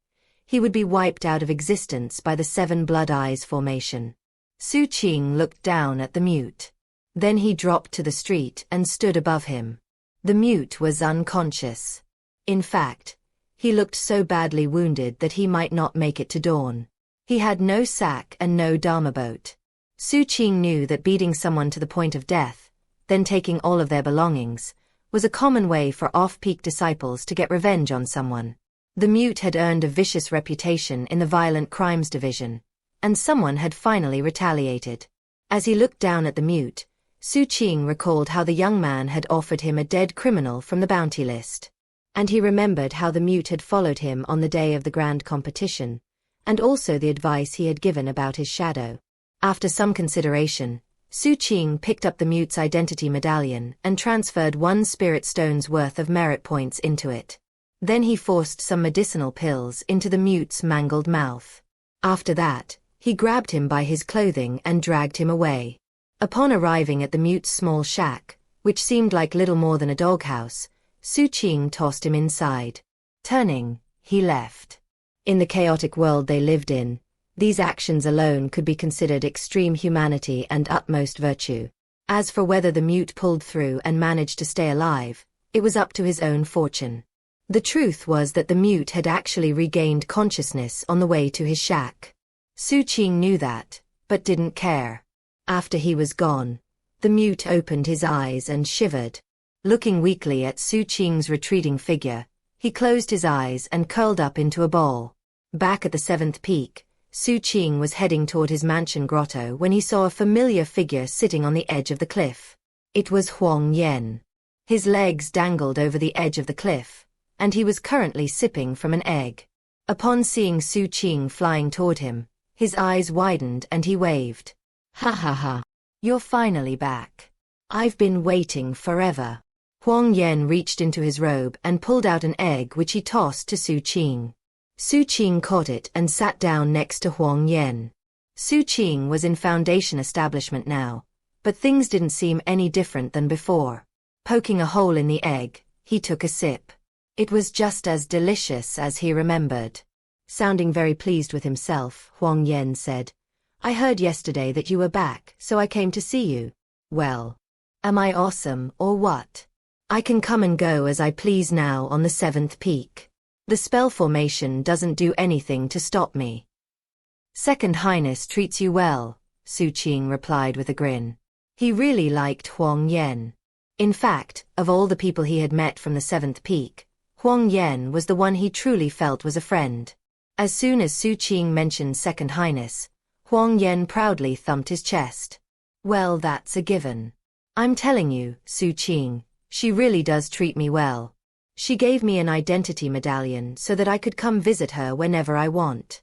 he would be wiped out of existence by the 7 blood eyes formation. Xu Qing looked down at the mute. Then he dropped to the street and stood above him. The mute was unconscious. In fact, he looked so badly wounded that he might not make it to dawn. He had no sack and no dharma boat. Xu Qing knew that beating someone to the point of death, then taking all of their belongings, was a common way for off-peak disciples to get revenge on someone. The mute had earned a vicious reputation in the violent crimes division, and someone had finally retaliated. As he looked down at the mute, Xu Qing recalled how the young man had offered him a dead criminal from the bounty list. And he remembered how the mute had followed him on the day of the grand competition, and also the advice he had given about his shadow. After some consideration, Xu Qing picked up the mute's identity medallion and transferred 1 spirit stone's worth of merit points into it. Then he forced some medicinal pills into the mute's mangled mouth. After that, he grabbed him by his clothing and dragged him away. Upon arriving at the mute's small shack, which seemed like little more than a doghouse, Xu Qing tossed him inside. Turning, he left. In the chaotic world they lived in, these actions alone could be considered extreme humanity and utmost virtue. As for whether the mute pulled through and managed to stay alive, it was up to his own fortune. The truth was that the mute had actually regained consciousness on the way to his shack. Xu Qing knew that, but didn't care. After he was gone, the mute opened his eyes and shivered. Looking weakly at Xu Qing's retreating figure, he closed his eyes and curled up into a ball. Back at the 7th peak, Xu Qing was heading toward his mansion grotto when he saw a familiar figure sitting on the edge of the cliff. It was Huang Yan. His legs dangled over the edge of the cliff, and he was currently sipping from an egg. Upon seeing Xu Qing flying toward him, his eyes widened and he waved. Ha ha ha. You're finally back. I've been waiting forever. Huang Yan reached into his robe and pulled out an egg which he tossed to Xu Qing. Xu Qing caught it and sat down next to Huang Yan. Xu Qing was in Foundation establishment now, but things didn't seem any different than before. Poking a hole in the egg, he took a sip. It was just as delicious as he remembered. Sounding very pleased with himself, Huang Yan said, I heard yesterday that you were back, so I came to see you. Well, am I awesome or what? I can come and go as I please now on the 7th peak. The spell formation doesn't do anything to stop me. Second Highness treats you well, Xu Qing replied with a grin. He really liked Huang Yan. In fact, of all the people he had met from the 7th peak, Huang Yan was the one he truly felt was a friend. As soon as Xu Qing mentioned Second Highness, Huang Yan proudly thumped his chest. Well, that's a given. I'm telling you, Xu Qing, she really does treat me well. She gave me an identity medallion so that I could come visit her whenever I want.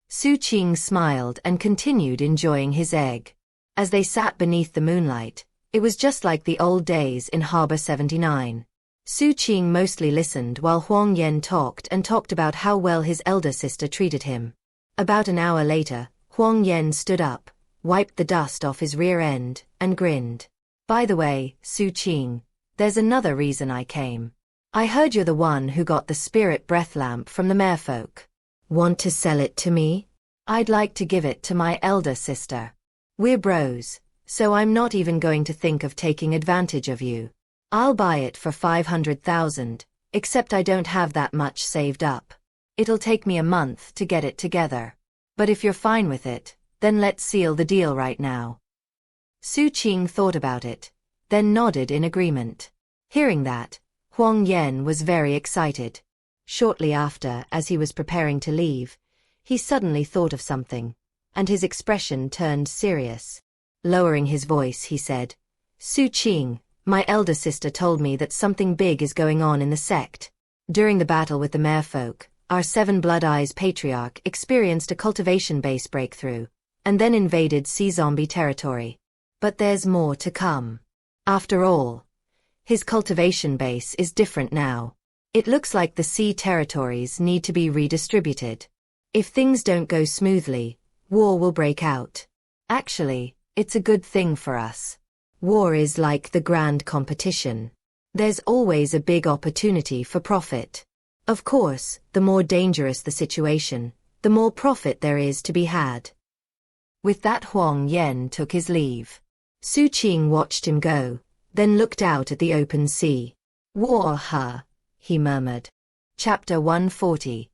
Xu Qing smiled and continued enjoying his egg. As they sat beneath the moonlight, it was just like the old days in Harbor 79. Xu Qing mostly listened while Huang Yan talked about how well his elder sister treated him. About an hour later, Huang Yan stood up, wiped the dust off his rear end, and grinned. By the way, Xu Qing, there's another reason I came. I heard you're the one who got the spirit breath lamp from the merfolk. Want to sell it to me? I'd like to give it to my elder sister. We're bros, so I'm not even going to think of taking advantage of you. I'll buy it for 500,000, except I don't have that much saved up. It'll take me a month to get it together. But if you're fine with it, then let's seal the deal right now. Xu Qing thought about it, then nodded in agreement. Hearing that, Huang Yan was very excited. Shortly after, as he was preparing to leave, he suddenly thought of something, and his expression turned serious. Lowering his voice, he said, Xu Qing, my elder sister told me that something big is going on in the sect. During the battle with the merfolk, our 7 Blood Eyes patriarch experienced a cultivation base breakthrough, and then invaded sea zombie territory. But there's more to come. After all, his cultivation base is different now. It looks like the sea territories need to be redistributed. If things don't go smoothly, war will break out. Actually, it's a good thing for us. War is like the grand competition. There's always a big opportunity for profit. Of course, the more dangerous the situation, the more profit there is to be had. With that, Huang Yan took his leave. Xu Qing watched him go, then looked out at the open sea. War, huh? He murmured. Chapter 140.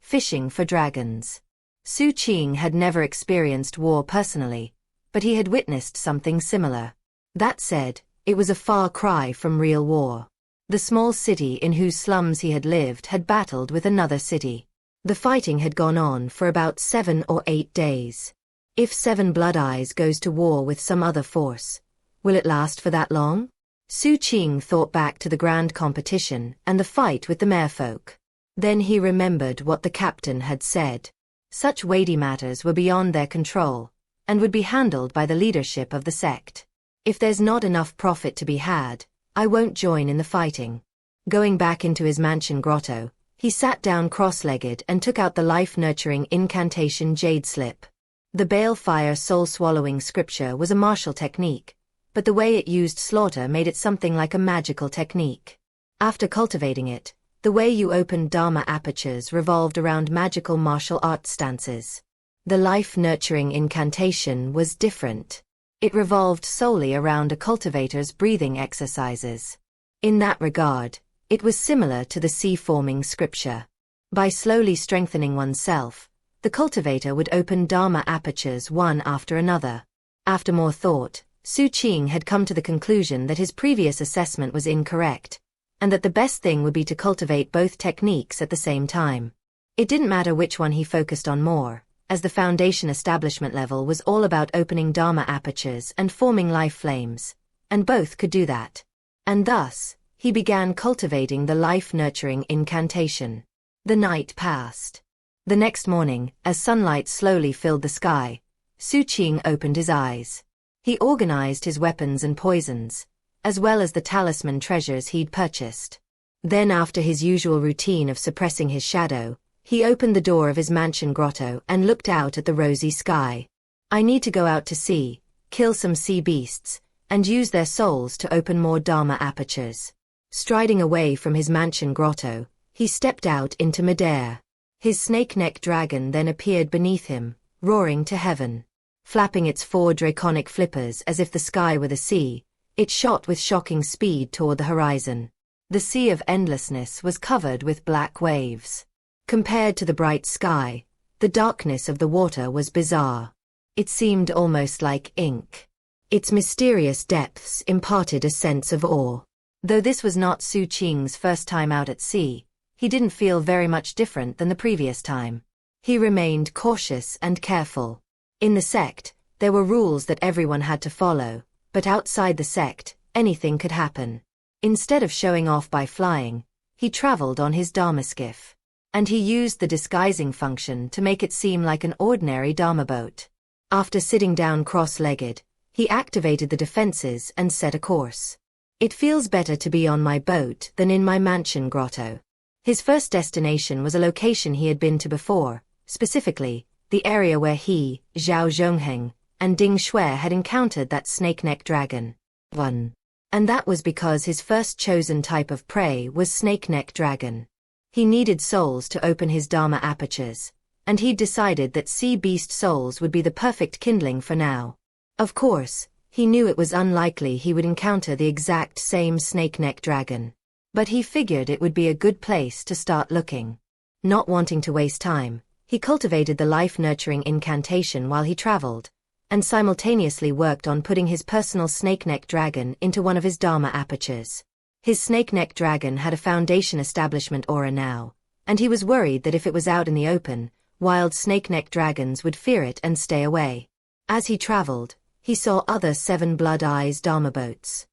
Fishing for Dragons. Xu Qing had never experienced war personally, but he had witnessed something similar. That said, it was a far cry from real war. The small city in whose slums he had lived had battled with another city. The fighting had gone on for about 7 or 8 days. If 7 Blood Eyes goes to war with some other force, will it last for that long? Xu Qing thought back to the grand competition and the fight with the merfolk. Then he remembered what the captain had said. Such weighty matters were beyond their control, and would be handled by the leadership of the sect. If there's not enough profit to be had, I won't join in the fighting. Going back into his mansion grotto, he sat down cross-legged and took out the life-nurturing incantation Jade Slip. The balefire soul-swallowing scripture was a martial technique, but the way it used slaughter made it something like a magical technique. After cultivating it, the way you opened Dharma apertures revolved around magical martial arts stances. The life-nurturing incantation was different. It revolved solely around a cultivator's breathing exercises. In that regard, it was similar to the sea-forming scripture. By slowly strengthening oneself, the cultivator would open Dharma apertures one after another. After more thought, Xu Qing had come to the conclusion that his previous assessment was incorrect, and that the best thing would be to cultivate both techniques at the same time. It didn't matter which one he focused on more, as the foundation establishment level was all about opening Dharma apertures and forming life flames, and both could do that. And thus, he began cultivating the life-nurturing incantation. The night passed. The next morning, as sunlight slowly filled the sky, Xu Qing opened his eyes. He organized his weapons and poisons, as well as the talisman treasures he'd purchased. Then, after his usual routine of suppressing his shadow, he opened the door of his mansion grotto and looked out at the rosy sky. I need to go out to sea, kill some sea beasts, and use their souls to open more Dharma apertures. Striding away from his mansion grotto, he stepped out into midair. His snake-neck dragon then appeared beneath him, roaring to heaven. Flapping its 4 draconic flippers as if the sky were the sea, it shot with shocking speed toward the horizon. The sea of endlessness was covered with black waves. Compared to the bright sky, the darkness of the water was bizarre. It seemed almost like ink. Its mysterious depths imparted a sense of awe. Though this was not Xu Qing's first time out at sea, he didn't feel very much different than the previous time. He remained cautious and careful. In the sect, there were rules that everyone had to follow, but outside the sect, anything could happen. Instead of showing off by flying, he traveled on his Dharma skiff. And he used the disguising function to make it seem like an ordinary Dharma boat. After sitting down cross-legged, he activated the defenses and set a course. It feels better to be on my boat than in my mansion grotto. His first destination was a location he had been to before, specifically, the area where he, Zhao Zhongheng, and Ding Shui had encountered that snake-neck dragon. 1. And that was because his first chosen type of prey was snake-neck dragon. He needed souls to open his Dharma apertures, and he'd decided that sea beast souls would be the perfect kindling for now. Of course, he knew it was unlikely he would encounter the exact same snake-neck dragon. But he figured it would be a good place to start looking. Not wanting to waste time, he cultivated the life-nurturing incantation while he traveled, and simultaneously worked on putting his personal snake-neck dragon into one of his Dharma apertures. His snake-neck dragon had a foundation establishment aura now, and he was worried that if it was out in the open, wild snake-neck dragons would fear it and stay away. As he traveled, he saw other 7 Blood Eyes Dharma boats.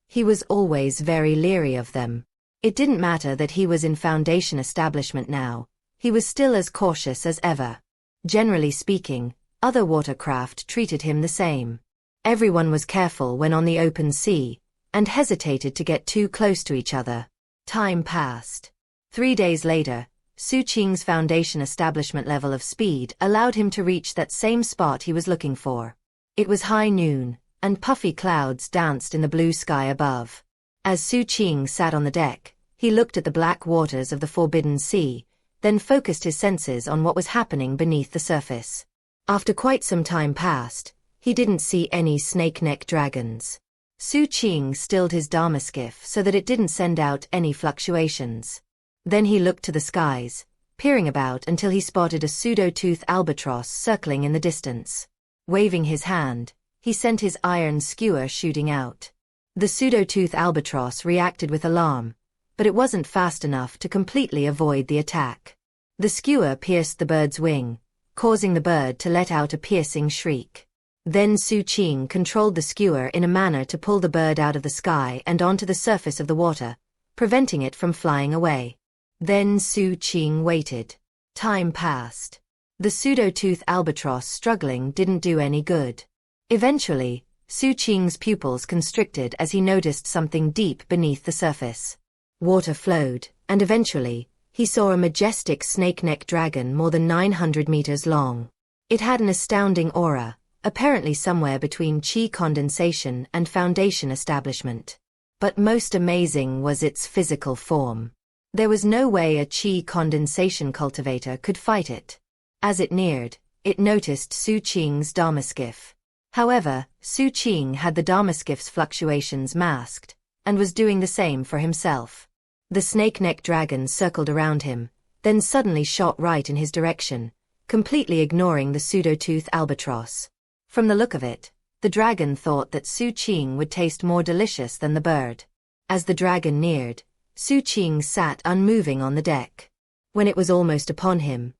He was always very leery of them. It didn't matter that he was in foundation establishment now, he was still as cautious as ever. Generally speaking, other watercraft treated him the same. Everyone was careful when on the open sea, and hesitated to get too close to each other. Time passed. 3 days later, Xu Qing's foundation establishment level of speed allowed him to reach that same spot he was looking for. It was high noon, and puffy clouds danced in the blue sky above. As Xu Qing sat on the deck, he looked at the black waters of the Forbidden Sea, then focused his senses on what was happening beneath the surface. After quite some time passed, he didn't see any snake-neck dragons. Xu Qing stilled his Dharma skiff so that it didn't send out any fluctuations. Then he looked to the skies, peering about until he spotted a pseudo-tooth albatross circling in the distance. Waving his hand, he sent his iron skewer shooting out. The pseudo-tooth albatross reacted with alarm, but it wasn't fast enough to completely avoid the attack. The skewer pierced the bird's wing, causing the bird to let out a piercing shriek. Then Xu Qing controlled the skewer in a manner to pull the bird out of the sky and onto the surface of the water, preventing it from flying away. Then Xu Qing waited. Time passed. The pseudo-tooth albatross struggling didn't do any good. Eventually, Xu Qing's pupils constricted as he noticed something deep beneath the surface. Water flowed, and eventually, he saw a majestic snake-neck dragon more than 900 meters long. It had an astounding aura, apparently somewhere between qi condensation and foundation establishment. But most amazing was its physical form. There was no way a qi condensation cultivator could fight it. As it neared, it noticed Xu Qing's Dharma skiff. However, Xu Qing had the Dharma skiff's fluctuations masked, and was doing the same for himself. The snake-neck dragon circled around him, then suddenly shot right in his direction, completely ignoring the pseudo-tooth albatross. From the look of it, the dragon thought that Xu Qing would taste more delicious than the bird. As the dragon neared, Xu Qing sat unmoving on the deck. When it was almost upon him,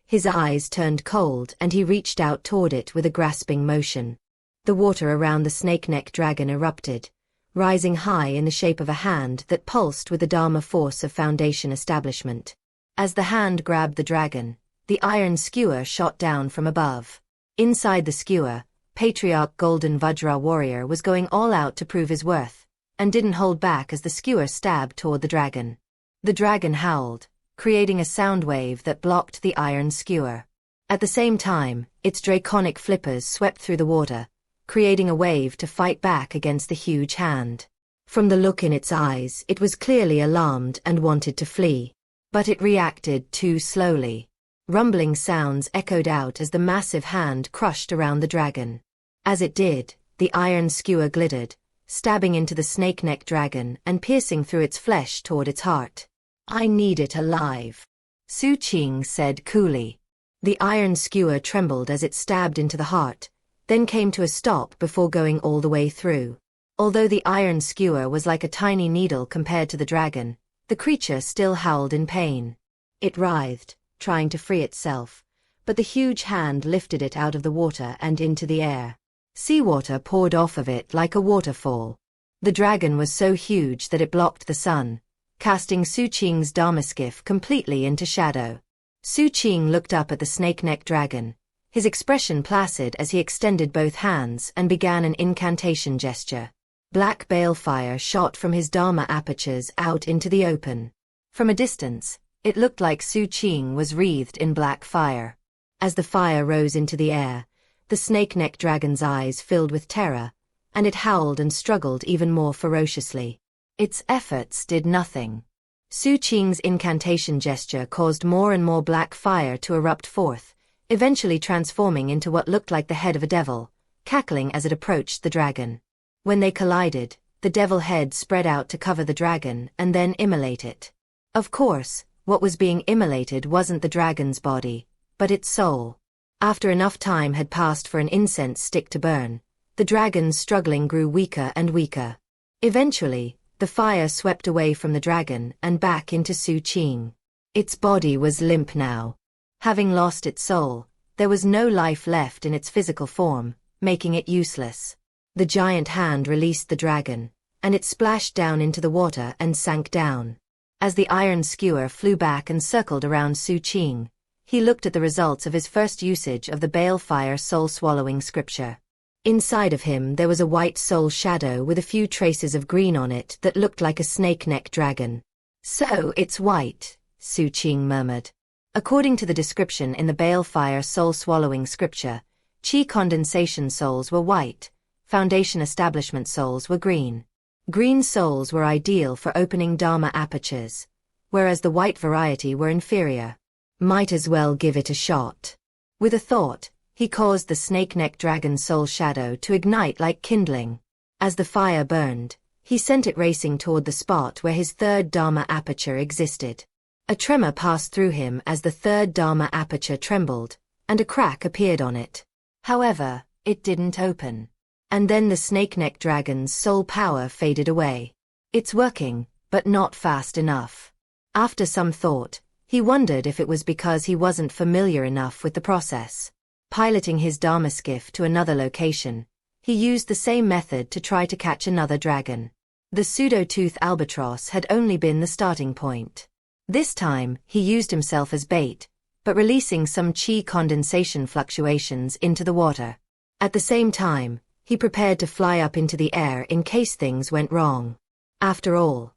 his eyes turned cold and he reached out toward it with a grasping motion. The water around the snake-neck dragon erupted, rising high in the shape of a hand that pulsed with the Dharma force of foundation establishment. As the hand grabbed the dragon, the iron skewer shot down from above. Inside the skewer, Patriarch Golden Vajra Warrior was going all out to prove his worth, and didn't hold back as the skewer stabbed toward the dragon. The dragon howled, creating a sound wave that blocked the iron skewer. At the same time, its draconic flippers swept through the water, creating a wave to fight back against the huge hand. From the look in its eyes, it was clearly alarmed and wanted to flee. But it reacted too slowly. Rumbling sounds echoed out as the massive hand crushed around the dragon. As it did, the iron skewer glittered, stabbing into the snake-neck dragon and piercing through its flesh toward its heart. "I need it alive," Xu Qing said coolly. The iron skewer trembled as it stabbed into the heart, then came to a stop before going all the way through. Although the iron skewer was like a tiny needle compared to the dragon, the creature still howled in pain. It writhed, trying to free itself, but the huge hand lifted it out of the water and into the air. Seawater poured off of it like a waterfall. The dragon was so huge that it blocked the sun, casting Xu Qing's Dharma skiff completely into shadow. Xu Qing looked up at the snake-neck dragon, his expression placid as he extended both hands and began an incantation gesture. Black balefire shot from his Dharma apertures out into the open. From a distance, it looked like Xu Qing was wreathed in black fire. As the fire rose into the air, the snake-neck dragon's eyes filled with terror, and it howled and struggled even more ferociously. Its efforts did nothing. Xu Qing's incantation gesture caused more and more black fire to erupt forth, eventually transforming into what looked like the head of a devil, cackling as it approached the dragon. When they collided, the devil head spread out to cover the dragon and then immolate it. Of course, what was being immolated wasn't the dragon's body, but its soul. After enough time had passed for an incense stick to burn, the dragon's struggling grew weaker and weaker. Eventually, the fire swept away from the dragon and back into Xu Qing. Its body was limp now. Having lost its soul, there was no life left in its physical form, making it useless. The giant hand released the dragon, and it splashed down into the water and sank down. As the iron skewer flew back and circled around Xu Qing, he looked at the results of his first usage of the balefire soul-swallowing scripture. Inside of him there was a white soul shadow with a few traces of green on it that looked like a snake-neck dragon. "So it's white," Xu Qing murmured. According to the description in the balefire soul-swallowing scripture, Qi condensation souls were white, Foundation establishment souls were green. Green souls were ideal for opening Dharma apertures, whereas the white variety were inferior. Might as well give it a shot. With a thought, he caused the snake-neck dragon soul shadow to ignite like kindling. As the fire burned, he sent it racing toward the spot where his third Dharma aperture existed. A tremor passed through him as the third Dharma aperture trembled, and a crack appeared on it. However, it didn't open. And then the snake-neck dragon's soul power faded away. It's working, but not fast enough. After some thought, he wondered if it was because he wasn't familiar enough with the process. Piloting his Dharma skiff to another location, he used the same method to try to catch another dragon. The pseudo-tooth albatross had only been the starting point. This time, he used himself as bait, but releasing some Qi condensation fluctuations into the water. At the same time, he prepared to fly up into the air in case things went wrong. After all,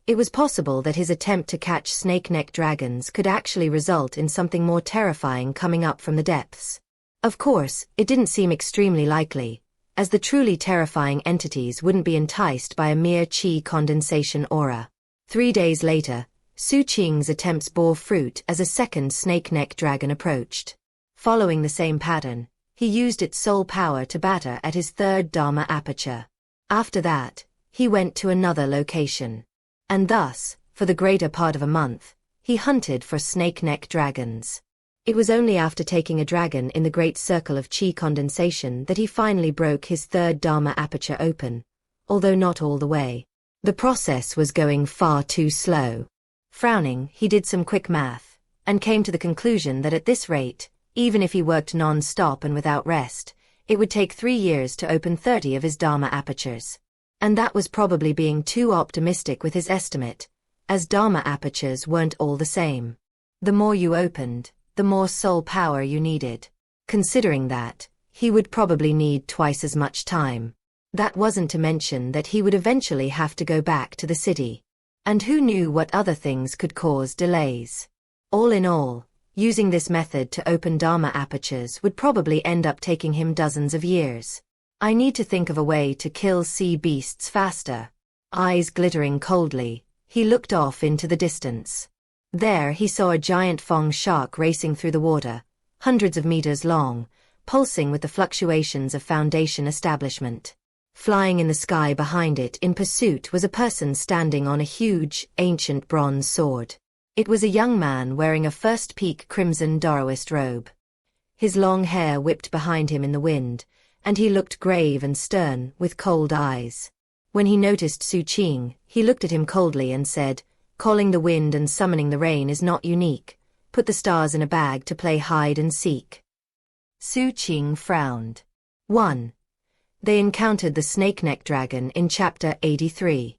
it was possible that his attempt to catch snake-neck dragons could actually result in something more terrifying coming up from the depths. Of course, it didn't seem extremely likely, as the truly terrifying entities wouldn't be enticed by a mere Qi condensation aura. 3 days later, Xu Qing's attempts bore fruit as a second snake-neck dragon approached. Following the same pattern, he used its soul power to batter at his third Dharma aperture. After that, he went to another location. And thus, for the greater part of a month, he hunted for snake-neck dragons. It was only after taking a dragon in the great circle of Qi condensation that he finally broke his third Dharma aperture open, although not all the way. The process was going far too slow. Frowning, he did some quick math, and came to the conclusion that at this rate, even if he worked non-stop and without rest, it would take 3 years to open 30 of his Dharma apertures. And that was probably being too optimistic with his estimate, as Dharma apertures weren't all the same. The more you opened, the more soul power you needed. Considering that, he would probably need twice as much time. That wasn't to mention that he would eventually have to go back to the city. And who knew what other things could cause delays? All in all, using this method to open Dharma apertures would probably end up taking him dozens of years. I need to think of a way to kill sea beasts faster. Eyes glittering coldly, he looked off into the distance. There he saw a giant fong shark racing through the water, hundreds of meters long, pulsing with the fluctuations of Foundation establishment. Flying in the sky behind it in pursuit was a person standing on a huge, ancient bronze sword. It was a young man wearing a first peak crimson Doroist robe. His long hair whipped behind him in the wind, and he looked grave and stern, with cold eyes. When he noticed Xu Qing, he looked at him coldly and said, "Calling the wind and summoning the rain is not unique. Put the stars in a bag to play hide and seek." Xu Qing frowned. 1. They encountered the snake-neck dragon in Chapter 83.